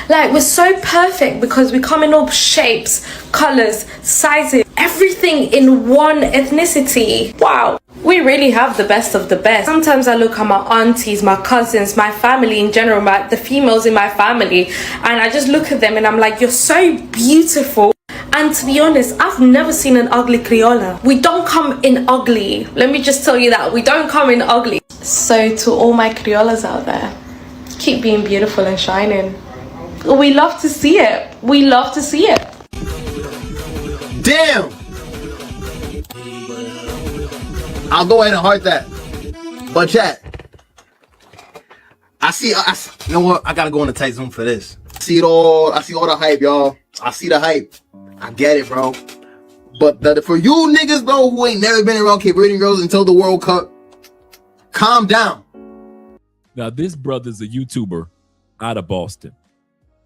Like, we're so perfect because we come in all shapes, colors, sizes, everything in one ethnicity. Wow, we really have the best of the best. Sometimes I look at my aunties, my cousins, my family in general, the females in my family, and I just look at them and I'm like, you're so beautiful. And to be honest, I've never seen an ugly Criolla. We don't come in ugly. Let me just tell you that. We don't come in ugly. So to all my Criollas out there, keep being beautiful and shining. We love to see it. We love to see it. Damn! I'll go ahead and heart that. But chat, I see, you know what? I gotta go in the tight zone for this. I see all the hype, y'all. I see the hype. I get it, bro. But for you niggas, bro, who ain't never been around Cape Verdean girls until the World Cup, calm down. Now, this brother's a YouTuber out of Boston.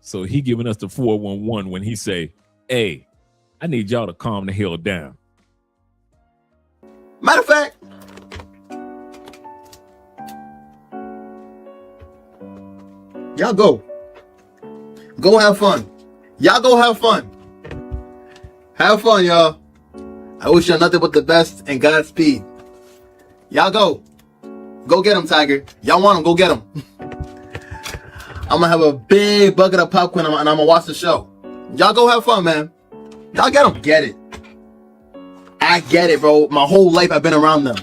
So he giving us the 411 when he say, hey, I need y'all to calm the hell down. Matter of fact, y'all go. Go have fun. Y'all go have fun. Have fun, y'all. I wish y'all nothing but the best and Godspeed. Y'all go. Go get him, Tiger. Y'all want him, go get him. I'm gonna have a big bucket of popcorn and I'm gonna watch the show. Y'all go have fun, man. Y'all get them. Get it. I get it, bro. My whole life I've been around them.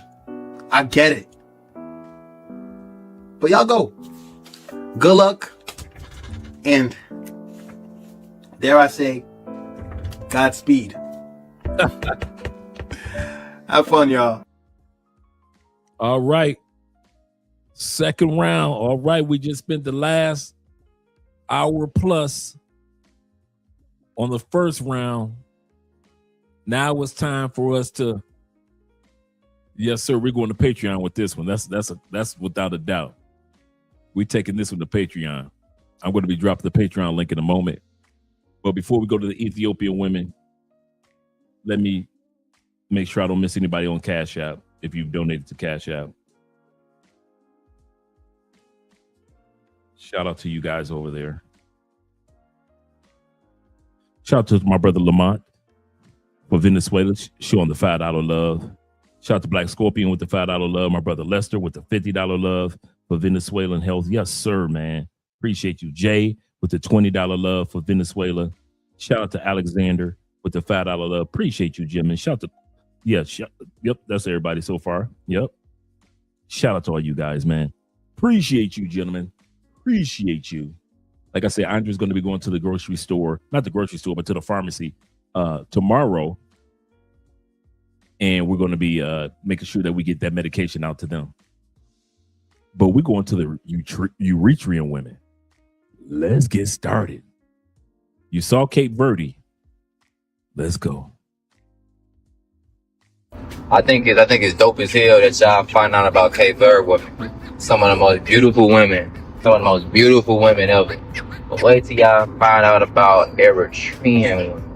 I get it. But y'all go. Good luck. And dare I say, Godspeed. Have fun, y'all. All right. Second round. All right. We just spent the last hour plus on the first round. Now it's time for us to, yes, sir, we're going to Patreon with this one. That's without a doubt. We're taking this one to Patreon. I'm going to be dropping the Patreon link in a moment. But before we go to the Ethiopian women, let me make sure I don't miss anybody on Cash App if you've donated to Cash App. Shout out to you guys over there. Shout out to my brother Lamont for Venezuela showing the $5 love. Shout out to Black Scorpion with the $5 love. My brother Lester with the $50 love for Venezuelan health. Yes, sir, man. Appreciate you. Jay with the $20 love for Venezuela. Shout out to Alexander with the $5 love. Appreciate you, Jim. And shout out to, yep, that's everybody so far. Yep. Shout out to all you guys, man. Appreciate you, gentlemen. Appreciate you. Like I said, Andrew's going to be going to the grocery store, not the grocery store, but to the pharmacy tomorrow. And we're going to be making sure that we get that medication out to them. But we're going to the Eritrean women. Let's get started. You saw Cape Verde. Let's go. I think it's dope as hell that y'all find out about Cape Verde women. Some of the most beautiful women. Some of the most beautiful women ever. But wait till y'all find out about Eritrean women.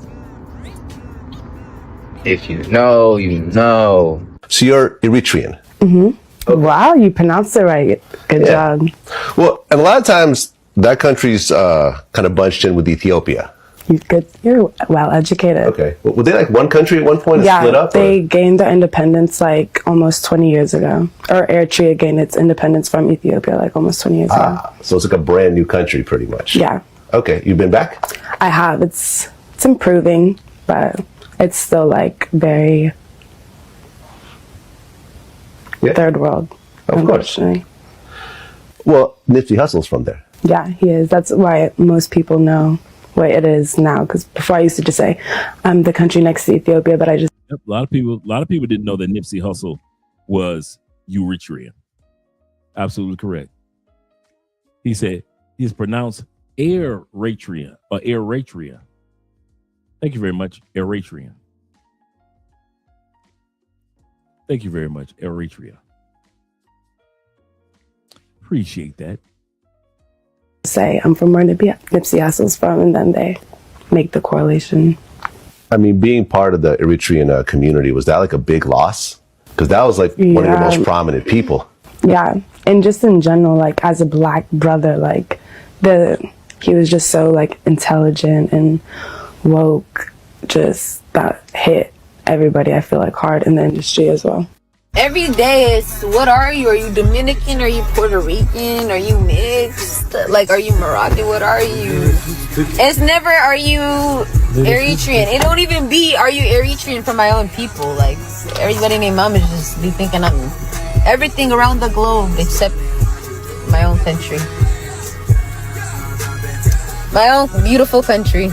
If you know, you know. So you're Eritrean. Mm-hmm. Okay. Wow, you pronounced it right. Good job. Well, and a lot of times that country's kind of bunched in with Ethiopia. You're well educated. Okay. Well, were they like one country at one point and split up? They gained their independence like almost 20 years ago. Or Eritrea gained its independence from Ethiopia like almost 20 years ago. So it's like a brand new country pretty much. Yeah. Okay. You've been back? I have. It's improving, but it's still like very third world. Of course. Well, Nipsey Hussle's from there. Yeah, he is. That's why most people know what it is now. Because before I used to just say I'm the country next to Ethiopia, but I just A lot of people didn't know that Nipsey Hussle was Eritrean. Absolutely correct. He said he's pronounced Eritrean or Eritrea. Thank you very much, Eritrean. Thank you very much, Eritrea. Appreciate that. say I'm from where Nipsey Hussle's from, and then they make the correlation. I mean, being part of the Eritrean community, was that like a big loss? Because that was like one of the most prominent people. Yeah, and just in general, like as a black brother, like he was just so like intelligent and woke, just that hit everybody, I feel like, hard in the industry as well. Every day it's, what are you? Are you Dominican? Are you Puerto Rican? Are you mixed? Like, are you Moroccan? What are you? It's never, are you Eritrean? It don't even be, are you Eritrean from my own people? Like, everybody named Mom is just be thinking I'm everything around the globe except my own country. My own beautiful country.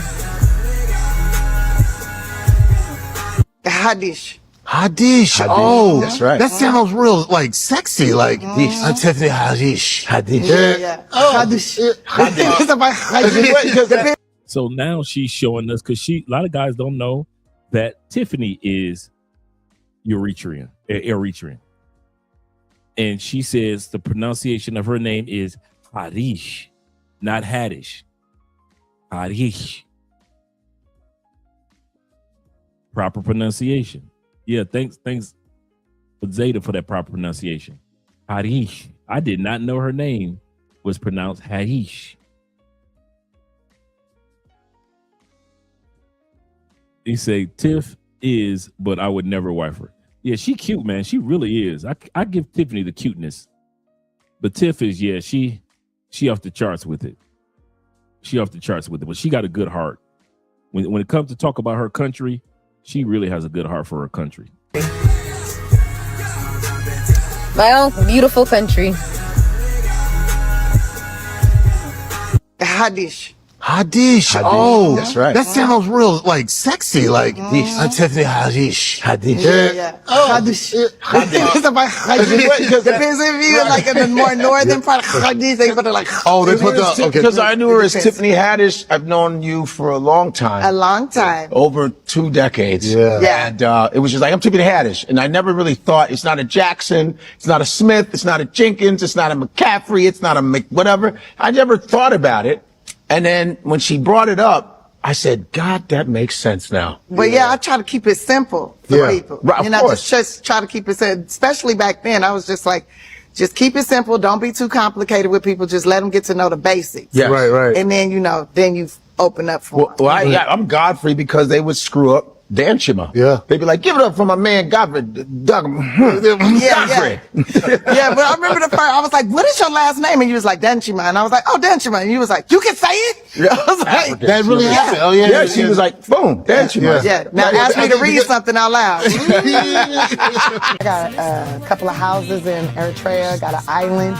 Hadish. Hadish. Oh, that's right. That sounds real, like, sexy. Like, Tiffany Hadish. Hadish. Yeah. Hadish. Hadish. So now she's showing us, because a lot of guys don't know that Tiffany is Eritrean. And she says the pronunciation of her name is Hadish, not Hadish. Hadish. Proper pronunciation. Yeah, thanks Zeta for that proper pronunciation. Hadish. I did not know her name was pronounced Hadish. He say Tiff is, but I would never wife her. Yeah, she cute, man. She really is. I give Tiffany the cuteness. But Tiff is, yeah, she off the charts with it. She off the charts with it, but she got a good heart. When it comes to talk about her country, she really has a good heart for her country. My own beautiful country. Hadish. Hadish. Oh, that's right. That sounds real, like, sexy. Like, Tiffany Hadish. Hadish. Yeah. Hadish. Depends if you're like in the more northern part of Hadish, they put it like, oh, they put the, okay. Because I knew her as Tiffany Haddish. I've known you for a long time. A long time. Over 2 decades. Yeah. And it was just like, I'm Tiffany Haddish. And I never really thought, it's not a Jackson, it's not a Smith, it's not a Jenkins, it's not a McCaffrey, it's not a whatever. I never thought about it. And then when she brought it up, I said, God, that makes sense now. But yeah, I try to keep it simple for people. Right, of course. Just try to keep it simple. Especially back then, I was just like, just keep it simple. Don't be too complicated with people. Just let them get to know the basics. Yes. Right. And then, then you open up for them. I'm Godfrey because they would screw up Dan Shima. Yeah. They'd be like, give it up for my man Godfrey. Godfrey. Yeah, but I remember the first, I was like, what is your last name? And you was like, Danchima. And I was like, oh, Danchima. And you was like, you can say it? Yeah. I was like, That really happened. Oh, yeah. Yeah, she was like, boom, Danchima. yeah. Now ask me to read something out loud. I got a couple of houses in Eritrea. Got an island.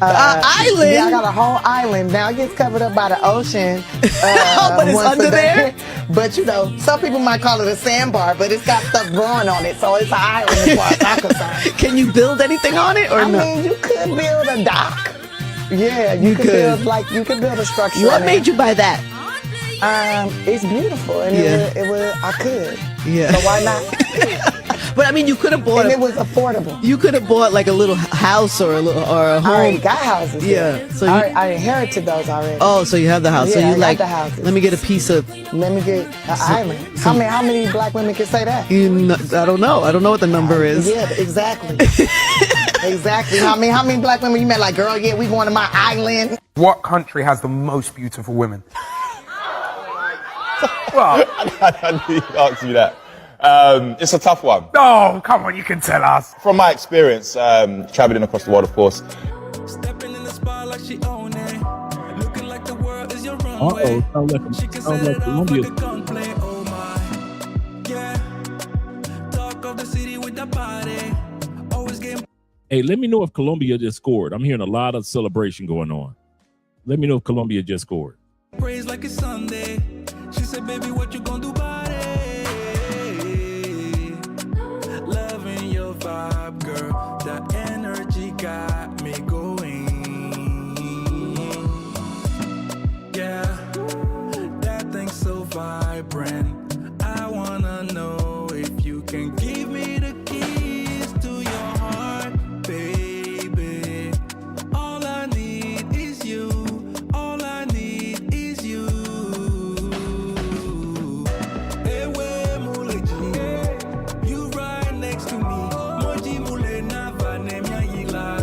Island? Yeah, I got a whole island. Now it gets covered up by the ocean. But it's under there? But some people might call it a sandbar, but it's got stuff growing on it, so it's an island as far as I'm concerned. Can you build anything on it or I no? mean, you could build a dock. Yeah, you could build a structure. What made you buy that? It's beautiful, and I could. Yeah. So why not? But I mean, you could have bought. And it was affordable. You could have bought like a little house or a home. I already got houses. Yeah. So I inherited those already. Oh, so you have the house. Yeah, so you I got like the houses. Let me get a piece of. Let me get an island. How many black women can say that? I don't know. I don't know what the number is. Yeah, exactly. Exactly. How many black women you met? Like, girl, yeah, we going to my island. What country has the most beautiful women? Well, I knew you'd ask me that. It's a tough one. Oh, come on, you can tell us. From my experience, traveling across the world, of course. Sounds like Colombia. Hey, let me know if Colombia just scored. I'm hearing a lot of celebration going on. Let me know if Colombia just scored. Praise like it's Sunday. vibe, girl. That energy got me going. Yeah, that thing's so vibrant. I wanna know if you can give me the keys to your heart, baby. All I need is you. All I need is you. Ewe muleji, you right next to me. Moji mule na vanemia yila,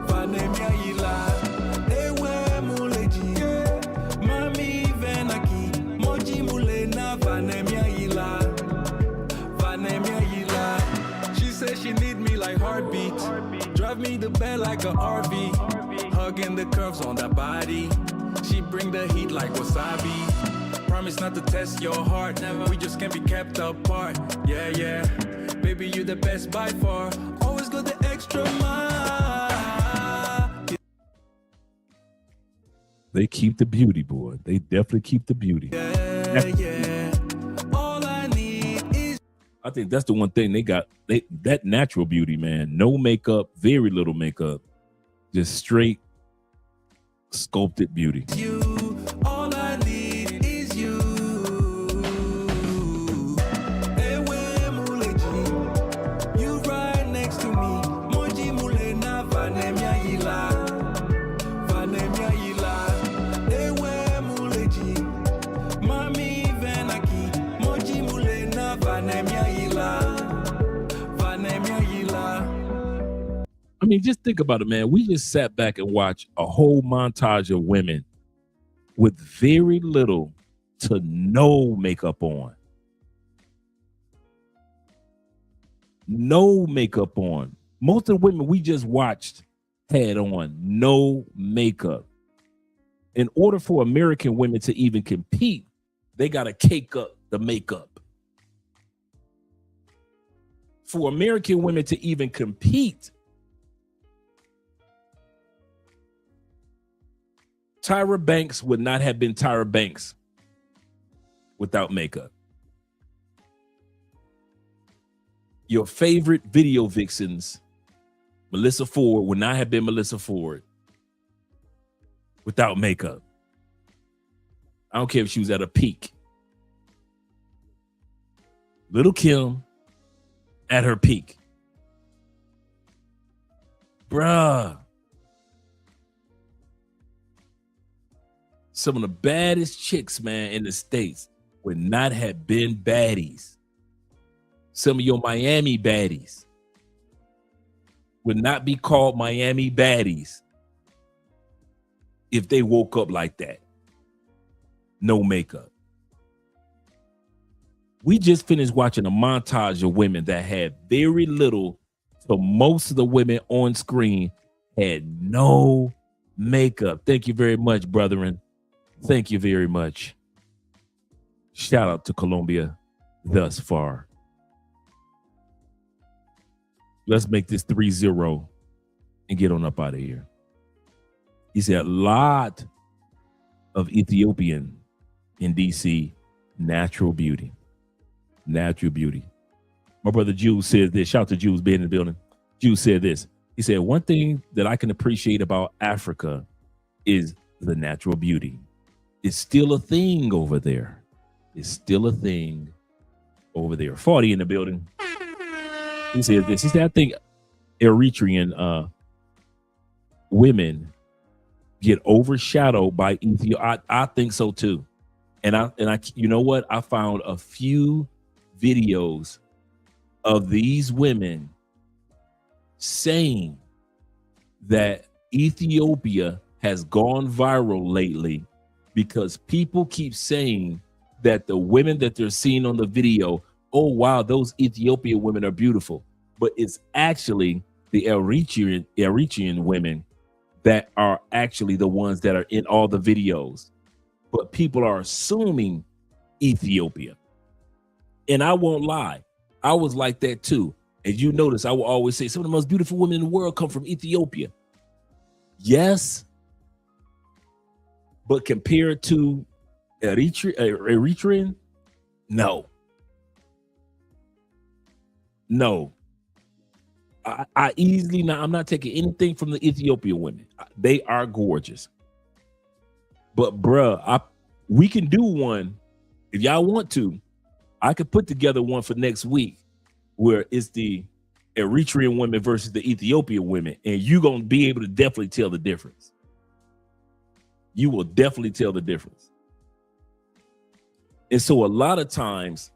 vanemia yila. Ewe muleji, mami venaki. Moji mule na vanemia yila, vanemia yila. She says she need me like heartbeat. Drive me the bed like a RV. Hugging the curves on that body. She bring the heat like wasabi. Promise not to test your heart. We just can't be kept apart. Yeah, yeah. Baby, you the best by far. Always go the extra mile. They keep the beauty, boy. They definitely keep the beauty. Yeah, yeah. All I need is. I think that's the one thing they got. That natural beauty, man. No makeup, very little makeup, just straight sculpted beauty. You. All I need is you. Ewe muleji, you right next to me. Moji mule na vanemia yila, vanemia yila. Ewe muleji, mami venaki. Moji mule na vanemia yila, vanemia yila. I mean, just think about it, man. We just sat back and watched a whole montage of women with very little to no makeup on. No makeup on. Most of the women we just watched had on no makeup. In order for American women to even compete, they got to cake up the makeup. For American women to even compete, Tyra Banks would not have been Tyra Banks without makeup. Your favorite video vixens, Melissa Ford, would not have been Melissa Ford without makeup. I don't care if she was at a peak. Little Kim at her peak. Bruh. Some of the baddest chicks, man, in the States would not have been baddies. Some of your Miami baddies would not be called Miami baddies if they woke up like that. No makeup. We just finished watching a montage of women that had very little, so most of the women on screen had no makeup. Thank you very much, brethren. Thank you very much. Shout out to Colombia thus far. Let's make this 3-0 and get on up out of here. He said a lot of Ethiopian in DC, natural beauty. Natural beauty. My brother Jules said this. Shout out to Jules being in the building. Jules said this. He said, one thing that I can appreciate about Africa is the natural beauty. It's still a thing over there. It's still a thing over there. 40 in the building. He said this. He said, I think Eritrean women get overshadowed by Ethiopia. I think so too. And I, you know what? I found a few videos of these women saying that Ethiopia has gone viral lately because people keep saying that the women that they're seeing on the video, oh wow, those Ethiopian women are beautiful. But it's actually the Eritrean women that are actually the ones that are in all the videos. But people are assuming Ethiopia. And I won't lie, I was like that too. As you notice, I will always say some of the most beautiful women in the world come from Ethiopia. Yes, but compared to Eritrean, no. I easily now. I'm not taking anything from the Ethiopian women. They are gorgeous. But bruh, we can do one if y'all want to. I could put together one for next week where it's the Eritrean women versus the Ethiopian women, and you're gonna be able to definitely tell the difference. You will definitely tell the difference. And so a lot of times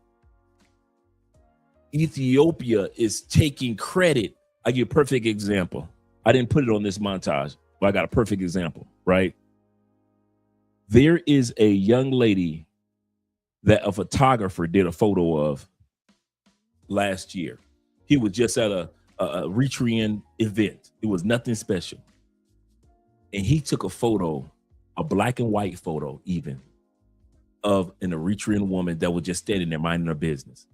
Ethiopia is taking credit. I give you a perfect example. I didn't put it on this montage, but I got a perfect example, right? There is a young lady that a photographer did a photo of last year. He was just at a Eritrean event. It was nothing special. And he took a photo, a black and white photo even, of an Eritrean woman that was just standing there minding her business.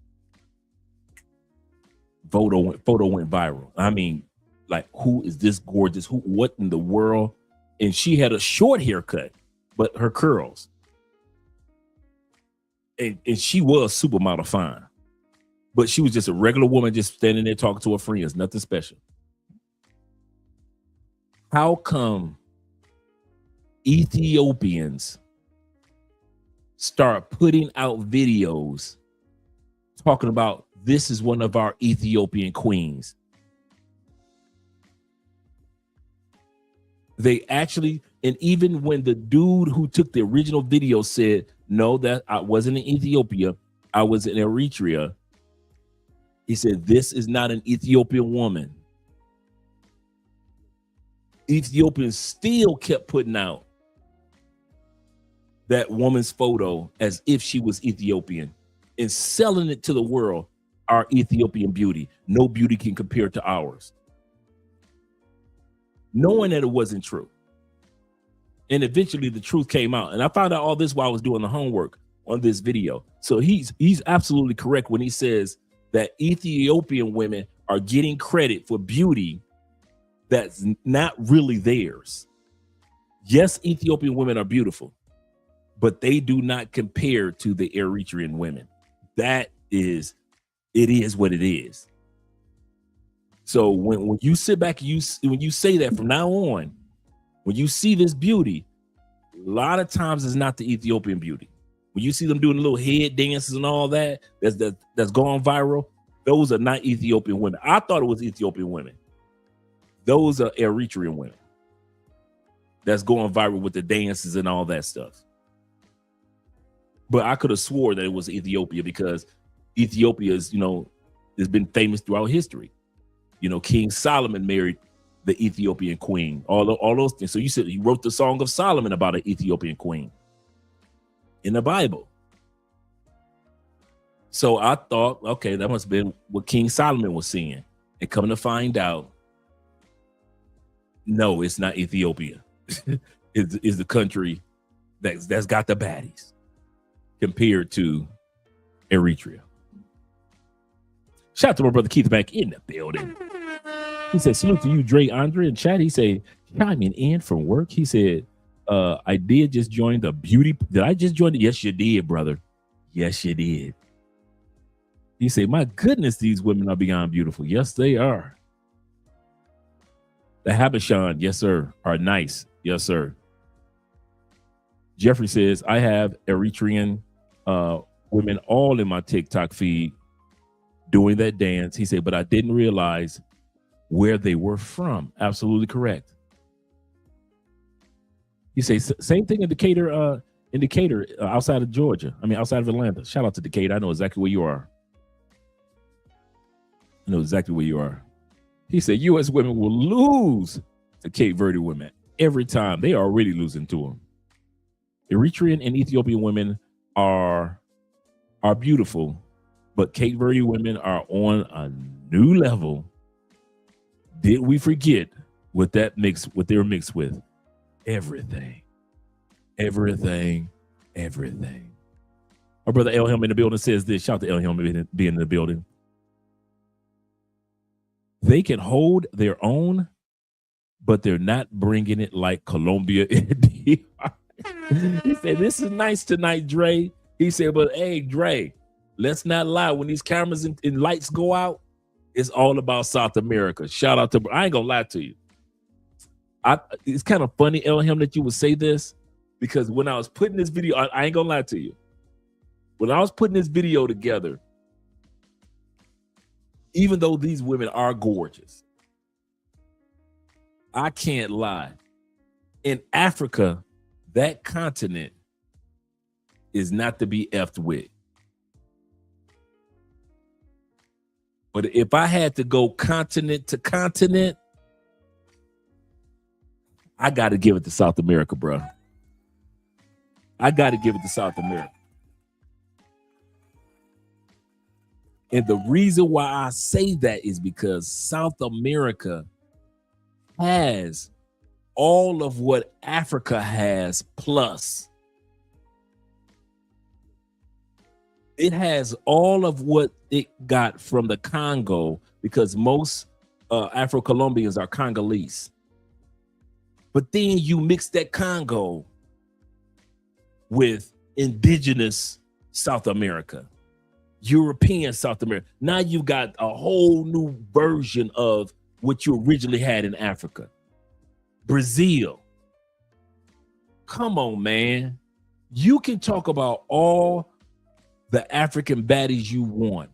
Photo went viral. I mean, like, who is this gorgeous? What in the world? And she had a short haircut, but her curls. And she was supermodel fine. But she was just a regular woman just standing there talking to her friends, nothing special. How come Ethiopians start putting out videos talking about this is one of our Ethiopian queens? They actually, and even when the dude who took the original video said, no, that I wasn't in Ethiopia, I was in Eritrea. He said, this is not an Ethiopian woman. Ethiopians still kept putting out that woman's photo as if she was Ethiopian and selling it to the world, our Ethiopian beauty. No beauty can compare to ours. Knowing that it wasn't true. And eventually the truth came out. And I found out all this while I was doing the homework on this video. So he's absolutely correct when he says that Ethiopian women are getting credit for beauty that's not really theirs. Yes, Ethiopian women are beautiful, but they do not compare to the Eritrean women. It is what it is. So when you sit back and when you say that from now on, when you see this beauty, a lot of times it's not the Ethiopian beauty. When you see them doing little head dances and all that, that's gone viral, those are not Ethiopian women. I thought it was Ethiopian women. Those are Eritrean women. That's going viral with the dances and all that stuff. But I could have swore that it was Ethiopia because Ethiopia is, has been famous throughout history. King Solomon married the Ethiopian queen, all those things. So you said he wrote the Song of Solomon about an Ethiopian queen in the Bible. So I thought, okay, that must have been what King Solomon was seeing. And coming to find out, no, it's not Ethiopia. It's the country that's got the baddies compared to Eritrea. Shout out to my brother Keith back in the building. He said, salute to you, Dre Andre in chat. He said, chiming in from work. He said, I did just join the beauty. Did I just join it? Yes, you did, brother. Yes, you did. He said, my goodness, these women are beyond beautiful. Yes, they are. The Habashan, yes, sir, are nice. Yes, sir. Jeffrey says, I have Eritrean women all in my TikTok feed doing that dance. He said, but I didn't realize where they were from. Absolutely correct. He says, same thing in Decatur, outside of Georgia. Outside of Atlanta. Shout out to Decatur. I know exactly where you are. I know exactly where you are. He said, U.S. women will lose to Cape Verde women every time. They are already losing to them. Eritrean and Ethiopian women are beautiful, but Cape Verde women are on a new level. Did we forget what they were mixed with? Everything. Our brother Elham in the building says this. Shout out to Elham being in the building. They can hold their own, but they're not bringing it like Colombia and DR. He said, this is nice tonight, Dre. He said, but hey, Dre, let's not lie. When these cameras and lights go out, It's all about South America. Shout out to, I ain't gonna lie to you. It's kind of funny, Elham, that you would say this, because when I was putting this video, I ain't gonna lie to you. When I was putting this video together, even though these women are gorgeous, I can't lie. In Africa, that continent is not to be effed with. But if I had to go continent to continent, I got to give it to South America, bro. I got to give it to South America. And the reason why I say that is because South America has all of what Africa has plus. It has all of what it got from the Congo, because most Afro-Colombians are Congolese. But then you mix that Congo with indigenous South America, European South America. Now you've got a whole new version of what you originally had in Africa. Brazil. Come on, man. You can talk about all the African baddies you want,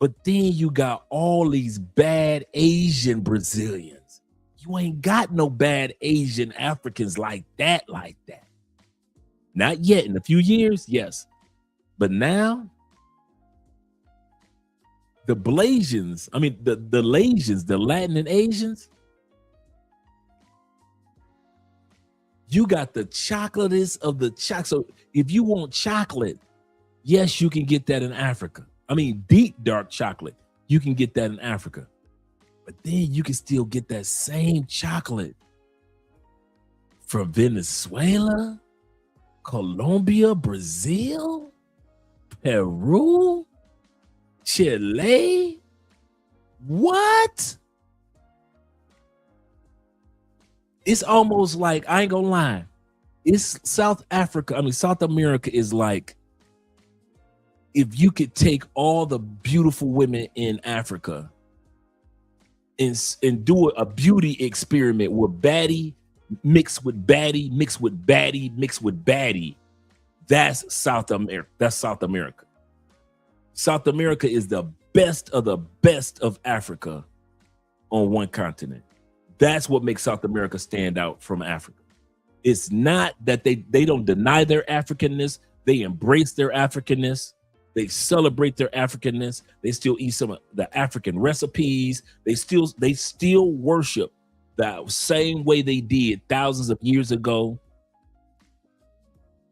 but then you got all these bad Asian Brazilians. You ain't got no bad Asian Africans like that. Not yet. In a few years, yes. But now, the Blasians, I mean, the Lasians, the Latin and Asians, you got the chocolatest of the chocolate. So if you want chocolate, yes, you can get that in Africa. I mean, deep dark chocolate, you can get that in Africa. But then you can still get that same chocolate from Venezuela, Colombia, Brazil, Peru, Chile. What? It's almost like, I ain't gonna lie, it's South Africa. I mean, South America is like, if you could take all the beautiful women in Africa and do a beauty experiment where baddie mixed with baddie, mixed with baddie, mixed with baddie, that's South America. That's South America. South America is the best of Africa on one continent. That's what makes South America stand out from Africa. It's not that they don't deny their Africanness. They embrace their Africanness. They celebrate their Africanness. They still eat some of the African recipes. They still worship the same way they did thousands of years ago.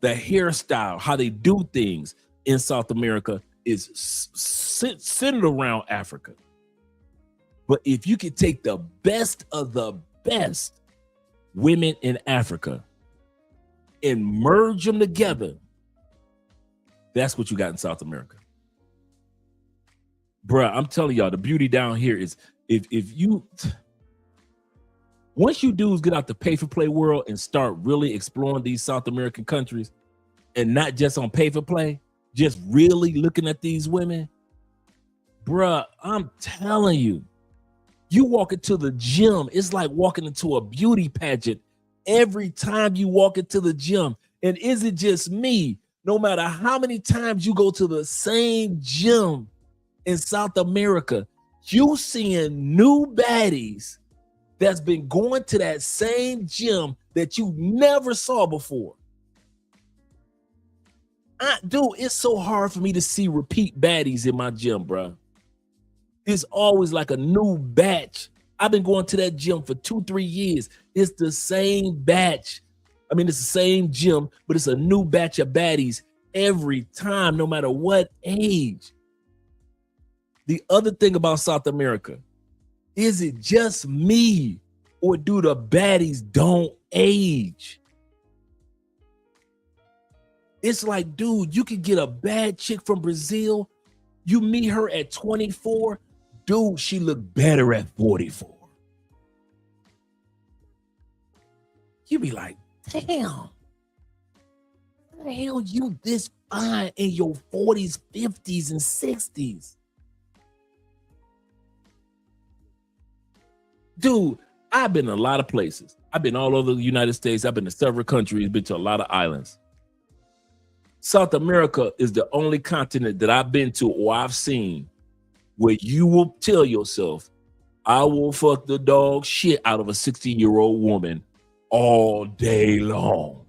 The hairstyle, how they do things in South America is centered around Africa. But if you could take the best of the best women in Africa and merge them together, that's what you got in South America. Bruh, I'm telling y'all, the beauty down here is once you dudes get out the pay-for-play world and start really exploring these South American countries, and not just on pay-for-play, just really looking at these women, bruh, I'm telling you, you walk into the gym, it's like walking into a beauty pageant every time you walk into the gym. And is it just me? No matter how many times you go to the same gym in South America, you seeing new baddies that's been going to that same gym that you never saw before. Dude, it's so hard for me to see repeat baddies in my gym, bro. It's always like a new batch. I've been going to that gym for 2-3 years. It's the same batch. I mean, it's the same gym, but it's a new batch of baddies every time, no matter what age. The other thing about South America, is it just me, or do the baddies don't age? It's like, dude, you could get a bad chick from Brazil. You meet her at 24. Dude, she look better at 44. You be like, damn. How the hell you this fine in your 40s, 50s, and 60s? Dude, I've been in a lot of places. I've been all over the United States. I've been to several countries, been to a lot of islands. South America is the only continent that I've been to or I've seen where you will tell yourself, I will fuck the dog shit out of a 60-year-old woman all day long.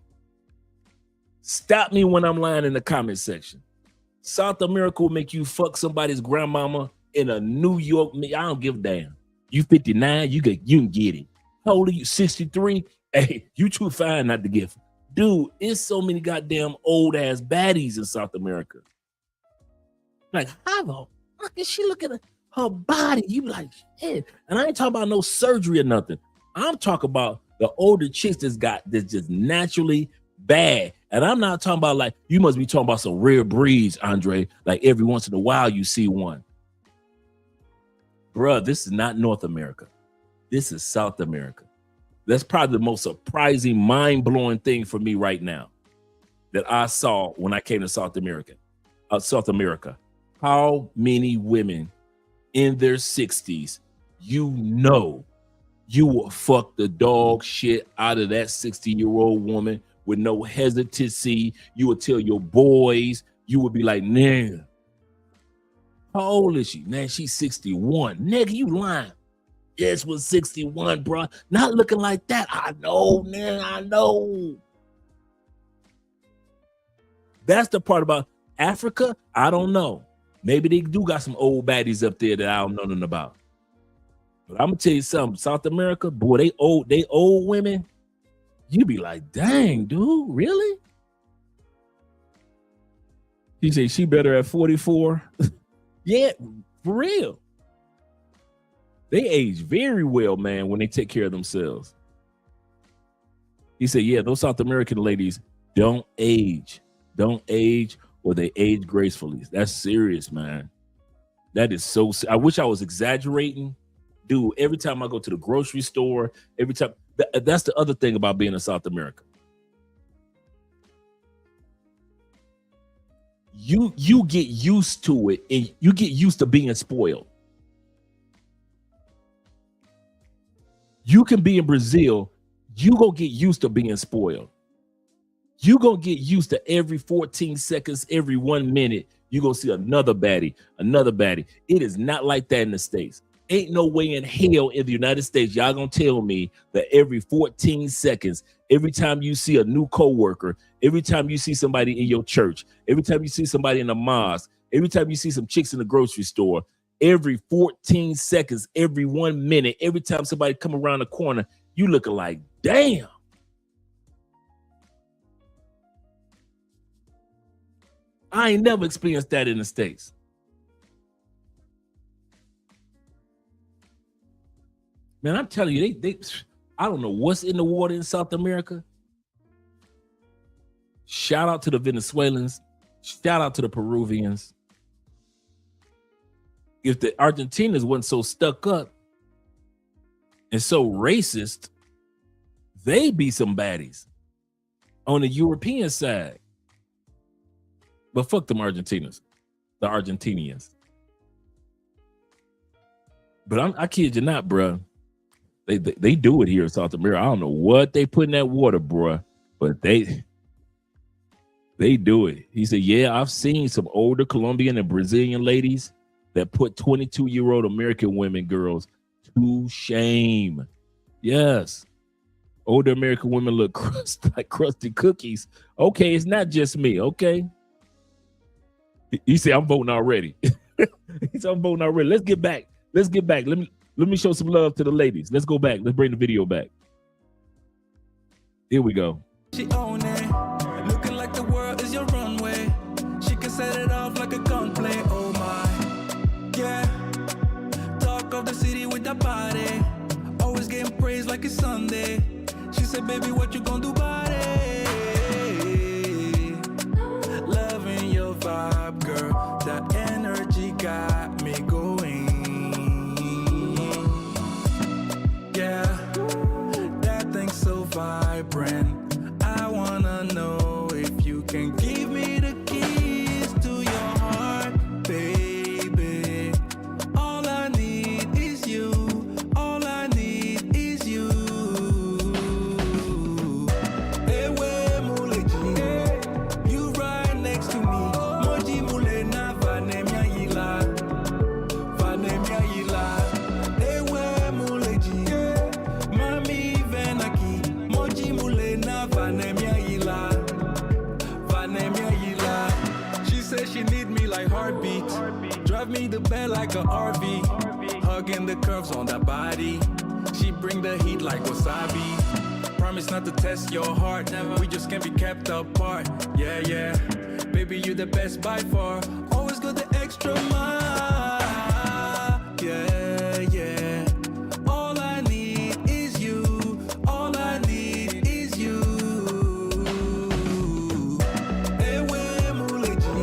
Stop me when I'm lying in the comment section. South America will make you fuck somebody's grandmama in a New York. I don't give a damn. You 59, you can get it. How old are you? 63? Hey, you too fine not to get. Dude, it's so many goddamn old ass baddies in South America. Like, how the fuck is she looking at her body? You be like, shit. And I ain't talking about no surgery or nothing. I'm talking about the older chicks that's just naturally bad. And I'm not talking about like, you must be talking about some rare breeds, Andre. Like every once in a while you see one. Bruh, this is not North America. This is South America. That's probably the most surprising, mind-blowing thing for me right now that I saw when I came to South America. How many women in their 60s, you will fuck the dog shit out of that 60-year-old woman with no hesitancy. You will tell your boys, you would be like, nigga, how old is she? Man, she's 61. Nigga, you lying. Yes, was 61, bro. Not looking like that. I know, man, I know. That's the part about Africa. I don't know. Maybe they do got some old baddies up there that I don't know nothing about. But I'm gonna tell you something. South America, boy, they old women. You be like, dang, dude, really? He said she better at 44. Yeah, for real. They age very well, man, when they take care of themselves. He said, yeah, those South American ladies don't age. Don't age, or they age gracefully. That's serious, man. That is so, I wish I was exaggerating. Dude, every time I go to the grocery store, every time, that's the other thing about being in South America. You get used to it, and you get used to being spoiled. You can be in Brazil, you gonna get used to being spoiled. You gonna get used to every 14 seconds, every 1 minute, you gonna see another baddie, another baddie. It is not like that in the States. Ain't no way in hell in the United States y'all gonna tell me that every 14 seconds, every time you see a new coworker, every time you see somebody in your church, every time you see somebody in the mosque, every time you see some chicks in the grocery store, every 14 seconds, every 1 minute, every time somebody come around the corner, you looking like, damn. I ain't never experienced that in the States. Man, I'm telling you, they I don't know what's in the water in South America. Shout out to the Venezuelans. Shout out to the Peruvians. If the Argentinians wasn't so stuck up and so racist, they'd be some baddies on the European side. But fuck them Argentinians, the Argentinians. But I kid you not, bro. They do it here in South America. I don't know what they put in that water, bro, but they do it. He said, yeah, I've seen some older Colombian and Brazilian ladies that put 22-year-old American women, girls, to shame. Yes. Older American women look like crusty cookies. Okay, it's not just me, okay? He said, I'm voting already. He said, I'm voting already. Let's get back. Let's get back. Let me show some love to the ladies. Let's go back. Let's bring the video back. Here we go. She own it. Looking like the world is your runway. She can set it off like a gunplay. Oh my, yeah. Talk of the city with that body. Always getting praised like it's Sunday. She said, baby, what you gonna do about it? Loving your vibe, girl. That energy got me going. Yeah, that thing's so vibrant. I wanna know if you can give me the keys to your heart, baby. All I need is you. All I need like a RV, hugging the curves on that body. She bring the heat like wasabi. Promise not to test your heart, never. We just can't be kept apart. Yeah, yeah. Baby, you the best by far. Always got the extra mile. Yeah, yeah. All I need is you. All I need is you. Ewe muleji,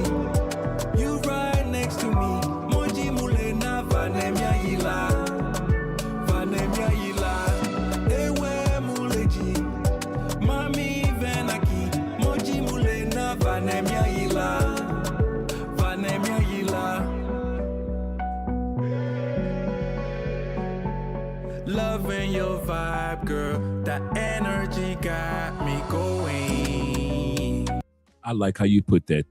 you right next to me. Moji mule na vanemia ila. Vanemia ila. Ewe muleji, mami venaki. Moji mule na vanemia ila. Vanemia ila. Loving your vibe, girl. That energy got me going. I like how you put that.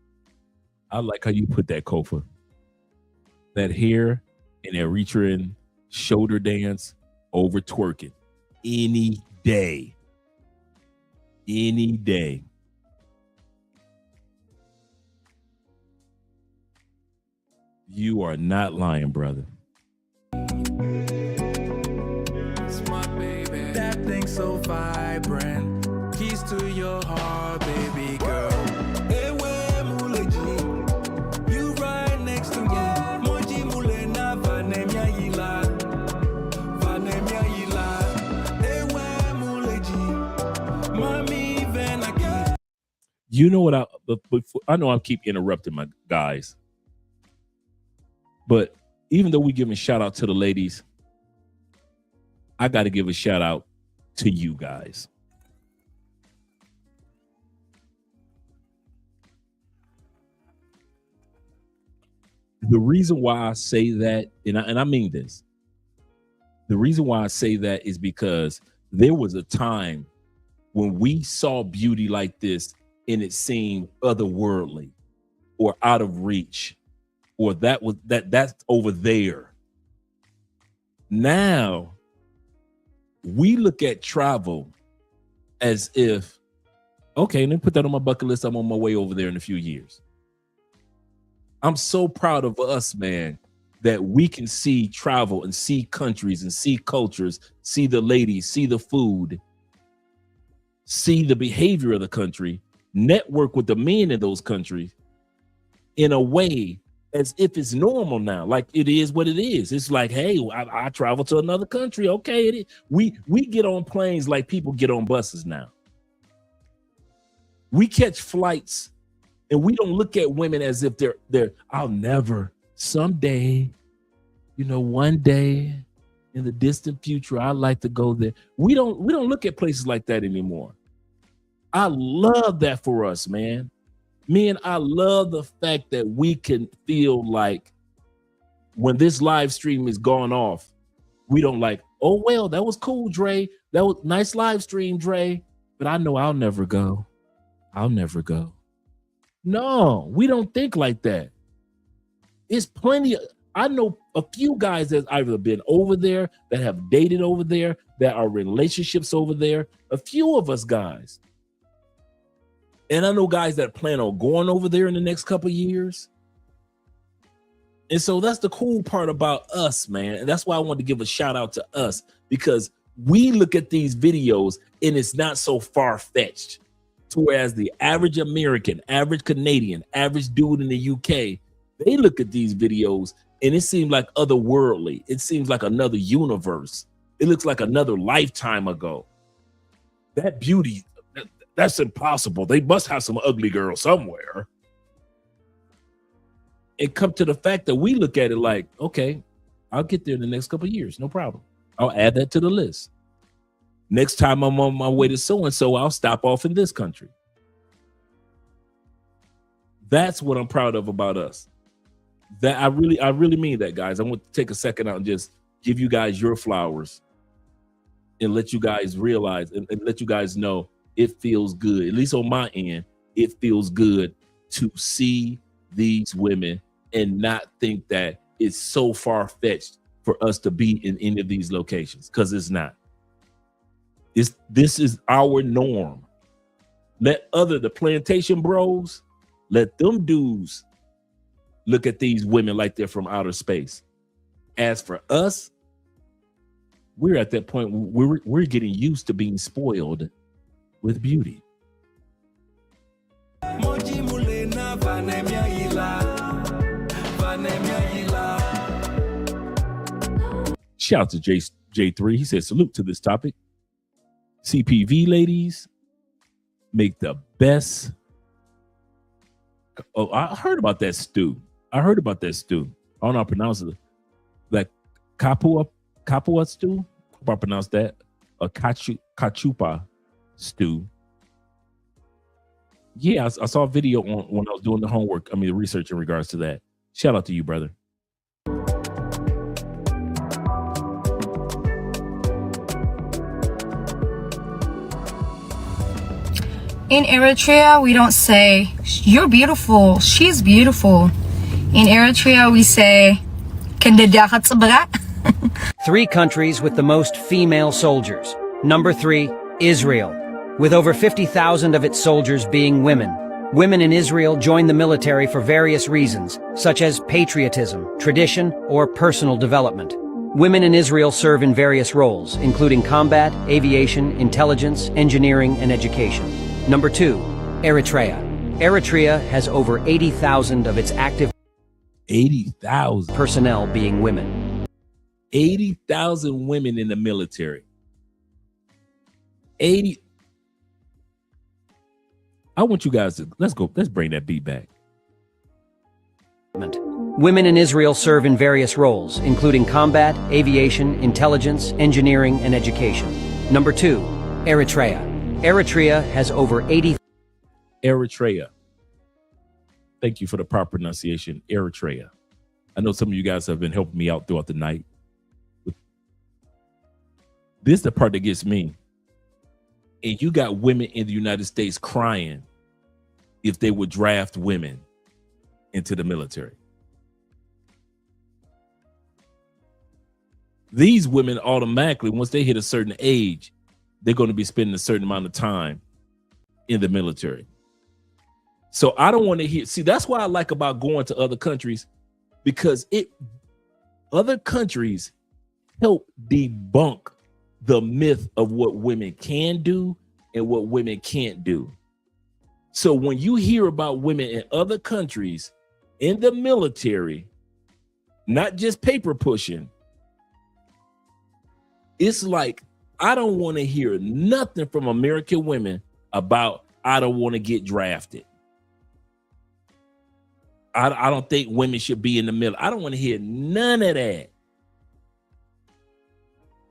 I like how you put that, Kofa. That hair and Eritrean shoulder dance over twerking. Any day. Any day. You are not lying, brother. That thing so vibrant. Keys to your heart, baby girl. Ewe muleji, you right next to me. Moji mule na vanemia ila. Vanemia ila. Ewe muleji, mami venaki. You know what I know I keep interrupting my guys. But even though we giving shout out to the ladies, I got to give a shout out to you guys. The reason why I say that, and I mean this, the reason why I say that is because there was a time when we saw beauty like this and it seemed otherworldly or out of reach, or that's over there. Now we look at travel as if, okay, let me put that on my bucket list. I'm on my way over there in a few years. I'm so proud of us, man, that we can see travel and see countries and see cultures, see the ladies, see the food, see the behavior of the country, network with the men in those countries in a way as if it's normal now, like it is what it is. It's like, hey, I travel to another country. Okay, it is. We get on planes like people get on buses now. We catch flights and we don't look at women as if they're I'll never, someday, one day in the distant future, I'd like to go there. We don't look at places like that anymore. I love that for us, man. Man, I love the fact that we can feel like when this live stream is gone off, we don't like, oh, well, that was cool, Dre. That was nice live stream, Dre. But I know I'll never go. I'll never go. No, we don't think like that. It's plenty of, I know a few guys that's either been over there, that have dated over there, that are relationships over there. A few of us guys. And I know guys that plan on going over there in the next couple of years. And so that's the cool part about us, man. And that's why I wanted to give a shout out to us, because we look at these videos and it's not so far-fetched. Whereas the average American, average Canadian, average dude in the UK, they look at these videos and it seems like otherworldly. It seems like another universe. It looks like another lifetime ago. That beauty, that's impossible. They must have some ugly girl somewhere. And come to the fact that we look at it like, okay, I'll get there in the next couple of years. No problem. I'll add that to the list. Next time I'm on my way to so-and-so, I'll stop off in this country. That's what I'm proud of about us. That I really mean that, guys. I want to take a second out and just give you guys your flowers and let you guys realize and let you guys know it feels good. At least on my end, it feels good to see these women and not think that it's so far-fetched for us to be in any of these locations, because it's not. This is our norm. Let the plantation bros, let them dudes look at these women like they're from outer space. As for us, we're at that point where we're getting used to being spoiled with beauty. Shout out to J3. He says, salute to this topic. CPV ladies make the best. Oh, I heard about that stew. I don't know how to pronounce it. Like kapua stew. How I pronounce that? A cachupa stew. Yeah, I saw a video when I was doing the research in regards to that. Shout out to you, brother. In Eritrea, we don't say, you're beautiful, she's beautiful. In Eritrea, we say, 3 countries with the most female soldiers. Number 3, Israel, with over 50,000 of its soldiers being women. Women in Israel join the military for various reasons, such as patriotism, tradition, or personal development. Women in Israel serve in various roles, including combat, aviation, intelligence, engineering, and education. Number 2, Eritrea. Eritrea has over 80,000 of its active 80,000 personnel being women. 80,000 women in the military. 80. I want you guys to let's bring that beat back. Women in Israel serve in various roles, including combat, aviation, intelligence, engineering, and education. Number 2, Eritrea. Eritrea has over 80. Eritrea. Thank you for the proper pronunciation. Eritrea. I know some of you guys have been helping me out throughout the night. This is the part that gets me. And you got women in the United States crying if they would draft women into the military. These women automatically, once they hit a certain age, they're going to be spending a certain amount of time in the military. So I don't want to hear, see, that's why I like about going to other countries, because other countries help debunk the myth of what women can do and what women can't do. So when you hear about women in other countries in the military, not just paper pushing, it's like, I don't want to hear nothing from American women about, I don't want to get drafted. I don't think women should be in the middle. I don't want to hear none of that.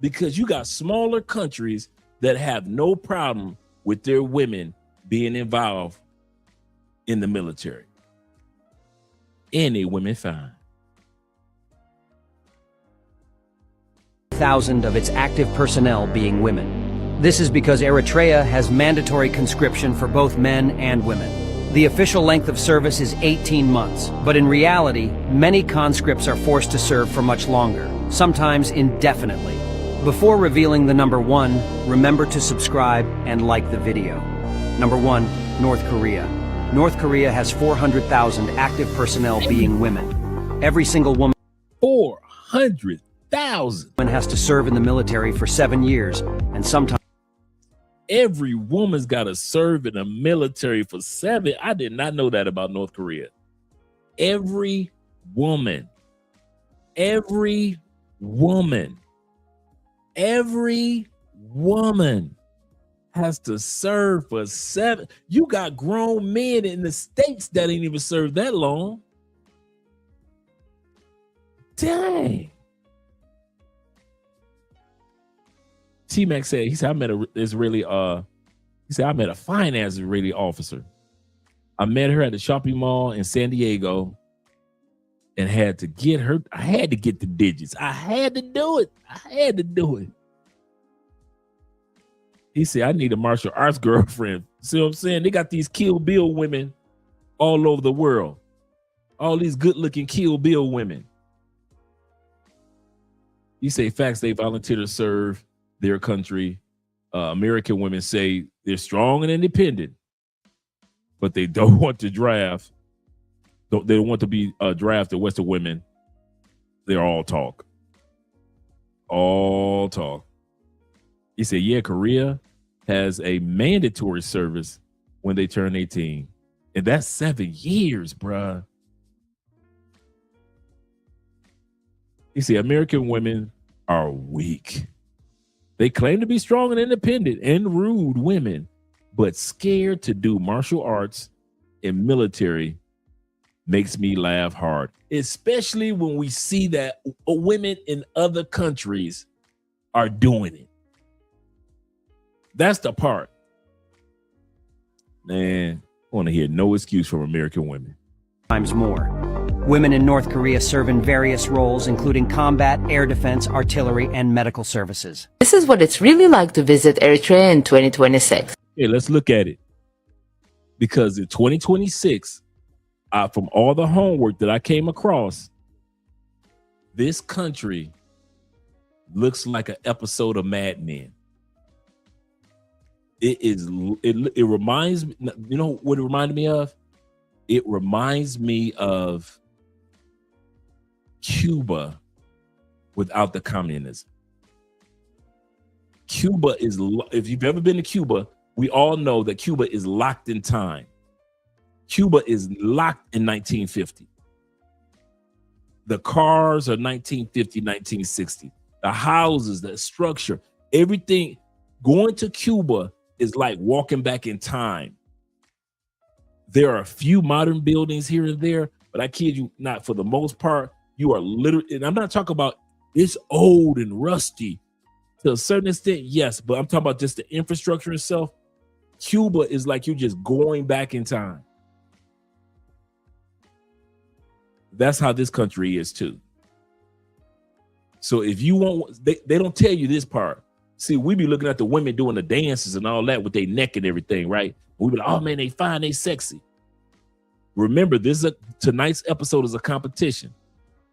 Because you got smaller countries that have no problem with their women being involved in the military. Any women fine. 1,000 of its active personnel being women. This is because Eritrea has mandatory conscription for both men and women. The official length of service is 18 months, but in reality, many conscripts are forced to serve for much longer, sometimes indefinitely. Before revealing the number 1, remember to subscribe and like the video. Number 1, North Korea. North Korea has 400,000 active personnel being women. Every single woman 400,000 has to serve in the military for 7 years, and sometimes every woman's got to serve in the military for 7. I did not know that about North Korea. Every woman has to serve for 7. You got grown men in the States that ain't even served that long. Dang. T-Mac said, I met a finance Israeli officer. I met her at the shopping mall in San Diego and had to get her. I had to get the digits. I had to do it. He said, I need a martial arts girlfriend. See what I'm saying? They got these Kill Bill women all over the world. All these good looking Kill Bill women. You say facts, they volunteer to serve their country. American women say they're strong and independent, but they don't want to draft. They don't want to be drafted. Western women, they're all talk. All talk. He said, yeah, Korea has a mandatory service when they turn 18. And that's 7 years, bruh. He said, American women are weak. They claim to be strong and independent and rude women, but scared to do martial arts and military makes me laugh hard, especially when we see that women in other countries are doing it. That's the part. Man, I want to hear no excuse from American women. Times more. Women in North Korea serve in various roles, including combat, air defense, artillery, and medical services. This is what it's really like to visit Eritrea in 2026. Hey, let's look at it. Because in 2026, from all the homework that I came across, this country looks like an episode of Mad Men. It reminds me, you know what it reminded me of? It reminds me of Cuba without the communism. Cuba is, if you've ever been to Cuba, we all know that Cuba is locked in time. Cuba is locked in 1950. The cars are 1950, 1960. The houses, the structure, everything. Going to Cuba is like walking back in time. There are a few modern buildings here and there, but I kid you not, for the most part, you are literally, and I'm not talking about it's old and rusty to a certain extent, yes, but I'm talking about just the infrastructure itself. Cuba is like you're just going back in time. That's how this country is too. So if you want, they don't tell you this part. See, we be looking at the women doing the dances and all that with their neck and everything, right? We be like, oh man, they fine, they sexy. Remember, tonight's episode is a competition.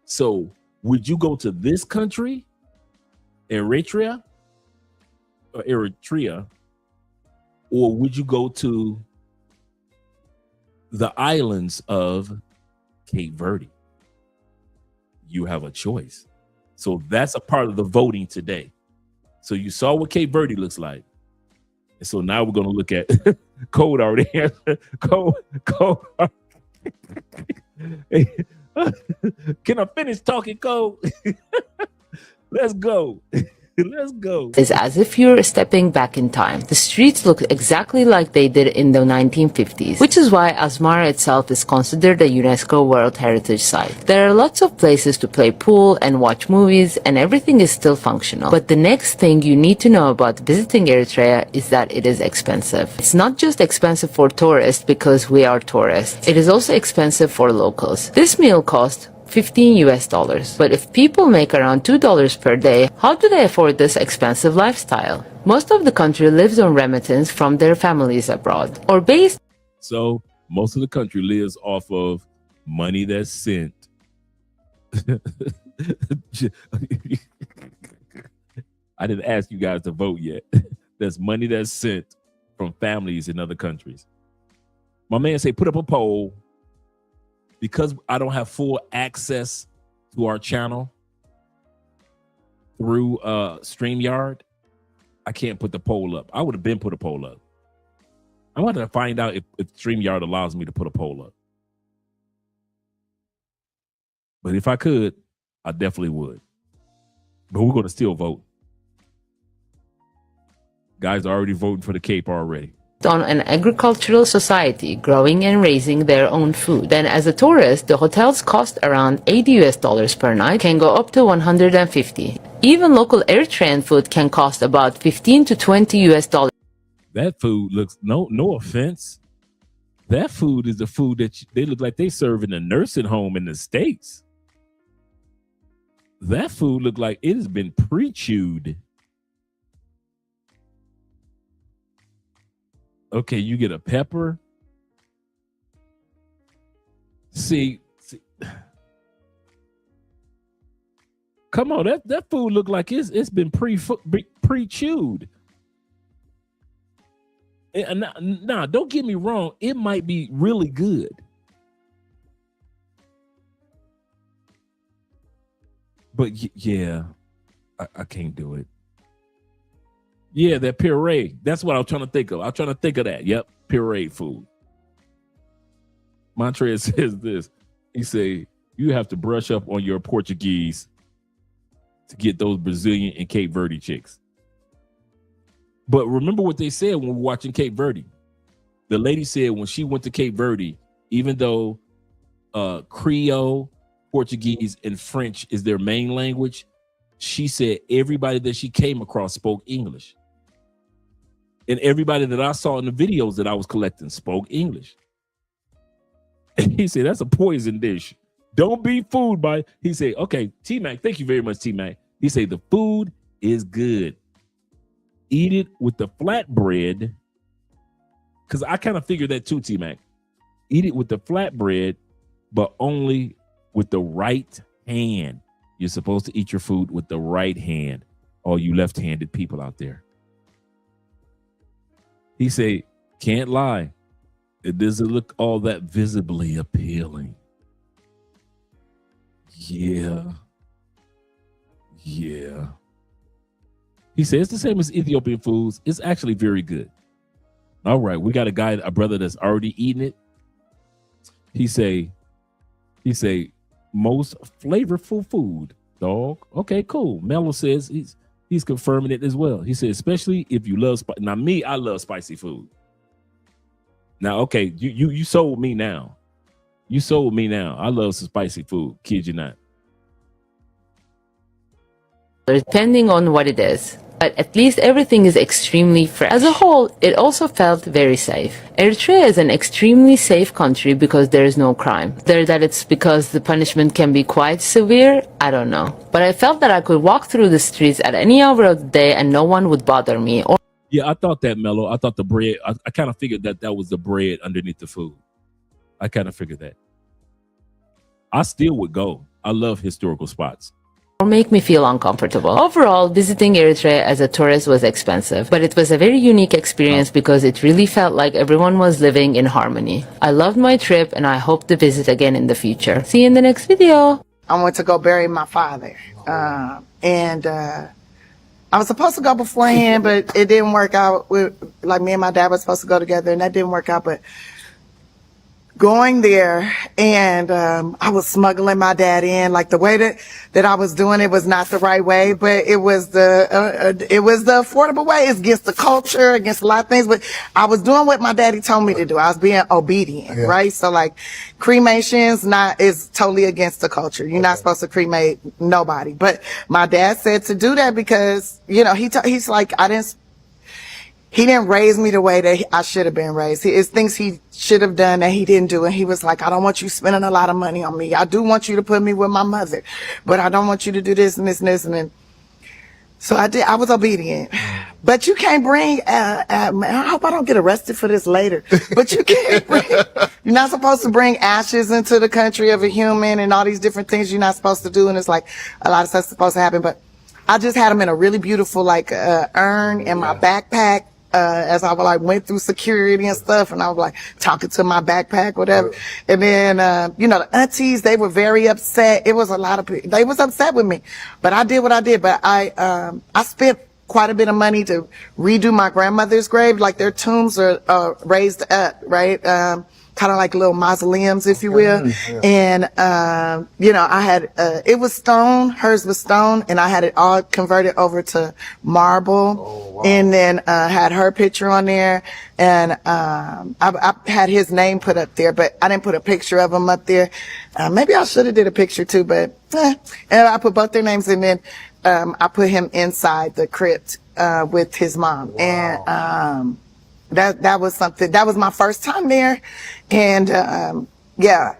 So would you go to this country, Eritrea, or would you go to the islands of Cape Verde? You have a choice. So that's a part of the voting today. So you saw what Cape Verde looks like. And so now we're going to look at Code already. Code. Can I finish talking, Code? Let's go. Let's go. It's as if you're stepping back in time. The streets look exactly like they did in the 1950s, which is why Asmara itself is considered a UNESCO World Heritage Site. There are lots of places to play pool and watch movies, and everything is still functional. But the next thing you need to know about visiting Eritrea is that it is expensive. It's not just expensive for tourists because we are tourists. It is also expensive for locals. This meal costs $15 US. But if people make around $2 per day, how do they afford this expensive lifestyle? Most of the country lives on remittance from their families abroad, or based. So most of the country lives off of money that's sent. I didn't ask you guys to vote yet. That's money that's sent from families in other countries. My man say, put up a poll. Because I don't have full access to our channel through StreamYard, I can't put the poll up. I would have been put a poll up. I wanted to find out if StreamYard allows me to put a poll up. But if I could, I definitely would. But we're going to still vote. Guys are already voting for the Cape already. On an agricultural society growing and raising their own food. Then as a tourist, the hotels cost around $80 per night, can go up to $150. Even local Eritrean food can cost about $15 to $20. That food looks, no offense, that food is the food that they look like they serve in a nursing home in the States. That food look like it has been pre-chewed. Okay, you get a pepper. See. Come on, that food look like it's been pre-chewed. Nah, don't get me wrong. It might be really good. But yeah, I can't do it. Yeah, that puree. That's what I was trying to think of. I'm trying to think of that. Yep, puree food. Montreal says this. He say, you have to brush up on your Portuguese to get those Brazilian and Cape Verde chicks. But remember what they said when we were watching Cape Verde. The lady said when she went to Cape Verde, even though Creole, Portuguese, and French is their main language, she said everybody that she came across spoke English. And everybody that I saw in the videos that I was collecting spoke English. And he said, that's a poison dish. Don't be fooled by. He said, okay, T-Mac, thank you very much, T-Mac. He said, the food is good. Eat it with the flatbread. Because I kind of figured that too, T-Mac. Eat it with the flatbread, but only with the right hand. You're supposed to eat your food with the right hand. All you left-handed people out there. He said, can't lie. It doesn't look all that visibly appealing. Yeah. Yeah. He said it's the same as Ethiopian foods. It's actually very good. All right, we got a brother that's already eaten it. He say most flavorful food, dog. Okay, cool. Mello says he's confirming it as well. He said, especially if you love spicy. Now, me, I love spicy food. Now, okay, you sold me now. You sold me now. I love some spicy food. Kid you not. Depending on what it is. But at least everything is extremely fresh. As a whole, it also felt very safe. Eritrea is an extremely safe country because there is no crime. Whether that it's because the punishment can be quite severe, I don't know. But I felt that I could walk through the streets at any hour of the day and no one would bother me. Yeah, I thought that, Mello. I thought the bread, I kind of figured that was the bread underneath the food. I kind of figured that. I still would go. I love historical spots. Or make me feel uncomfortable. Overall, visiting Eritrea as a tourist was expensive, but it was a very unique experience because it really felt like everyone was living in harmony. I loved my trip and I hope to visit again in the future. See you in the next video. I went to go bury my father. And I was supposed to go beforehand, but it didn't work out. Like me and my dad were supposed to go together and that didn't work out. But going there and I was smuggling my dad in, like the way that I was doing it was not the right way, but it was the affordable way. It's against the culture, against a lot of things, but I was doing what my daddy told me to do. I was being obedient, right? So like cremations is totally against the culture. You're not supposed to cremate nobody. But my dad said to do that because, you know, he's like, he didn't raise me the way that I should have been raised. It's things he should have done that he didn't do. And he was like, I don't want you spending a lot of money on me. I do want you to put me with my mother, but I don't want you to do this and this and this. And then, so I was obedient. But you can't bring, I hope I don't get arrested for this later, but you can't you're not supposed to bring ashes into the country of a human and all these different things you're not supposed to do. And it's like a lot of stuff's supposed to happen, but I just had them in a really beautiful, like, urn in my backpack. As I went through security and stuff, and I was like talking to my backpack, whatever. And then, you know, the aunties, they were very upset. It was a lot of people. They was upset with me, but I did what I did. But I spent quite a bit of money to redo my grandmother's grave. Like their tombs are raised up, right? Kind of like little mausoleums, if you will. And, you know, I had, it was stone, hers was stone, and I had it all converted over to marble. And then, had her picture on there. And, I had his name put up there, but I didn't put a picture of him up there. Maybe I should have did a picture too, but, and I put both their names and then, I put him inside the crypt, with his mom. And, that was something, that was my first time there. And, yeah,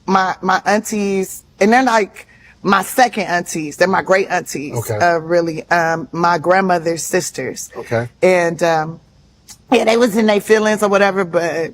my aunties, and they're like my second aunties. They're my great aunties, really, my grandmother's sisters. Okay. And, yeah, they was in their feelings or whatever, but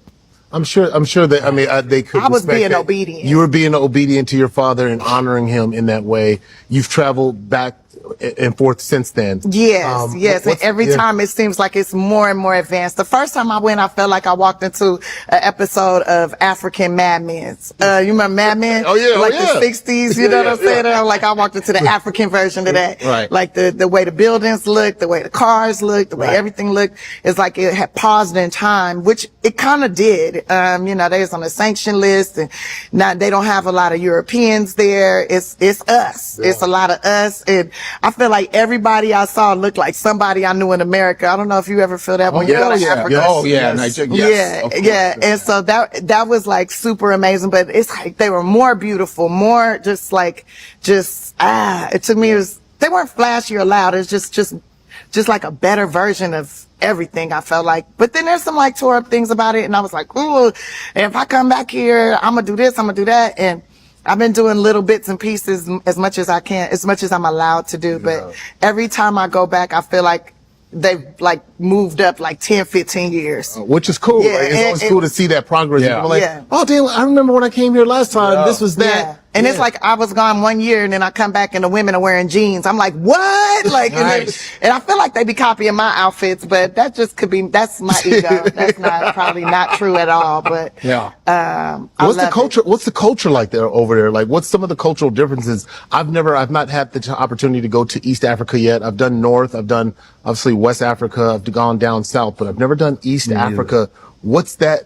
I'm sure that, I mean, they could. I was respect being that. obedient. You were being obedient to your father and honoring him in that way. You've traveled back and forth since then. Yes, yes. And every time it seems like it's more and more advanced. The first time I went, I felt like I walked into an episode of African Mad Men. You remember Mad Men? Oh, yeah. Like oh, yeah. the 60s, you know what I'm saying? And I'm like, I walked into the African version of that. Right. Like the way the buildings look, the way the cars look, the way everything looked. It's like it had paused in time, which it kind of did. You know, they was on the sanction list, and now they don't have a lot of Europeans there. It's us. Yeah. It's a lot of us. And I feel like everybody I saw looked like somebody I knew in America. I don't know if you ever feel that when you go to Africa. Oh yeah, Nigeria. Yes, yeah. And so that was like super amazing. But it's like they were more beautiful, more just it took me, they weren't flashy or loud. It's just like a better version of everything, I felt like. But then there's some like tore up things about it, and I was like, ooh, if I come back here, I'm gonna do this, I'm gonna do that. And I've been doing little bits and pieces as much as I can, as much as I'm allowed to do. But every time I go back, I feel like they've like moved up like 10, 15 years. Which is cool. Yeah, like, it's always cool to see that progress. Yeah. I'm like, Yeah. oh damn, I remember when I came here last time, this was that. Yeah. And it's like I was gone 1 year, and then I come back and the women are wearing jeans. I'm like, what? Like, Nice. and I feel like they be copying my outfits, but that just could be, that's my ego. That's probably not true at all. But what's the culture? What's the culture like there over there? Like, what's some of the cultural differences? I've not had the opportunity to go to East Africa yet. I've done North. I've done obviously West Africa. I've gone down South, but I've never done East Africa. What's that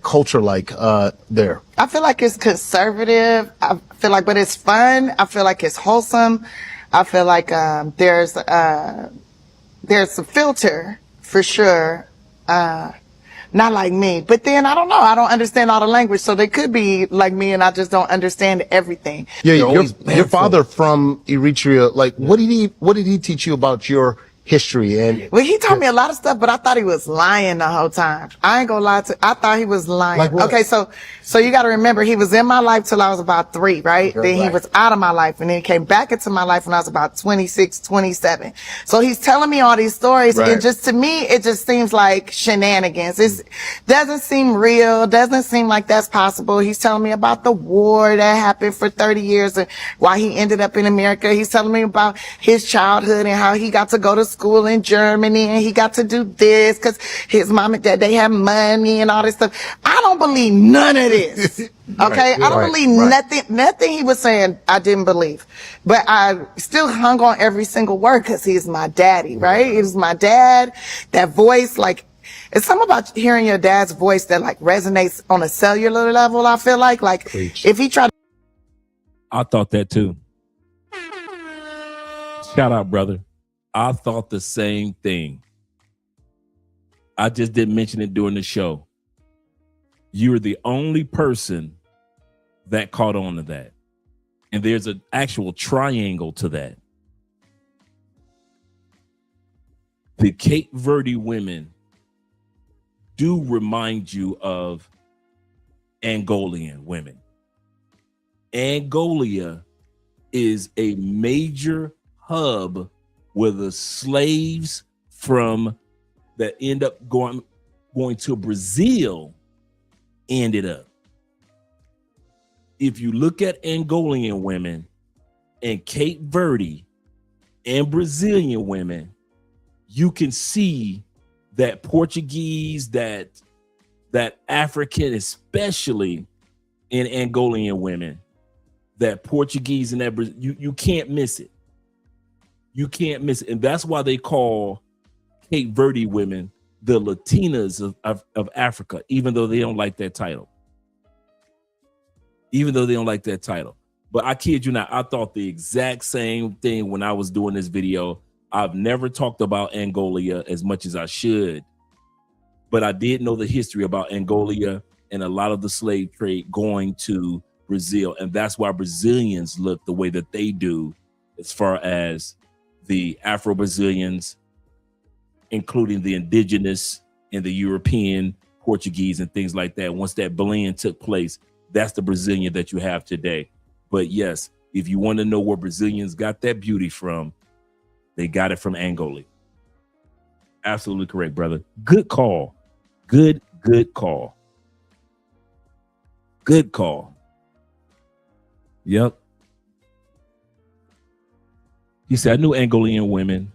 culture like there? I feel like it's conservative. I feel like, but it's fun. I feel like it's wholesome. I feel like there's a filter for sure. Not like me, but then I don't know. I don't understand all the language, so they could be like me, and I just don't understand everything. Yeah, your father from Eritrea. Like, what did he teach you about your history? And well, he taught me a lot of stuff, but I thought he was lying the whole time. I ain't gonna lie I thought he was lying. Like what? Okay, so you gotta remember, he was in my life till I was about 3, right? Then he was out of my life, and then he came back into my life when I was about 26, 27. So he's telling me all these stories, and just to me, it just seems like shenanigans. It doesn't seem real, doesn't seem like that's possible. He's telling me about the war that happened for 30 years and why he ended up in America. He's telling me about his childhood and how he got to go to school in Germany, and he got to do this because his mom and dad, they have money and all this stuff. I don't believe none of this. Okay, I don't believe nothing he was saying. I didn't believe, but I still hung on every single word because he's my daddy, right? He's my dad. That voice, like, it's something about hearing your dad's voice that like resonates on a cellular level. I feel like if he tried. I thought that too. Shout out, brother. I thought the same thing. I just didn't mention it during the show. You're the only person that caught on to that. And there's an actual triangle to that. The Cape Verde women do remind you of Angolian women. Angola is a major hub where the slaves from that end up going to Brazil ended up. If you look at Angolan women and Cape Verde and Brazilian women, you can see that Portuguese, that African, especially in Angolan women, that Portuguese and that you can't miss it. You can't miss it. And that's why they call Cape Verde women the Latinas of Africa, even though they don't like that title. But I kid you not, I thought the exact same thing when I was doing this video. I've never talked about Angola as much as I should, but I did know the history about Angola and a lot of the slave trade going to Brazil. And that's why Brazilians look the way that they do, as far as the Afro-Brazilians, including the indigenous and the European, Portuguese and things like that. Once that blend took place, that's the Brazilian that you have today. But yes, if you want to know where Brazilians got that beauty from, they got it from Angola. Absolutely correct, brother. Good call. Good call. Good call. Yep. He said, I knew Angolan women.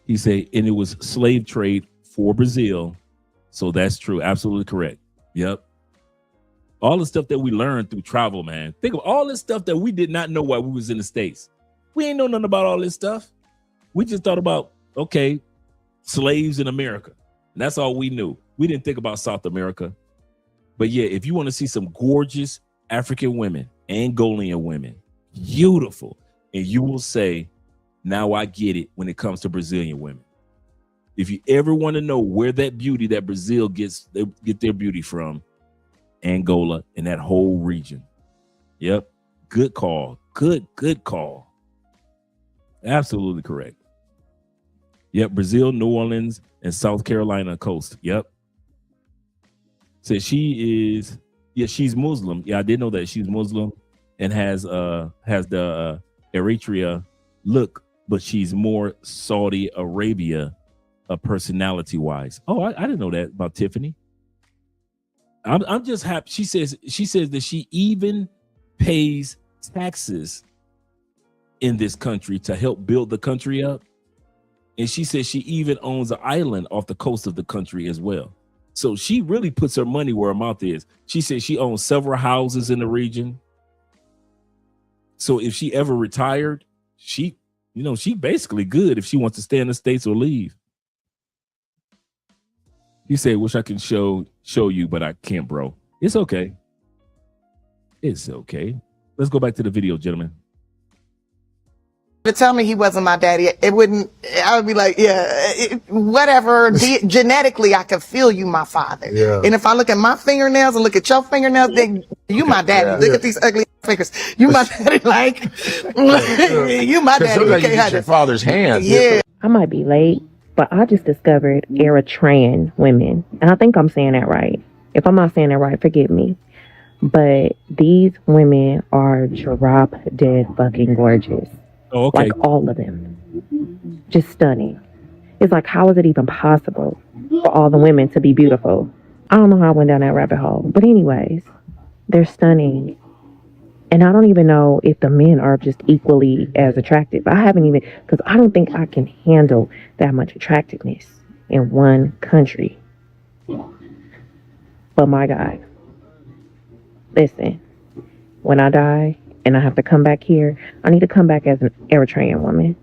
He said, and it was slave trade for Brazil. So that's true. Absolutely correct. Yep. All the stuff that we learned through travel, man. Think of all this stuff that we did not know while we was in the States. We ain't know nothing about all this stuff. We just thought about, okay, slaves in America. And that's all we knew. We didn't think about South America. But yeah, if you want to see some gorgeous African women, Angolan women, beautiful, and you will say, now I get it when it comes to Brazilian women. If you ever want to know where that beauty that Brazil get their beauty from, Angola and that whole region. Yep. Good call. Good call. Absolutely correct. Yep. Brazil, New Orleans, and South Carolina coast. Yep. Says she's Muslim. Yeah, I did know that she's Muslim and has the Eritrea look, but she's more Saudi Arabia personality wise. Oh, I didn't know that about Tiffany. I'm just happy. She says that she even pays taxes in this country to help build the country up. And she says she even owns an island off the coast of the country as well. So she really puts her money where her mouth is. She says she owns several houses in the region. So if she ever retired, she basically good if she wants to stay in the States or leave. You say, wish I can show you, but I can't, bro. It's okay. It's okay. Let's go back to the video, gentlemen. To tell me he wasn't my daddy, I would be like, yeah, whatever. Genetically, I could feel you my father. Yeah. And if I look at my fingernails and look at your fingernails, then you my daddy. Look at these ugly fingers. You my daddy, like, you my daddy. You can't hide your father's hands. Yeah. I might be late, but I just discovered Eritrean women. And I think I'm saying that right. If I'm not saying that right, forgive me. But these women are drop dead fucking gorgeous. Oh, okay. Like all of them. Just stunning. It's like, how is it even possible for all the women to be beautiful? I don't know how I went down that rabbit hole. But anyways, they're stunning. And I don't even know if the men are just equally as attractive. I haven't even, because I don't think I can handle that much attractiveness in one country. But my God, listen, when I die and I have to come back here, I need to come back as an Eritrean woman.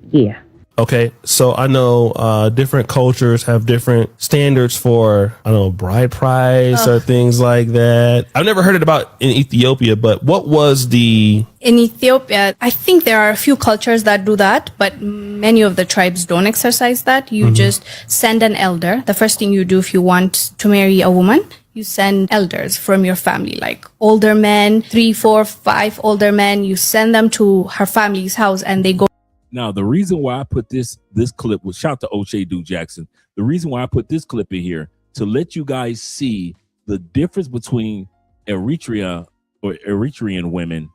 Yeah. Okay, so I know different cultures have different standards for, I don't know, bride price or things like that. I've never heard it about in Ethiopia, but what was the... In Ethiopia, I think there are a few cultures that do that, but many of the tribes don't exercise that. You just send an elder. The first thing you do if you want to marry a woman, you send elders from your family, like older men, 3, 4, 5 older men. You send them to her family's house and they go. Now, the reason why I put this clip was, shout to O'Shea Duke Jackson. The reason why I put this clip in here to let you guys see the difference between Eritrea or Eritrean women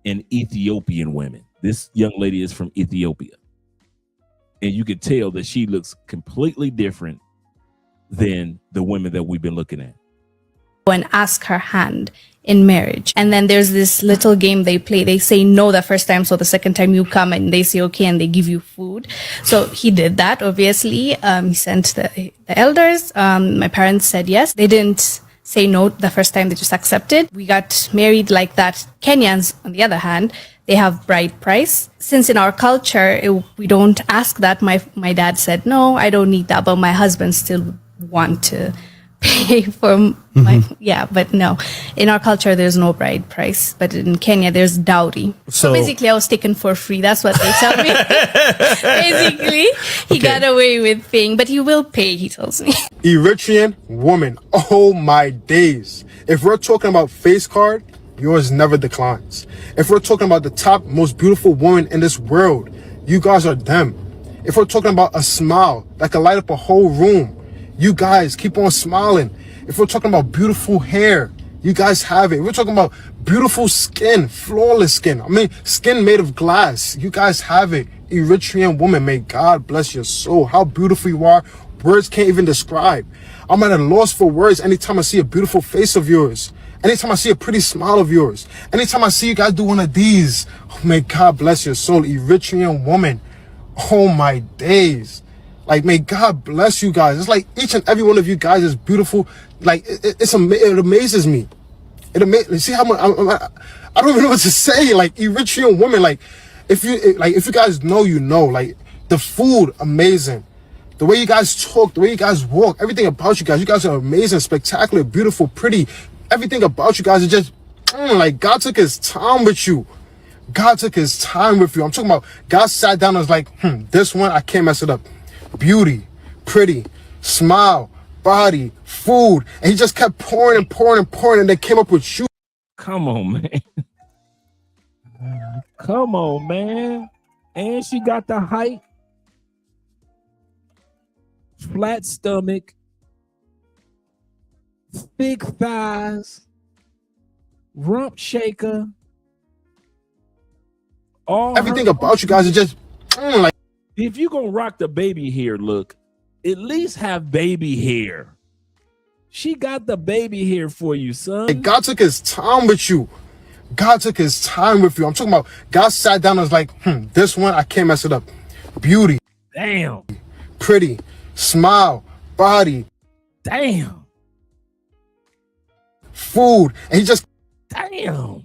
and Ethiopian women. This young lady is from Ethiopia. And you can tell that she looks completely different than the women that we've been looking at. And ask her hand in marriage. And then there's this little game they play. They say no the first time, so the second time you come and they say okay, and they give you food. So he did that, obviously. He sent the elders. My parents said yes. They didn't say no the first time, they just accepted. We got married like that. Kenyans, on the other hand, they have bride price. Since in our culture, we don't ask that. My dad said, no, I don't need that, but my husband still want to pay for but no, in our culture there's no bride price, but in Kenya there's dowry. So basically I was taken for free, that's what they tell me. Basically he got away with paying, but he will pay, he tells me. Eritrean woman, oh my days. If we're talking about face card, yours never declines. If we're talking about the top most beautiful woman in this world, you guys are them. If we're talking about a smile that can light up a whole room, you guys keep on smiling. If we're talking about beautiful hair, you guys have it. We're talking about beautiful skin, flawless skin. I mean, skin made of glass. You guys have it. Eritrean woman, may God bless your soul. How beautiful you are. Words can't even describe. I'm at a loss for words anytime I see a beautiful face of yours. Anytime I see a pretty smile of yours, anytime I see you guys do one of these, oh, may God bless your soul, Eritrean woman. Oh my days. Like, may God bless you guys. It's like each and every one of you guys is beautiful. Like, it amazes me. See how much I don't even know what to say. Like, Eritrean women, like if you guys know, you know, like the food, amazing. The way you guys talk, the way you guys walk, everything about you guys are amazing, spectacular, beautiful, pretty. Everything about you guys is just like God took his time with you. God took his time with you. I'm talking about God sat down and was like, this one, I can't mess it up. Beauty, pretty, smile, body, food. And he just kept pouring and pouring and pouring, and they came up with you. Come on, man. Come on, man. And she got the height, flat stomach, thick thighs, rump shaker. Everything about you guys is just like. If you gonna rock the baby hair look, at least have baby hair. She got the baby hair for you, son. God took his time with you. God took his time with you. I'm talking about God sat down and was like, this one, I can't mess it up. Beauty. Damn. Pretty. Smile. Body. Damn. Food. And he just. Damn.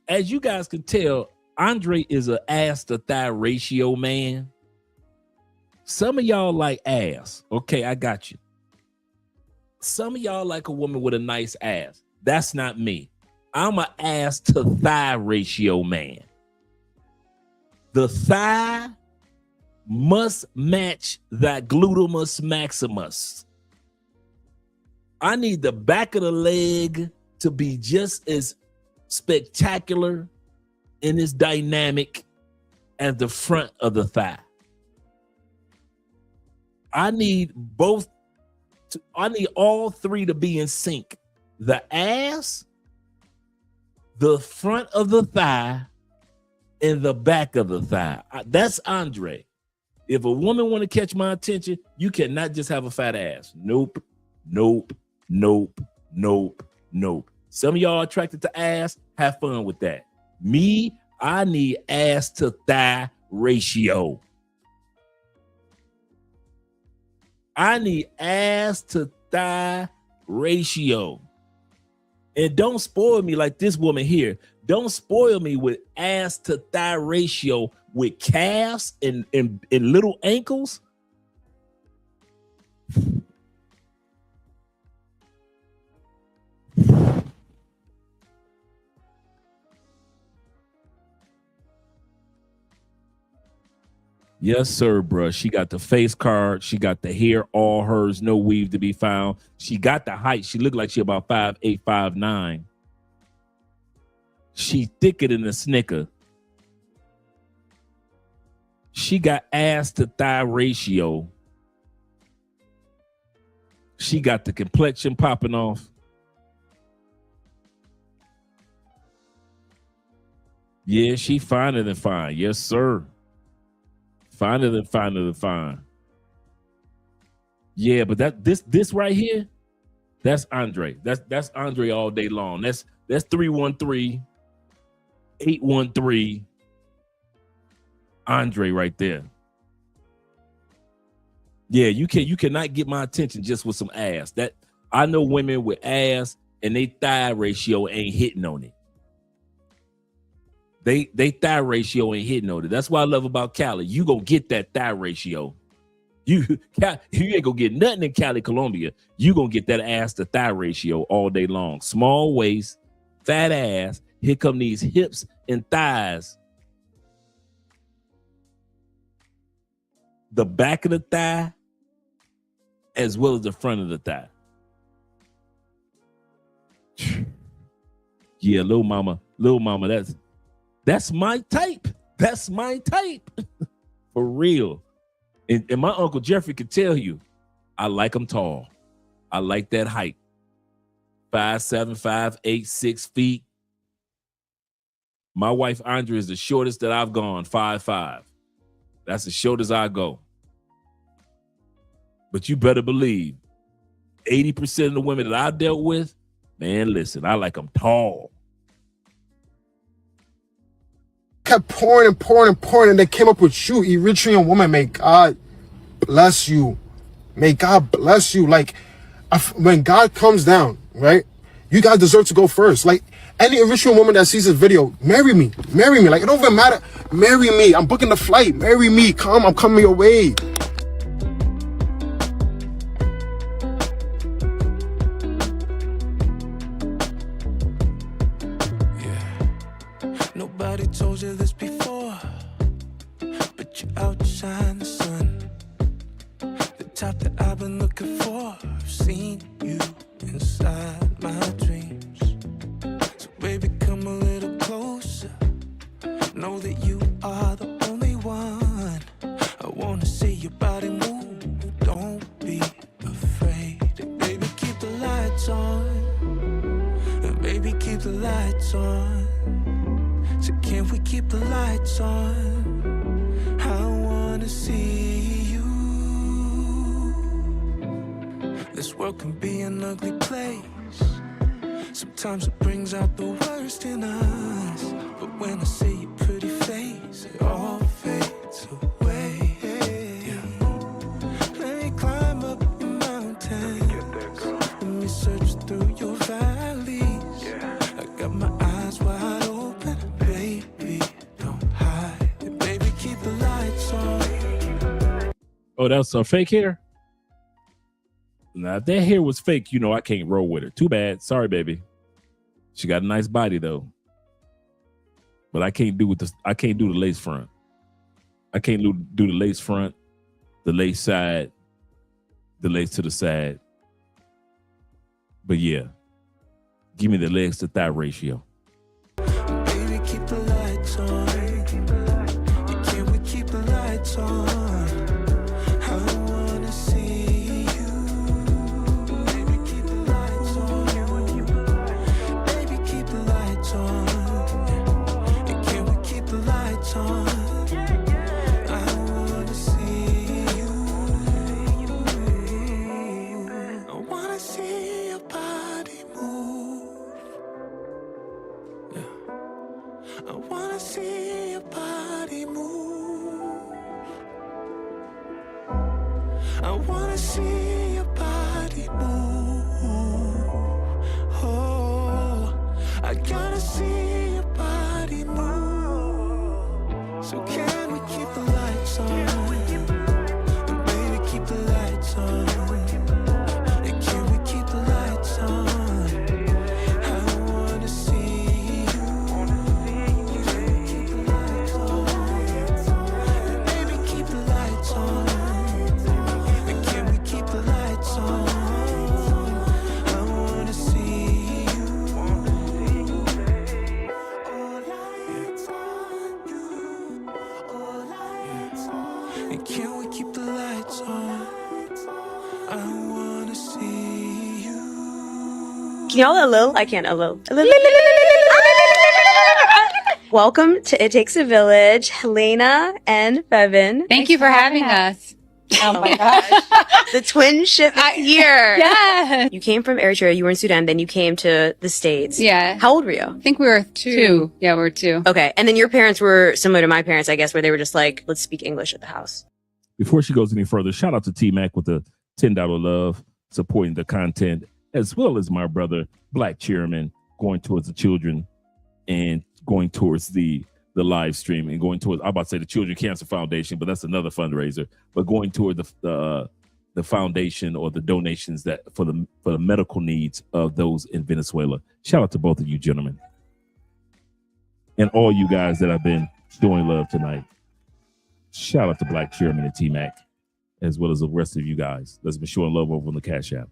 As you guys can tell, Andre is an ass to thigh ratio man. Some of y'all like ass. Okay, I got you. Some of y'all like a woman with a nice ass. That's not me. I'm an ass to thigh ratio man. The thigh must match that gluteus maximus. I need the back of the leg to be just as spectacular and as dynamic as the front of the thigh. I need both. I need all three to be in sync. The ass, the front of the thigh, and the back of the thigh. That's Andre. If a woman want to catch my attention, you cannot just have a fat ass. Nope, nope, nope, nope, nope. Some of y'all attracted to ass, have fun with that. Me, I need ass to thigh ratio. I need ass to thigh ratio. And don't spoil me like this woman here. Don't spoil me with ass to thigh ratio with calves and little ankles. Yes, sir, bruh. She got the face card. She got the hair, all hers, no weave to be found. She got the height. She looked like she about 5'8", 5'9". She thicker than a Snicker. She got ass to thigh ratio. She got the complexion popping off. Yeah, she finer than fine. Yes, sir. Finer than fine. Yeah, but this right here, that's Andre. That's Andre all day long. That's 313, 813. Andre right there. Yeah, you cannot get my attention just with some ass. That I know women with ass and they thigh ratio ain't hitting on it. They thigh ratio ain't hitting on it. That's what I love about Cali. You gonna get that thigh ratio. You ain't gonna get nothing in Cali, Colombia. You gonna get that ass to thigh ratio all day long. Small waist, fat ass. Here come these hips and thighs. The back of the thigh, as well as the front of the thigh. Yeah, little mama, that's my type. That's my type. For real. And my Uncle Jeffrey could tell you, I like them tall. I like that height. 5'7", 5'8", 6 feet. My wife, Andrea, is the shortest that I've gone, 5'5". That's as short as I go. But you better believe 80% of the women that I dealt with, man, listen, I like them tall. Kept pouring and pouring and pouring, and they came up with you, Eritrean woman. May God bless you. May God bless you. Like, when God comes down, right? You guys deserve to go first. Like, any Eritrean woman that sees this video, marry me. Marry me. Like, it don't even matter. Marry me. I'm booking the flight. Marry me. Come, I'm coming your way. Nobody told you this before, but you outshine the sun. The type that I've been looking for. I've seen you inside my dreams. So baby, come a little closer. Know that you are the only one. I wanna see your body move. Don't be afraid. And baby, keep the lights on. And baby, keep the lights on. So can we keep the lights on? I wanna see you. This world can be an ugly place. Sometimes it brings out the worst in us. But when I see your pretty face, it all fades away. Yeah. Let me climb up your mountains. Let me search through your valleys. I got my eyes wide open. Baby, don't hide. And baby, keep the lights on. Oh, that's a fake hair? Now, if that hair was fake, you know I can't roll with her. Too bad. Sorry, baby. She got a nice body though. But I can't do the lace front. I can't do the lace front, the lace side, the lace to the side. But yeah, give me the legs to thigh ratio. Baby, keep the lights on. Can we keep the lights on? I wanna see you. Baby, keep the lights on. Baby, keep the lights on. And can we keep the lights on? I wanna see you. I wanna see your body move. I wanna see your body move. I wanna see your body move. Oh, I gotta see your body move. So can we keep the lights on? And baby, keep the lights on. And can we keep the lights on? I wanna see you. Keep the lights on. Baby, keep the lights on. And can we keep the lights on? I wanna see you. All lights on you. All lights on. And can we keep the lights on? I wanna see you. Can y'all allo? I can't allo. Welcome to It Takes a Village, Helena and Bevan. Thank you for having us. Oh my gosh. The twin ship is here. Yeah. You came from Eritrea, you were in Sudan, then you came to the States. Yeah. How old were you? I think we were two. Yeah, we were two. Okay. And then your parents were similar to my parents, I guess, where they were just like, let's speak English at the house. Before she goes any further, shout out to T-Mac with the $10 love, supporting the content, as well as my brother, Black Chairman, going towards the children and going towards the live stream and going towards, I'm about to say the Children Cancer Foundation, but that's another fundraiser, but going toward the foundation or the donations that for the medical needs of those in Venezuela. Shout out to both of you gentlemen and all you guys that have been showing love tonight. Shout out to Black Chairman and T-Mac, as well as the rest of you guys that's been showing love over on the Cash App.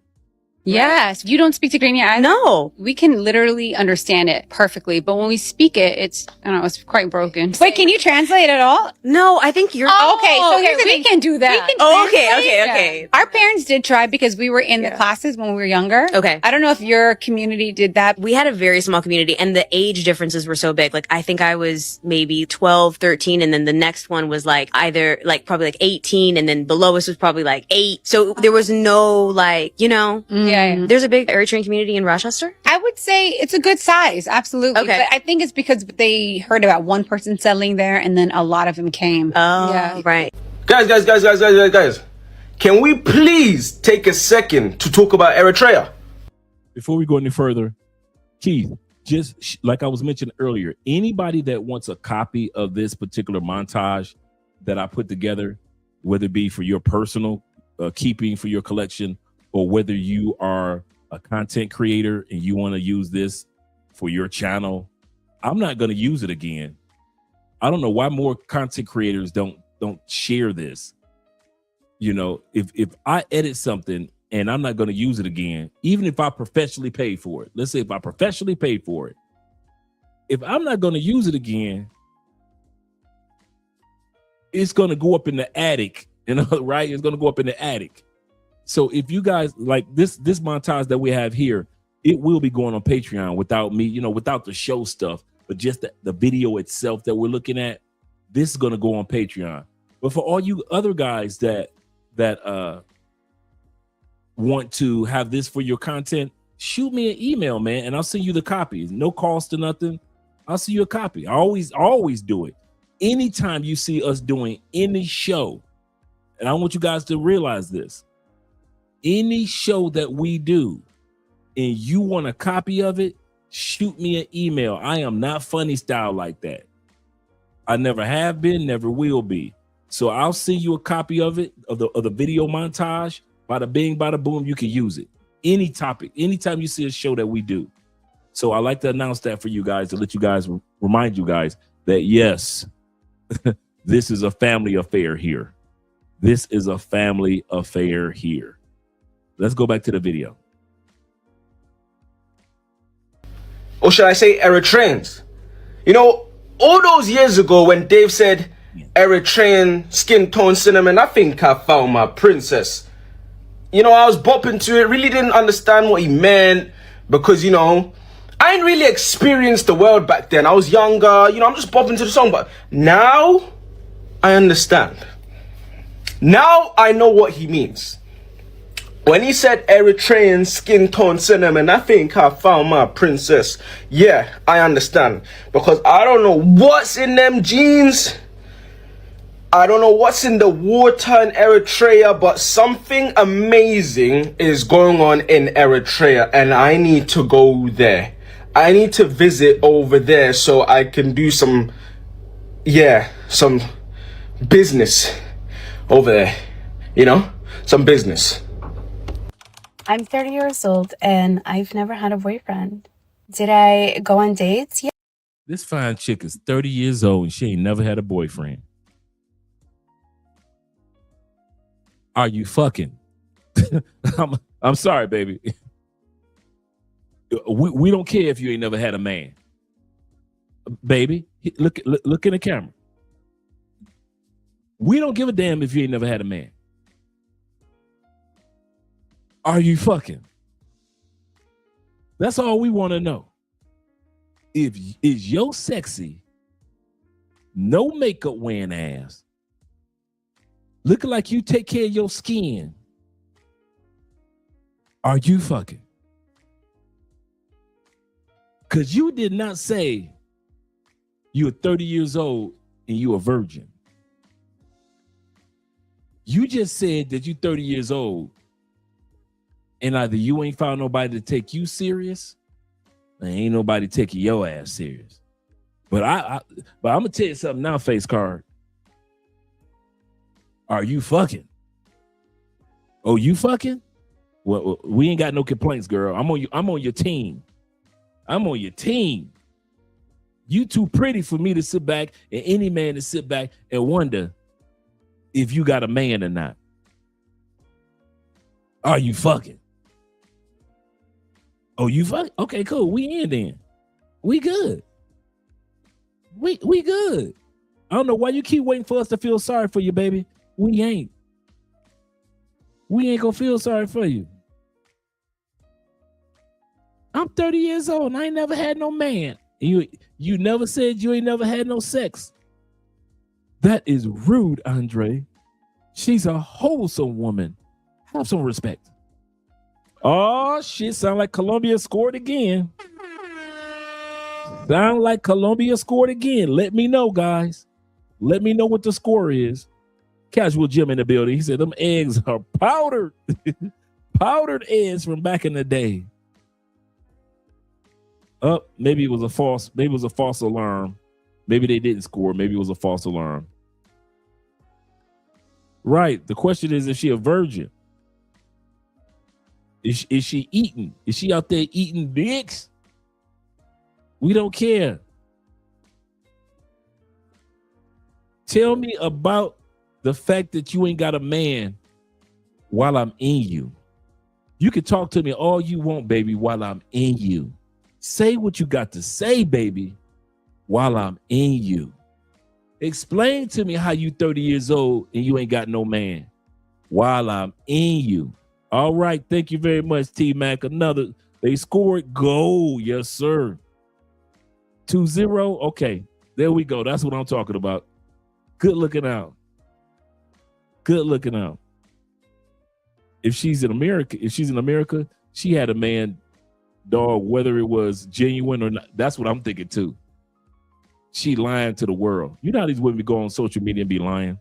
Yes. You don't speak Tigrinya either? No. We can literally understand it perfectly, but when we speak it, it's, I don't know, it's quite broken. Wait, can you translate at all? No, I think you're. Okay, so here's the we thing. can do that. Okay. Our parents did try because we were in the classes when we were younger. Okay. I don't know if your community did that. We had a very small community and the age differences were so big. Like, I think I was maybe 12, 13, and then the next one was like either like probably like 18, and then below us was probably like 8. So there was no like, Yeah. There's a big Eritrean community in Rochester. I would say it's a good size. Absolutely. Okay. But I think it's because they heard about one person settling there and then a lot of them came. Oh, yeah. Right. Guys. Can we please take a second to talk about Eritrea? Before we go any further, Keith, just like I was mentioning earlier, anybody that wants a copy of this particular montage that I put together, whether it be for your personal keeping for your collection, or whether you are a content creator and you want to use this for your channel, I'm not going to use it again. I don't know why more content creators don't share this. If I edit something and I'm not going to use it again, even if I professionally paid for it, let's say if I professionally paid for it, if I'm not going to use it again, it's going to go up in the attic, right? It's going to go up in the attic. So if you guys like this montage that we have here, it will be going on Patreon without me, without the show stuff, but just the video itself that we're looking at. This is going to go on Patreon. But for all you other guys that want to have this for your content, shoot me an email, man, and I'll send you the copies. No cost or nothing. I'll send you a copy. I always do it. Anytime you see us doing any show, and I want you guys to realize this, any show that we do and you want a copy of it, shoot me an email. I am not funny style like that. I never have been, never will be. So I'll send you a copy of it, of the video montage. Bada bing, bada boom, you can use it. Any topic, anytime you see a show that we do. So I like to announce that for you guys, to let you guys, remind you guys that yes, this is a family affair here. This is a family affair here. Let's go back to the video. Or should I say Eritreans? All those years ago when Dave said Eritrean skin tone cinnamon, I think I found my princess. I was bopping to it, really didn't understand what he meant because, I didn't really experience the world back then. I was younger, I'm just bopping to the song. But now I understand. Now I know what he means. When he said Eritrean skin tone cinnamon, I think I found my princess. Yeah, I understand. Because I don't know what's in them jeans. I don't know what's in the water in Eritrea, but something amazing is going on in Eritrea, and I need to go there. I need to visit over there so I can do some business over there. Some business. I'm 30 years old and I've never had a boyfriend. Did I go on dates? Yeah. This fine chick is 30 years old and she ain't never had a boyfriend. Are you fucking? I'm sorry, baby. We don't care if you ain't never had a man. Baby, look in the camera. We don't give a damn if you ain't never had a man. Are you fucking? That's all we want to know. Is your sexy, no makeup wearing ass, looking like you take care of your skin, are you fucking? Because you did not say you're 30 years old and you're a virgin. You just said that you're 30 years old and either you ain't found nobody to take you serious, or ain't nobody taking your ass serious. But I'm gonna tell you something now, face card. Are you fucking? Oh, you fucking? Well, we ain't got no complaints, girl. I'm on your team. I'm on your team. You too pretty for me to sit back and any man to sit back and wonder if you got a man or not. Are you fucking? Oh, you fuck? Okay, cool. We in then. We good. We good. I don't know why you keep waiting for us to feel sorry for you, baby. We ain't. We ain't gonna feel sorry for you. I'm 30 years old and I ain't never had no man. You never said you ain't never had no sex. That is rude, Andre. She's a wholesome woman. Have some respect. Oh shit, sound like Colombia scored again. Sound like Colombia scored again. Let me know, guys. Let me know what the score is. Casual Jim in the building. He said them eggs are powdered. Powdered eggs from back in the day. Maybe it was a false alarm. Maybe they didn't score. Maybe it was a false alarm. Right. The question is she a virgin? Is she eating? Is she out there eating dicks? We don't care. Tell me about the fact that you ain't got a man while I'm in you. You can talk to me all you want, baby, while I'm in you. Say what you got to say, baby, while I'm in you. Explain to me how you 30 years old and you ain't got no man while I'm in you. All right. Thank you very much, T-Mac. They scored goal. Yes, sir. 2-0. Okay. There we go. That's what I'm talking about. Good looking out. Good looking out. If she's in America, she had a man, dog, whether it was genuine or not. That's what I'm thinking too. She lying to the world. You know how these women go on social media and be lying?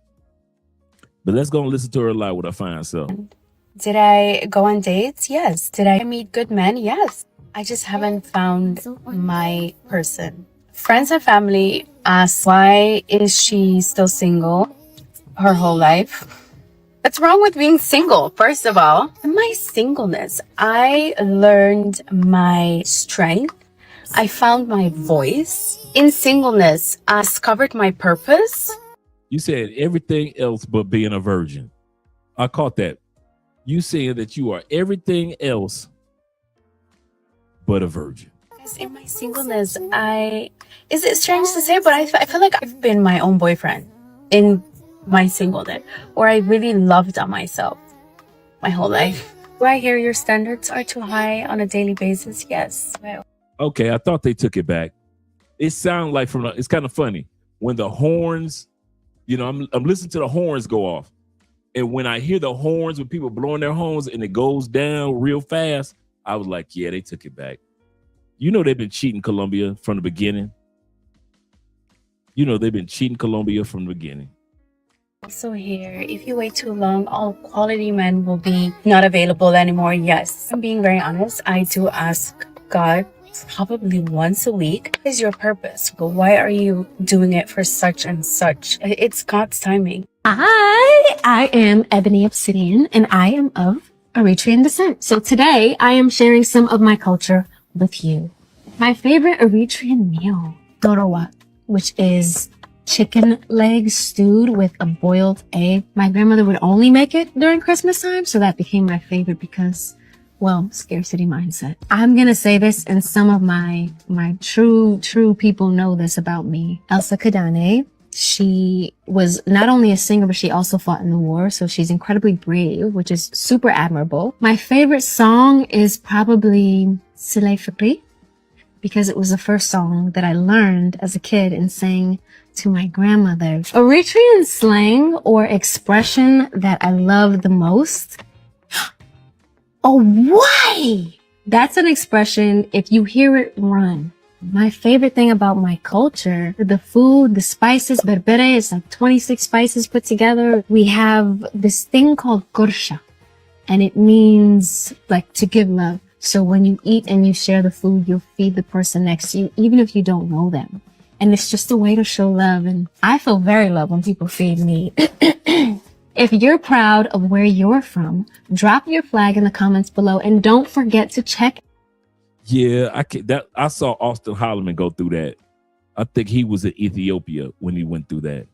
But let's go and listen to her lie with her fine self. Did I go on dates? Yes. Did I meet good men? Yes. I just haven't found my person. Friends and family ask, why is she still single her whole life? What's wrong with being single? First of all, in my singleness, I learned my strength. I found my voice. In singleness, I discovered my purpose. You said everything else but being a virgin. I caught that. You saying that you are everything else but a virgin. In my singleness, is it strange to say, but I feel like I've been my own boyfriend in my singleness, or I really loved on myself my whole life. Do I hear your standards are too high on a daily basis? Yes. Okay, I thought they took it back. It sounded like it's kind of funny when the horns, I'm listening to the horns go off. And when I hear the horns, when people blowing their horns and it goes down real fast, I was like, yeah, they took it back. They've been cheating Colombia from the beginning. They've been cheating Colombia from the beginning. Also here, if you wait too long, all quality men will be not available anymore. Yes. I'm being very honest. I do ask God probably once a week, what is your purpose? But why are you doing it for such and such? It's God's timing. I am Ebony Obsidian and I am of Eritrean descent. So today I am sharing some of my culture with you. My favorite Eritrean meal, dorowa, which is chicken legs stewed with a boiled egg. My grandmother would only make it during Christmas time, so that became my favorite because, well, scarcity mindset. I'm gonna say this, and some of my true people know this about me. Elsa Kadane, she was not only a singer, but she also fought in the war, so she's incredibly brave, which is super admirable. My favorite song is probably Sile Fikri, because it was the first song that I learned as a kid and sang to my grandmother. Eritrean slang or expression that I love the most. Oh, why? That's an expression, if you hear it, run. My favorite thing about my culture, the food, the spices, berbere is like 26 spices put together. We have this thing called gursha, and it means like to give love. So when you eat and you share the food, you'll feed the person next to you, even if you don't know them. And it's just a way to show love. And I feel very loved when people feed me. If you're proud of where you're from, drop your flag in the comments below and don't forget to check. Yeah, I saw Austin Holloman go through that. I think he was in Ethiopia when he went through that.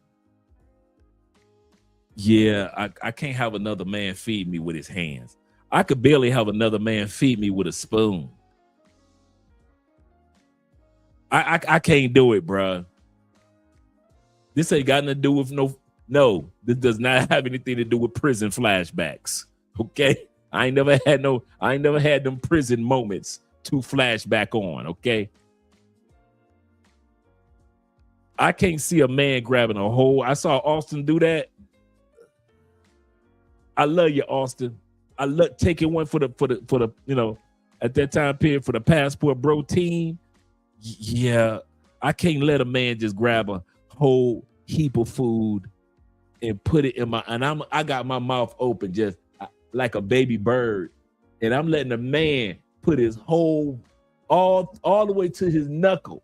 Yeah, I can't have another man feed me with his hands. I could barely have another man feed me with a spoon. I can't do it, bruh. This ain't got nothing to do with no. This does not have anything to do with prison flashbacks. Okay, I ain't never had them prison moments to flashback on. Okay, I can't see a man grabbing a hole. I saw Austin do that. I love you, Austin. I love taking one for the at that time period for the Passport Bro team. Yeah, I can't let a man just grab a whole heap of food and put it in I got my mouth open just like a baby bird, and I'm letting a man put his whole all the way to his knuckle.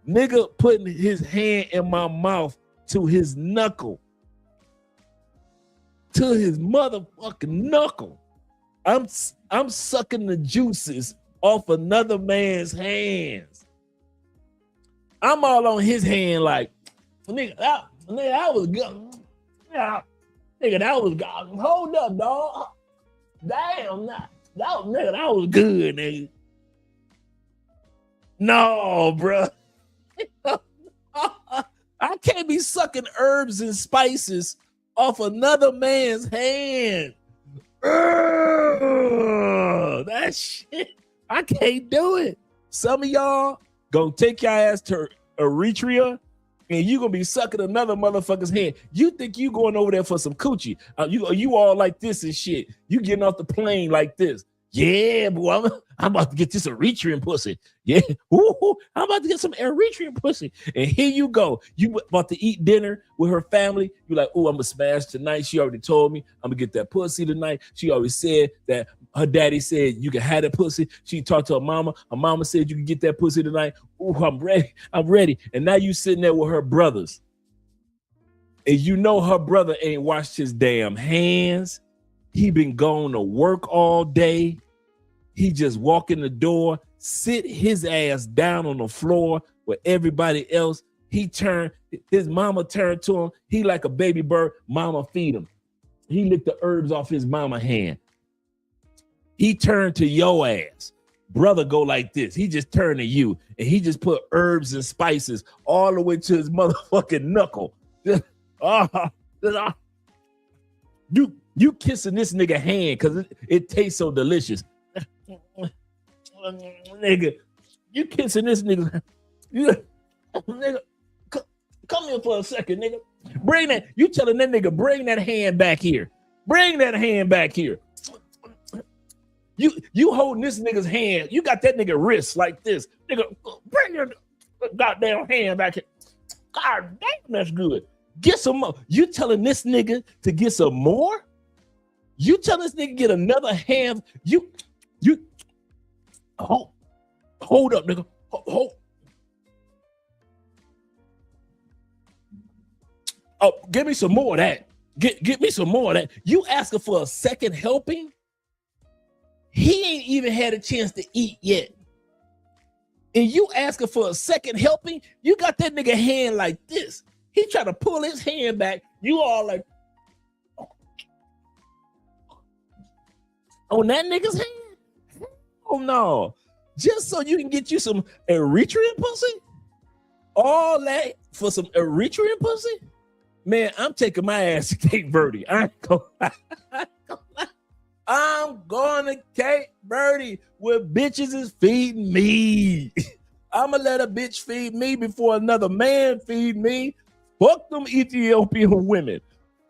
Nigga putting his hand in my mouth to his knuckle. To his motherfucking knuckle. I'm sucking the juices off another man's hands. I'm all on his hand like, nigga, that was good. Yeah, nigga, that was good. Hold up, dog. Damn, that was good, nigga. No, bruh. I can't be sucking herbs and spices off another man's hand. That shit, I can't do it. Some of y'all gonna take your ass to Eritrea and you gonna be sucking another motherfucker's hand. You think you going over there for some coochie? You all like this and shit. You getting off the plane like this. Yeah, boy, I'm about to get this Eritrean pussy. Yeah, ooh, I'm about to get some Eritrean pussy. And here you go. You about to eat dinner with her family. You're like, oh, I'm gonna smash tonight. She already told me I'm gonna get that pussy tonight. She always said that her daddy said you can have that pussy. She talked to her mama. Her mama said you can get that pussy tonight. Oh, I'm ready. I'm ready. And now you sitting there with her brothers. And you know her brother ain't washed his damn hands. He been going to work all day. He just walk in the door, sit his ass down on the floor with everybody else. His mama turned to him. He like a baby bird. Mama feed him. He licked the herbs off his mama hand. He turned to your ass. Brother go like this. He just turned to you and he just put herbs and spices all the way to his motherfucking knuckle. You kissing this nigga hand because it tastes so delicious. Nigga, you kissing this nigga. Nigga, come here for a second, nigga. Bring that. You telling that nigga, bring that hand back here. Bring that hand back here. You holding this nigga's hand. You got that nigga wrist like this. Nigga, bring your goddamn hand back here. God damn, that's good. Get some more. You telling this nigga to get some more? You telling this nigga get another hand? You hold up, nigga. Hold. Oh, give me some more of that. Get me some more of that. You asking for a second helping? He ain't even had a chance to eat yet. And you asking for a second helping? You got that nigga hand like this. He try to pull his hand back. You all like on that nigga's hand? Oh no. Just so you can get you some Eritrean pussy? All that for some Eritrean pussy? Man, I'm taking my ass to Cape Verde. I'm going to Cape Verde where bitches is feeding me. I'ma let a bitch feed me before another man feed me. Fuck them Ethiopian women.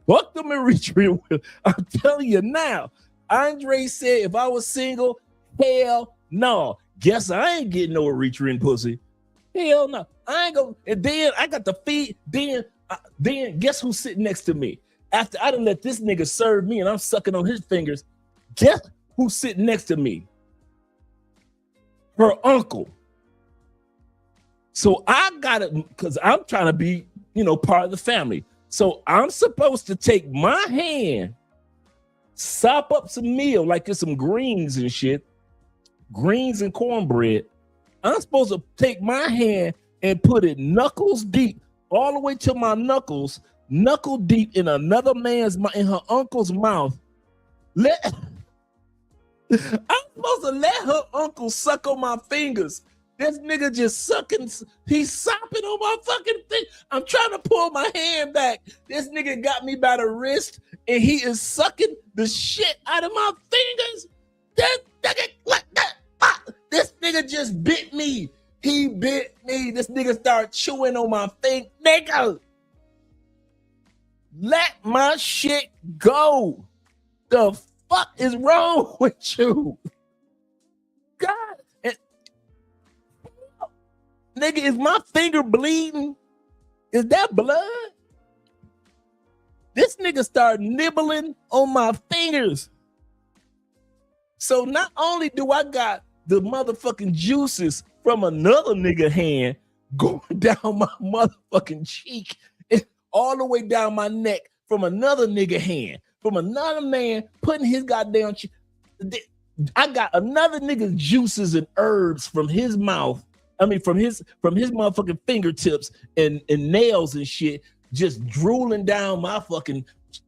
Fuck them Eritrean women. I'm telling you now. Andre said if I was single, hell no. Guess I ain't getting no Eritrean pussy. Hell no. I ain't gonna. And then I got the feed. Then guess who's sitting next to me? After I done let this nigga serve me and I'm sucking on his fingers, guess who's sitting next to me? Her uncle. So I got it because I'm trying to be, part of the family. So I'm supposed to take my hand, sop up some meal, like there's some greens and shit, greens and cornbread. I'm supposed to take my hand and put it knuckles deep, all the way to my knuckles, knuckle deep in another man's, in her uncle's mouth. I'm supposed to let her uncle suck on my fingers This nigga just sucking. He's sopping on my fucking thing. I'm trying to pull my hand back. This nigga got me by the wrist and he is sucking the shit out of my fingers. This nigga just bit me. He bit me. This nigga started chewing on my thing. Nigga, let my shit go. The fuck is wrong with you? God. Nigga, is my finger bleeding? Is that blood? This nigga started nibbling on my fingers. So not only do I got the motherfucking juices from another nigga hand going down my motherfucking cheek and all the way down my neck from another nigga hand, from another man putting his goddamn I got another nigga's juices and herbs from his mouth. I mean, from his motherfucking fingertips and nails and shit, just drooling down my fucking,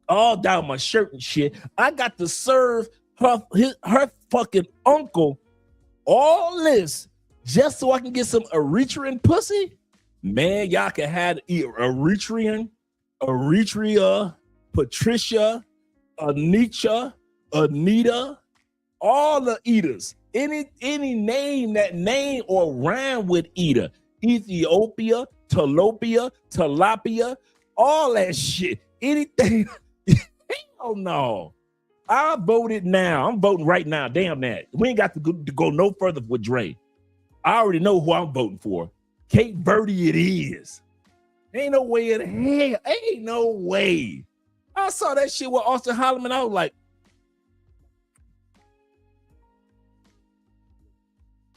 all down my shirt and shit. I got to serve her fucking uncle all this just so I can get some Eritrean pussy. Man, y'all can have Eritrean, Eritrea, Patricia, Anita, all the eaters. Any name that name or rhyme with eater. Ethiopia, tilapia, all that shit. Anything. Hell no. I voted now. I'm voting right now. Damn that. We ain't got to go no further with Dre. I already know who I'm voting for. Cape Verde it is. Ain't no way in hell. Ain't no way. I saw that shit with Austin Holloman. I was like,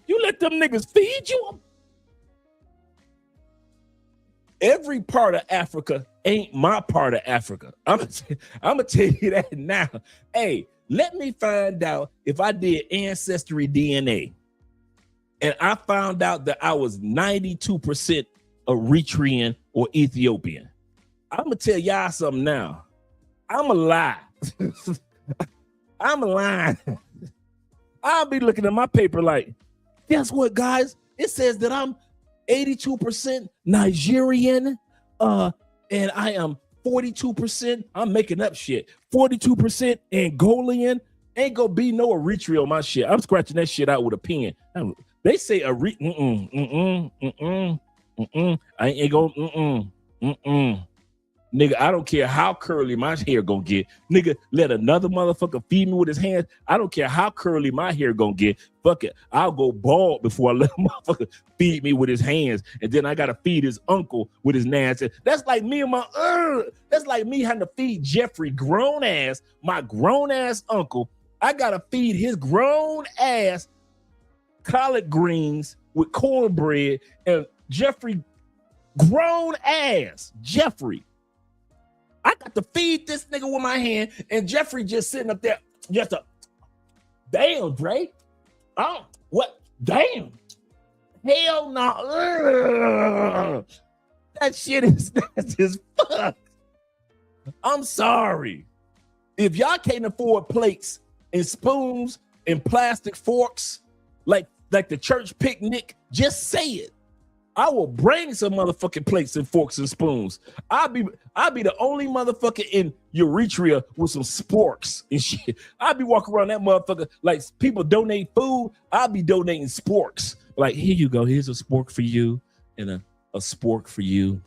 you let them niggas feed you? Every part of Africa ain't my part of Africa. I'm gonna tell you that now. Hey, let me find out if I did ancestry DNA and I found out that I was 92% Eritrean or Ethiopian. I'm gonna tell y'all something now. I'm a lie. I'm a lie. I'll be looking at my paper like, guess what, guys? It says that I'm 82% Nigerian, and I am 42%. I'm making up shit. 42% Angolian. Ain't gonna be no Eritrea on my shit. I'm scratching that shit out with a pen. They say I ain't gonna Nigga, I don't care how curly my hair gonna get. Nigga, let another motherfucker feed me with his hands. I don't care how curly my hair gonna get. Fuck it. I'll go bald before I let a motherfucker feed me with his hands. And then I gotta feed his uncle with his nasty. That's like me and that's like me having to feed Jeffrey my grown ass uncle. I gotta feed his grown ass collard greens with cornbread, and Jeffrey grown ass Jeffrey. I got to feed this nigga with my hand, and Jeffrey just sitting up there, just a damn, Dre. Oh, what? Damn. Hell no. That shit is nasty as fuck. I'm sorry. If y'all can't afford plates and spoons and plastic forks, like the church picnic, just say it. I will bring some motherfucking plates and forks and spoons. I'll be the only motherfucker in Eritrea with some sporks and shit. I'll be walking around that motherfucker like people donate food. I'll be donating sporks. Like, here you go. Here's a spork for you, and a spork for you.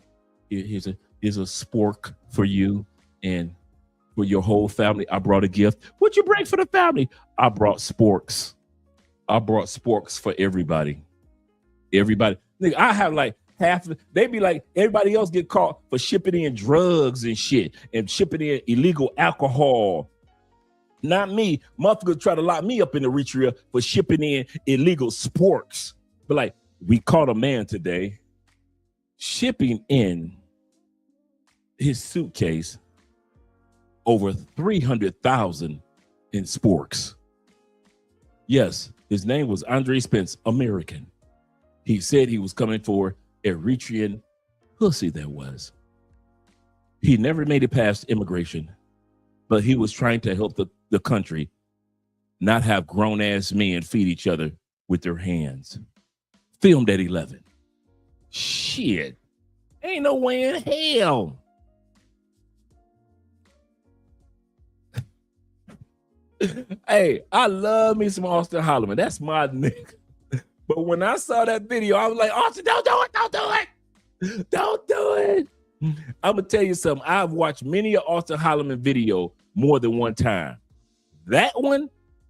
Here's a spork for you, and for your whole family. I brought a gift. What'd you bring for the family? I brought sporks. I brought sporks for everybody. Everybody. Nigga, I have like half. They be like, everybody else get caught for shipping in drugs and shit and shipping in illegal alcohol. Not me. Motherfuckers try to lock me up in Eritrea for shipping in illegal sporks. But like, we caught a man today shipping in his suitcase over 300,000 in sporks. Yes, his name was Andre Spence, American. He said he was coming for Eritrean pussy that was. He never made it past immigration, but he was trying to help the country not have grown-ass men feed each other with their hands. filmed at 11. Shit. Ain't no way in hell. Hey, I love me some Austin Holloman. That's my nigga. But when I saw that video, I was like, Austin, don't do it. Don't do it. Don't do it. I'm going to tell you something. I've watched many of Austin Holloman video more than one time. That one,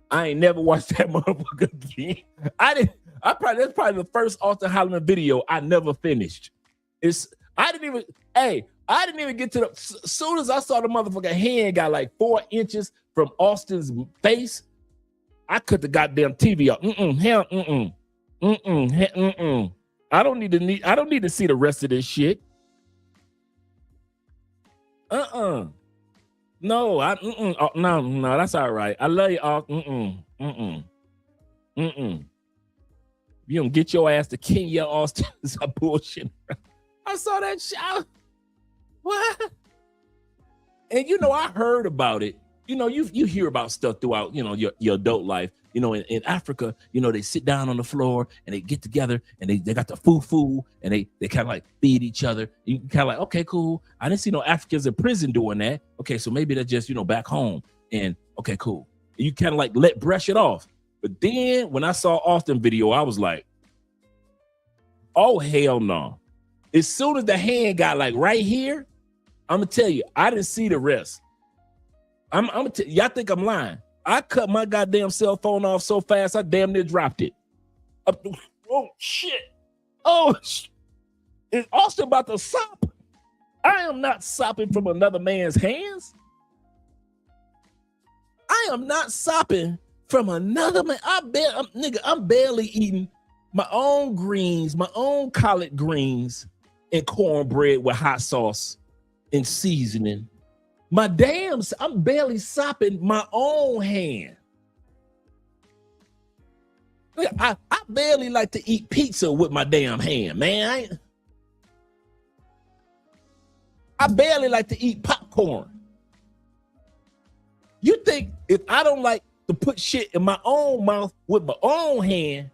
I ain't never watched that motherfucker again. That's probably the first Austin Holloman video I never finished. I didn't even get to the, as soon as I saw the motherfucker hand got like 4 inches from Austin's face, I cut the goddamn TV off. I don't need to see the rest of this shit. No, no, that's all right. I love you all. You don't get your ass to Kenya, Austin. Stop bullshit. I saw that shit. What? And I heard about it. You hear about stuff throughout, your adult life. In Africa, they sit down on the floor and they get together and they got the fufu and they kind of like feed each other. You kind of like, okay, cool. I didn't see no Africans in prison doing that. Okay, so maybe they're just, back home. And okay, cool. And you kind of like brush it off. But then when I saw Austin video, I was like, oh, hell no. As soon as the hand got like right here, I'm gonna tell you, I didn't see the rest. Y'all think I'm lying. I cut my goddamn cell phone off so fast, I damn near dropped it. Oh, shit. Oh, is Austin about to sop? I am not sopping from another man's hands. I am not sopping from another man. I'm barely eating my own greens, my own collard greens and cornbread with hot sauce and seasoning. I'm barely sopping my own hand. I barely like to eat pizza with my damn hand, man. I barely like to eat popcorn. You think if I don't like to put shit in my own mouth with my own hand,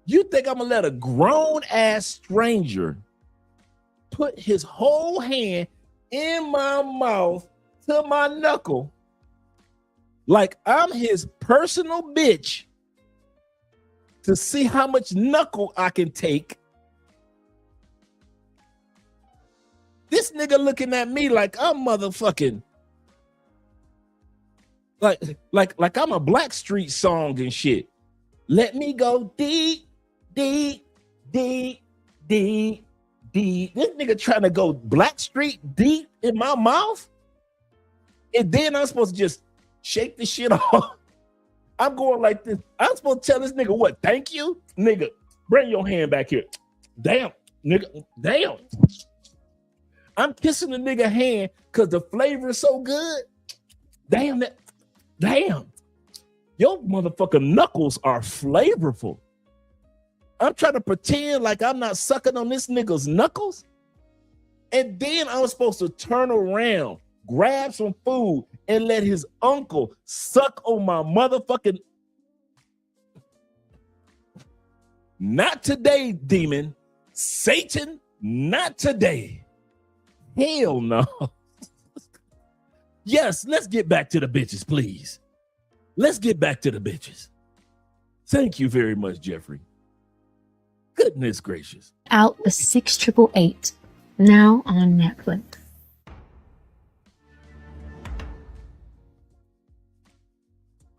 you think I'm gonna let a grown ass stranger put his whole hand in my mouth to my knuckle like I'm his personal bitch to see how much knuckle I can take? This nigga looking at me like I'm motherfucking like I'm a Blackstreet song and shit. Let me go deep, deep, deep, deep, deep. This nigga trying to go Blackstreet deep in my mouth? And then I'm supposed to just shake the shit off. I'm going like this. I'm supposed to tell this nigga what? Thank you? Nigga, bring your hand back here. Damn, nigga, damn. I'm kissing the nigga hand because the flavor is so good. Damn. Your motherfucking knuckles are flavorful. I'm trying to pretend like I'm not sucking on this nigga's knuckles. And then I'm supposed to turn around, grab some food, and let his uncle suck on my motherfucking... Not today, demon. Satan, not today. Hell no. Yes, let's get back to the bitches, please. Let's get back to the bitches. Thank you very much, Jeffrey. Goodness gracious. Out the 6888, now on Netflix.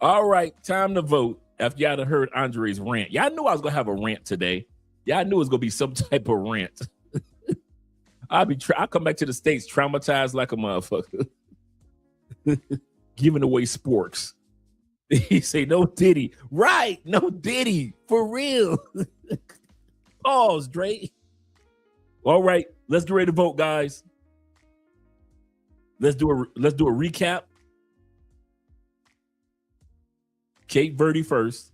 All right, time to vote. After y'all heard Andre's rant. Y'all knew I was going to have a rant today. Y'all knew it was going to be some type of rant. I'll come back to the States traumatized like a motherfucker. Giving away sporks. He say, no Diddy. Right, no Diddy. For real. Pause, Dre. All right, let's get ready to vote, guys. Let's do a recap. Kate Verde first.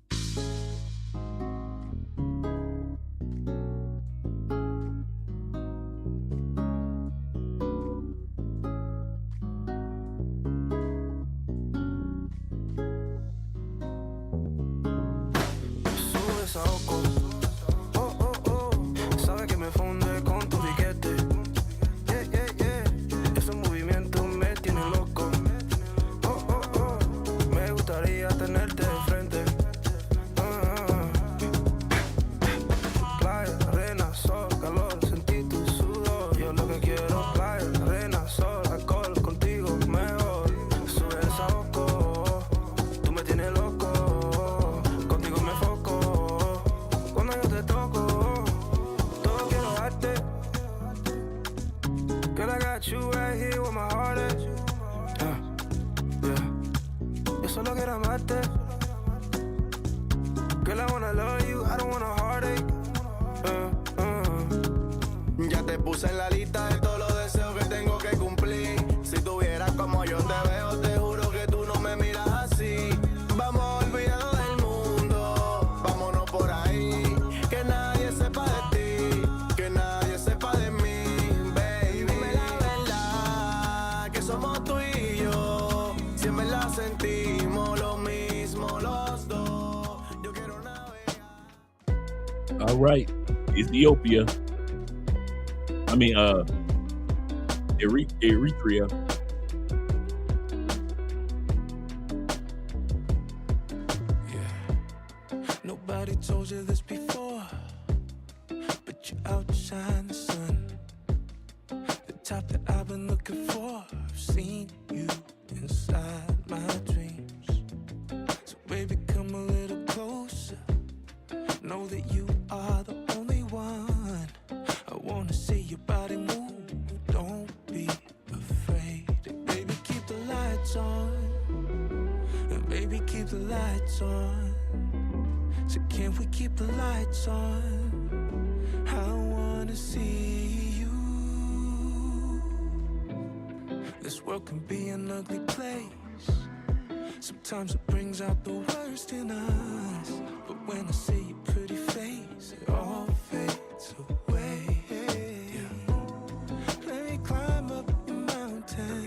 solo quiero amarte. Girl, I wanna love you, I don't want a heartache. Ya te puse en la lista de todos los deseos que tengo que cumplir. Si tuvieras como yo te veo, te juro que tú no me miras así. Vamos a olvidarnos del mundo, vámonos por ahí. Que nadie sepa de ti, que nadie sepa de mí, baby. Dime la verdad, que somos tú y yo. Si en verdad sentimos lo mismo los dos. Yo quiero navegar. All right, Ethiopia. Eritrea. Nobody told you this before, but you outshine the sun. The type that I've been looking for. I've seen you inside my dreams. So baby, come a little closer. Know that you are the only one. I wanna see your body move. Don't be afraid. Baby, keep the lights on. And baby, keep the lights on. So can we keep the lights on? I wanna see you. This world can be an ugly place. Sometimes it brings out the worst in us. But when I see your pretty face, it all fades away. Let me climb up your mountain.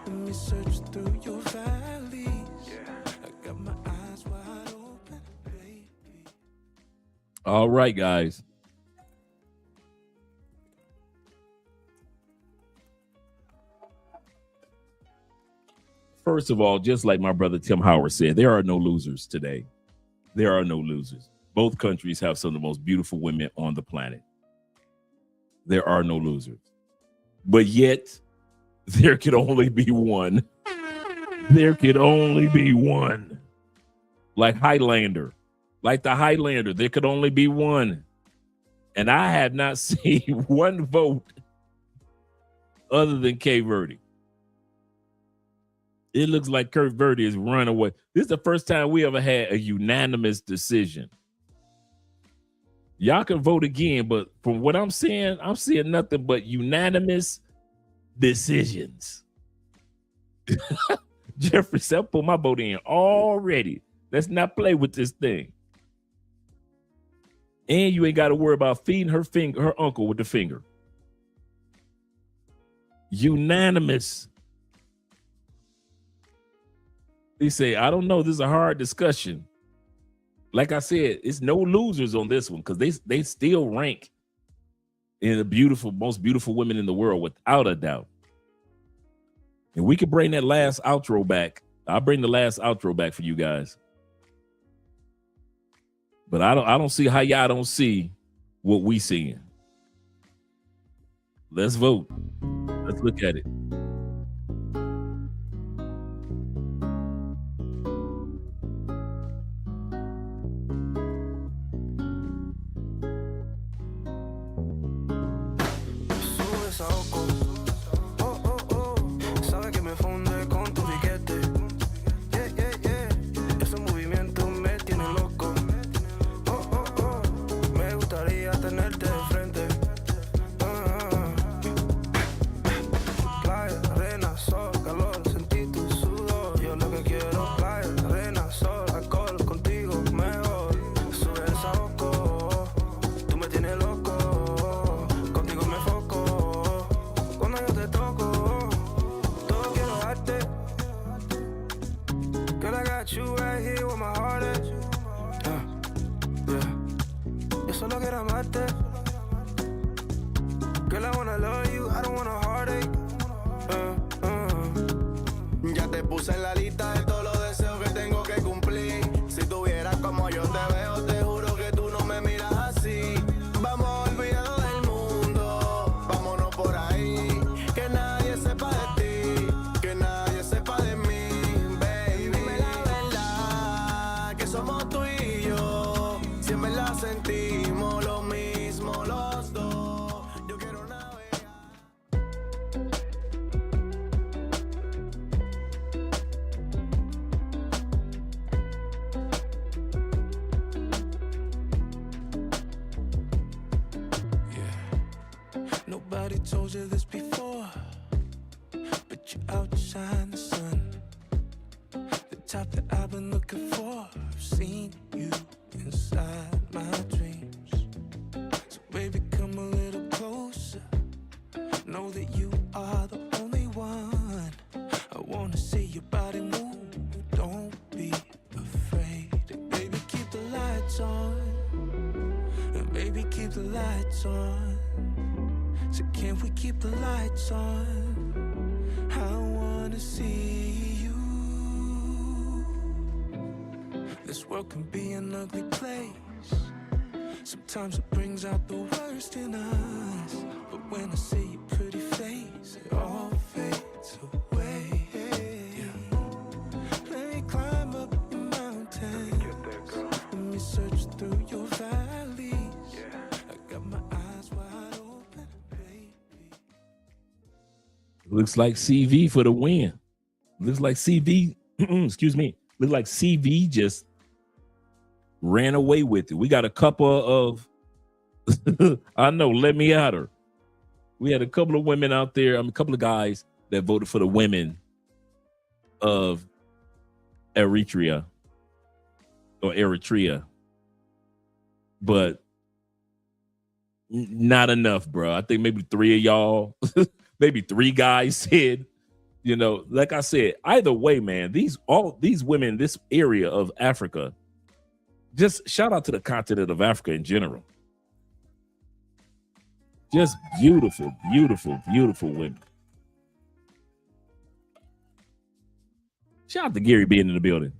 Let me search through your valleys. I got my eyes wide open, baby. All right, guys. First of all, just like my brother Tim Howard said, there are no losers today. There are no losers. Both countries have some of the most beautiful women on the planet. There are no losers. But yet, there could only be one. There could only be one. Like Highlander. Like the Highlander, there could only be one. And I have not seen one vote other than Cape Verde. It looks like Cape Verde is run away. This is the first time we ever had a unanimous decision. Y'all can vote again, but from what I'm seeing nothing but unanimous decisions. Jeffrey said, I'll put my vote in already. Let's not play with this thing. And you ain't got to worry about feeding her uncle with the finger. Unanimous. He say, I don't know. This is a hard discussion. Like I said, it's no losers on this one because they still rank in the most beautiful women in the world without a doubt. And we could bring that last outro back. I'll bring the last outro back for you guys. But I don't see how y'all don't see what we seeing. Let's vote. Let's look at it. Ya te puse en la lista de todos los deseos que tengo que cumplir. Si tuvieras como yo te veo, te juro que tú no me miras así. Vamos a olvidarnos del mundo, vámonos por ahí. Que nadie sepa de ti, que nadie sepa de mí, baby. Dime la verdad, que somos tú y yo. Si en verdad sentimos lo mismo los dos. Yo quiero navegar. Somebody told you this before, but you outshine the sun. The type that I've been looking for. I've seen you inside my dreams. So baby, come a little closer. Know that you are the only one. I wanna see your body move. Don't be afraid. And baby, keep the lights on. And baby, keep the lights on. So can we keep the lights on? I wanna see you. This world can be an ugly place. Sometimes it brings out the worst in us. But when I see your pretty face, it all fades away. Yeah. Let me climb up your mountains. Let me search through your valleys. I got my eyes wide open, baby. Looks like CV for the win. Looks like CV, excuse me. Looks like CV just ran away with it. We got a couple of, I know, let me at her. We had a couple of women out there, a couple of guys that voted for the women of Eritrea or Eritrea. But not enough, bro. I think maybe 3 of y'all, maybe 3 guys said, you know, like I said, either way, man, all these women in this area of Africa, just shout out to the continent of Africa in general. Just beautiful, beautiful, beautiful women. Shout out to Gary being in the building.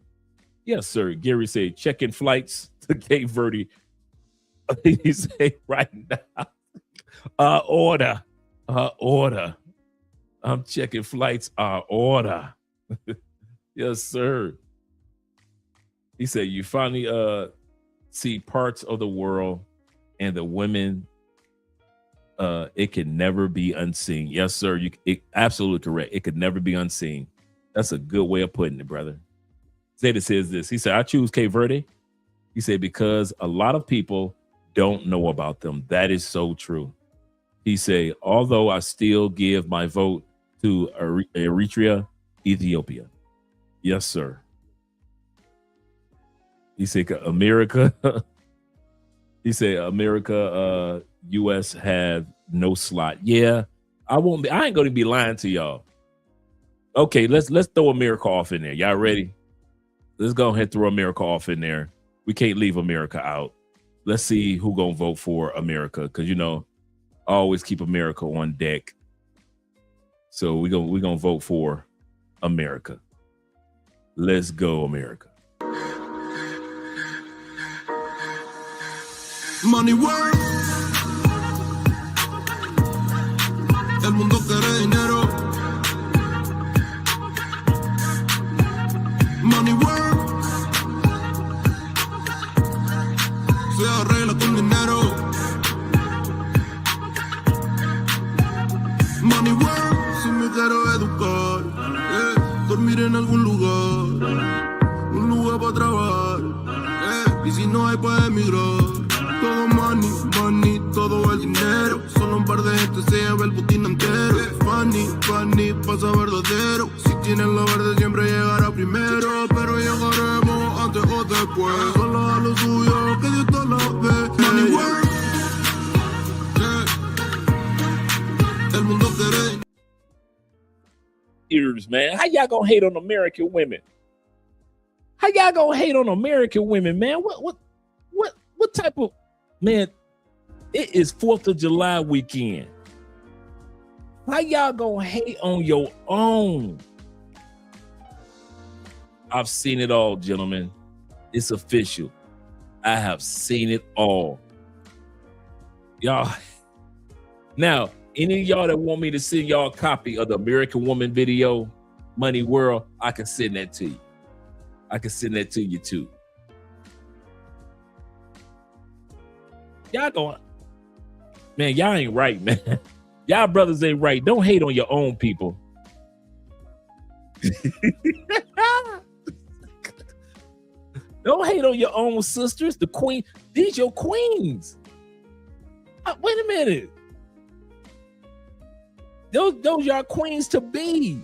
Yes, sir. Gary said, checking flights to Cape Verde. He said right now, order. I'm checking flights, order. Yes, sir. He said, you finally see parts of the world and the women, it can never be unseen. Yes, sir. Absolutely correct. It could never be unseen. That's a good way of putting it, brother. Zeta says this. He said, I choose Cape Verde. He said, because a lot of people don't know about them. That is so true. He said, although I still give my vote to Eritrea, Ethiopia. Yes, sir. He said, America. He said, America, U.S. have no slot. Yeah, I ain't going to be lying to y'all. Okay, let's throw America off in there. Y'all ready? Let's go ahead and throw America off in there. We can't leave America out. Let's see who gonna vote for America, because you know I always keep America on deck. So we're gonna vote for America. Let's go, America. Money work. El mundo quiere dinero. Money work. Se arregla con dinero. Money work. Si me quiero educar, dormir en algún lugar, un lugar para trabajar, y si no hay para emigrar. Todo money, money, todo el dinero. Solo un par de gente se lleva el botín entero. Funny, funny, pasa verdadero. Si tienes lo verde siempre llegará primero. Pero llegaremos antes o después. Solo a lo suyo, que Dios te lo ve. Money work. El mundo quiere. Ears, man. How y'all gonna hate on American women? How y'all gonna hate on American women, man? What type of man? It is 4th of July weekend. How y'all gonna hate on your own? I've seen it all, gentlemen. It's official. I have seen it all. Y'all. Now, any of y'all that want me to send y'all a copy of the American Woman video, Money World, I can send that to you. I can send that to you too. Y'all going, man, y'all ain't right, man. Y'all brothers ain't right. Don't hate on your own people. Don't hate on your own sisters. The queen, these your queens. Wait a minute. Those y'all queens to be.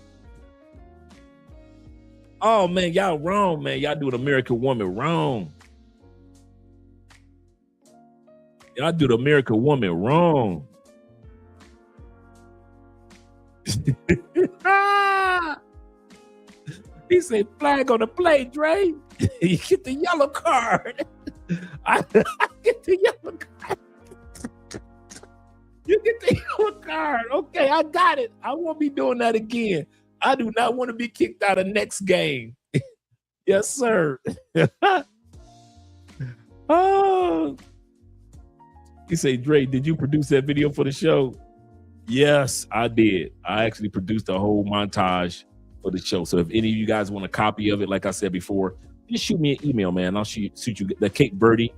Oh man, y'all wrong, man. Y'all do an American woman wrong. Y'all do the American woman wrong. He said, flag on the play, Dre. You get the yellow card. I get the yellow card. You get the yellow card. Okay, I got it. I won't be doing that again. I do not want to be kicked out of next game. Yes, sir. Oh. You say, Dre, did you produce that video for the show? Yes, I did. I actually produced a whole montage for the show. So if any of you guys want a copy of it, like I said before, just shoot me an email, man. I'll shoot you the Cape Verde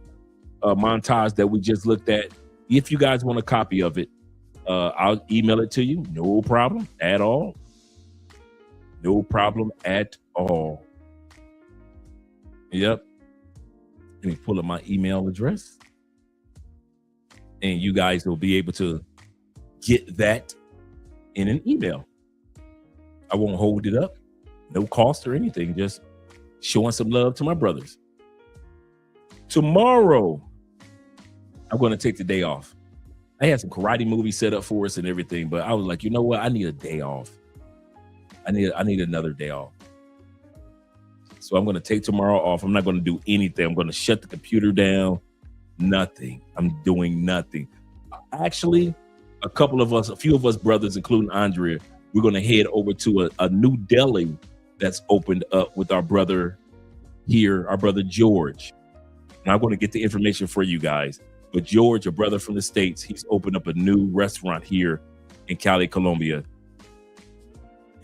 montage that we just looked at. If you guys want a copy of it, I'll email it to you. No problem at all. No problem at all. Yep. Let me pull up my email address. And you guys will be able to get that in an email. I won't hold it up. No cost or anything. Just showing some love to my brothers. Tomorrow, I'm going to take the day off. I had some karate movies set up for us and everything, but I was like, you know what? I need a day off. I need another day off. So I'm going to take tomorrow off. I'm not going to do anything. I'm going to shut the computer down. Nothing. I'm doing nothing. Actually, a few of us brothers, including Andrea, we're going to head over to a new deli that's opened up with our brother here, our brother George. And I'm going to get the information for you guys. But George, a brother from the States, he's opened up a new restaurant here in Cali, Colombia.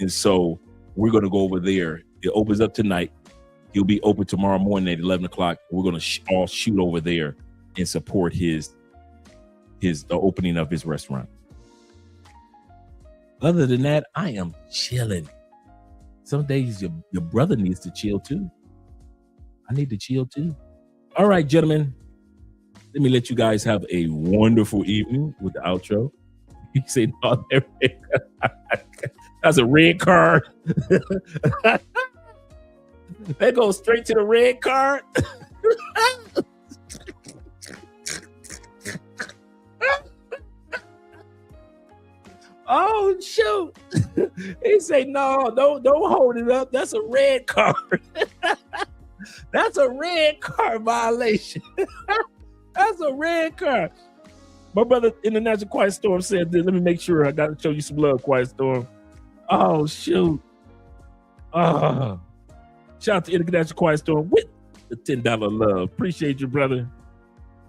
And so we're going to go over there. It opens up tonight. He'll be open tomorrow morning at 11 o'clock. We're going to all shoot over there and support the opening of his restaurant. Other than that, I am chilling. Some days your brother needs to chill too. I need to chill too. All right, gentlemen. Let me let you guys have a wonderful evening with the outro. You say, no, that's a red card. That goes straight to the red card. Oh shoot! He say, no, don't hold it up. That's a red card. That's a red card violation. That's a red card. My brother International Quiet Storm said this. Let me make sure I got to show you some love, Quiet Storm. Oh shoot! Shout out to International Quiet Storm with the $10 love. Appreciate you, brother.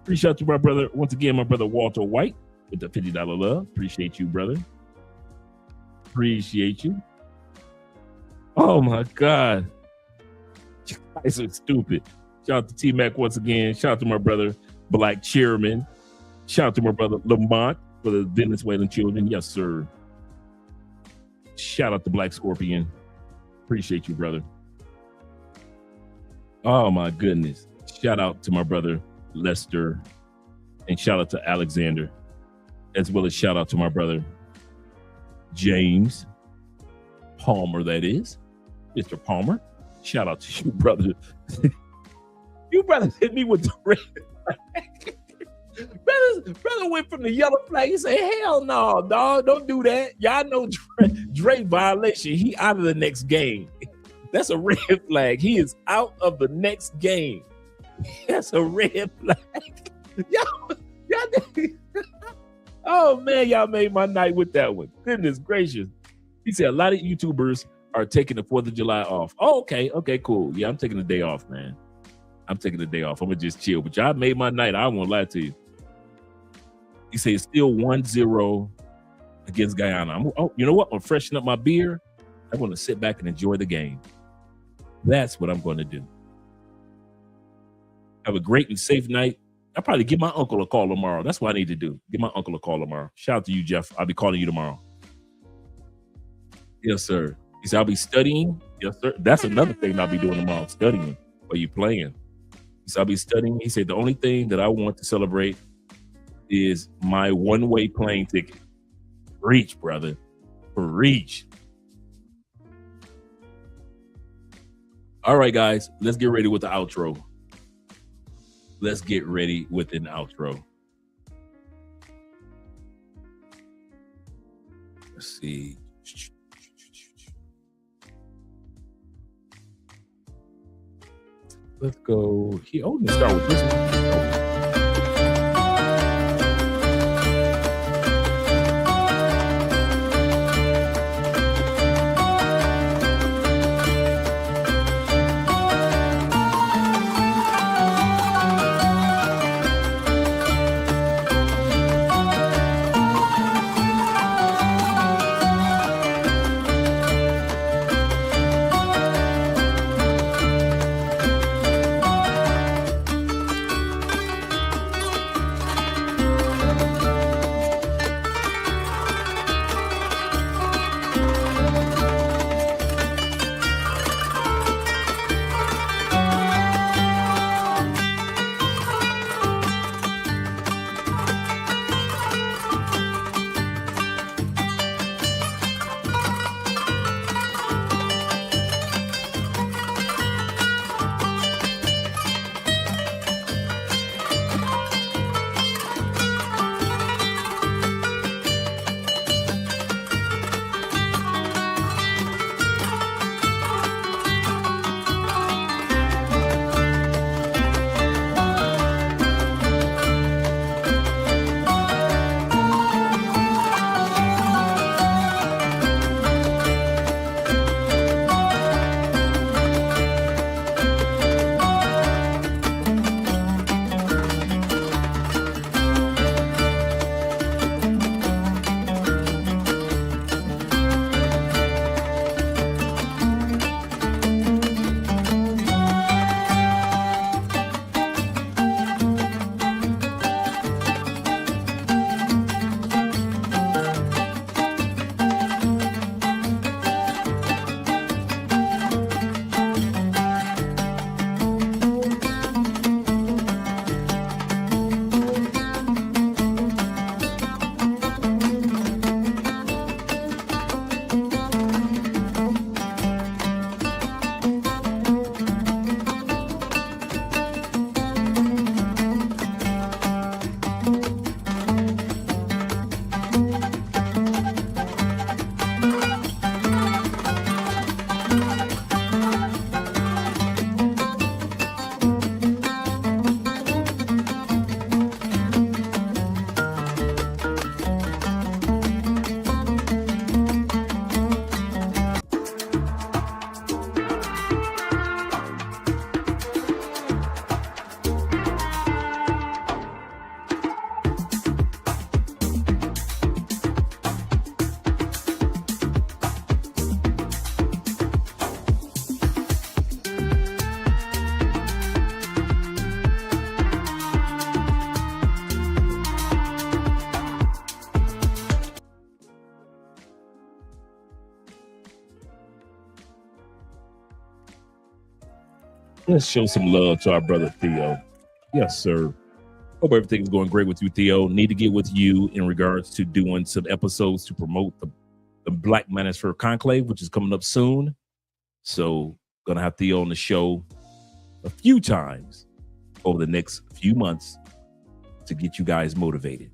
Appreciate you, my brother. Once again, my brother Walter White with the $50 love. Appreciate you, brother. Appreciate you. Oh my God. You guys are stupid. Shout out to T-Mac once again. Shout out to my brother Black Chairman. Shout out to my brother Lamont for the Venezuelan children. Yes, sir. Shout out to Black Scorpion. Appreciate you, brother. Oh my goodness. Shout out to my brother Lester. And shout out to Alexander. As well as shout out to my brother James Palmer, that is. Mr. Palmer. Shout out to you, brother. You brothers hit me with the red flag. Brother went from the yellow flag. He said, hell no, dog, don't do that. Y'all know Dre violation. He out of the next game. That's a red flag. He is out of the next game. That's a red flag. Y'all oh man, y'all made my night with that one. Goodness gracious. He said a lot of YouTubers are taking the 4th of July off. Oh, okay, cool. Yeah, I'm taking the day off, man. I'm taking the day off. I'm gonna just chill. But y'all made my night. I won't lie to you. He said it's still 1-0 against Guyana. You know what? I'm freshening up my beer. I'm gonna sit back and enjoy the game. That's what I'm gonna do. Have a great and safe night. I'll probably give my uncle a call tomorrow. That's what I need to do. Give my uncle a call tomorrow. Shout out to you, Jeff. I'll be calling you tomorrow. Yes, sir. He said, I'll be studying. Yes, sir. That's another thing I'll be doing tomorrow, studying. Are you playing? He said, I'll be studying. He said, the only thing that I want to celebrate is my one-way plane ticket. Reach, brother. Preach. All right, guys, let's get ready with the outro. Let's get ready with an outro. Let's see. Let's go. Let's start with this one. Let's show some love to our brother Theo. Yes, sir. Hope everything is going great with you, Theo. Need to get with you in regards to doing some episodes to promote the Black Manosphere Conclave, which is coming up soon. So gonna have Theo on the show a few times over the next few months to get you guys motivated.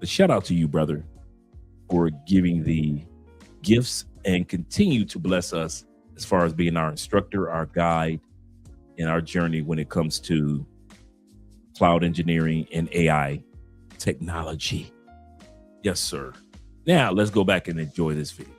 But shout out to you, brother, for giving the gifts and continue to bless us as far as being our instructor, our guide in our journey when it comes to cloud engineering and AI technology. Yes, sir. Now let's go back and enjoy this video.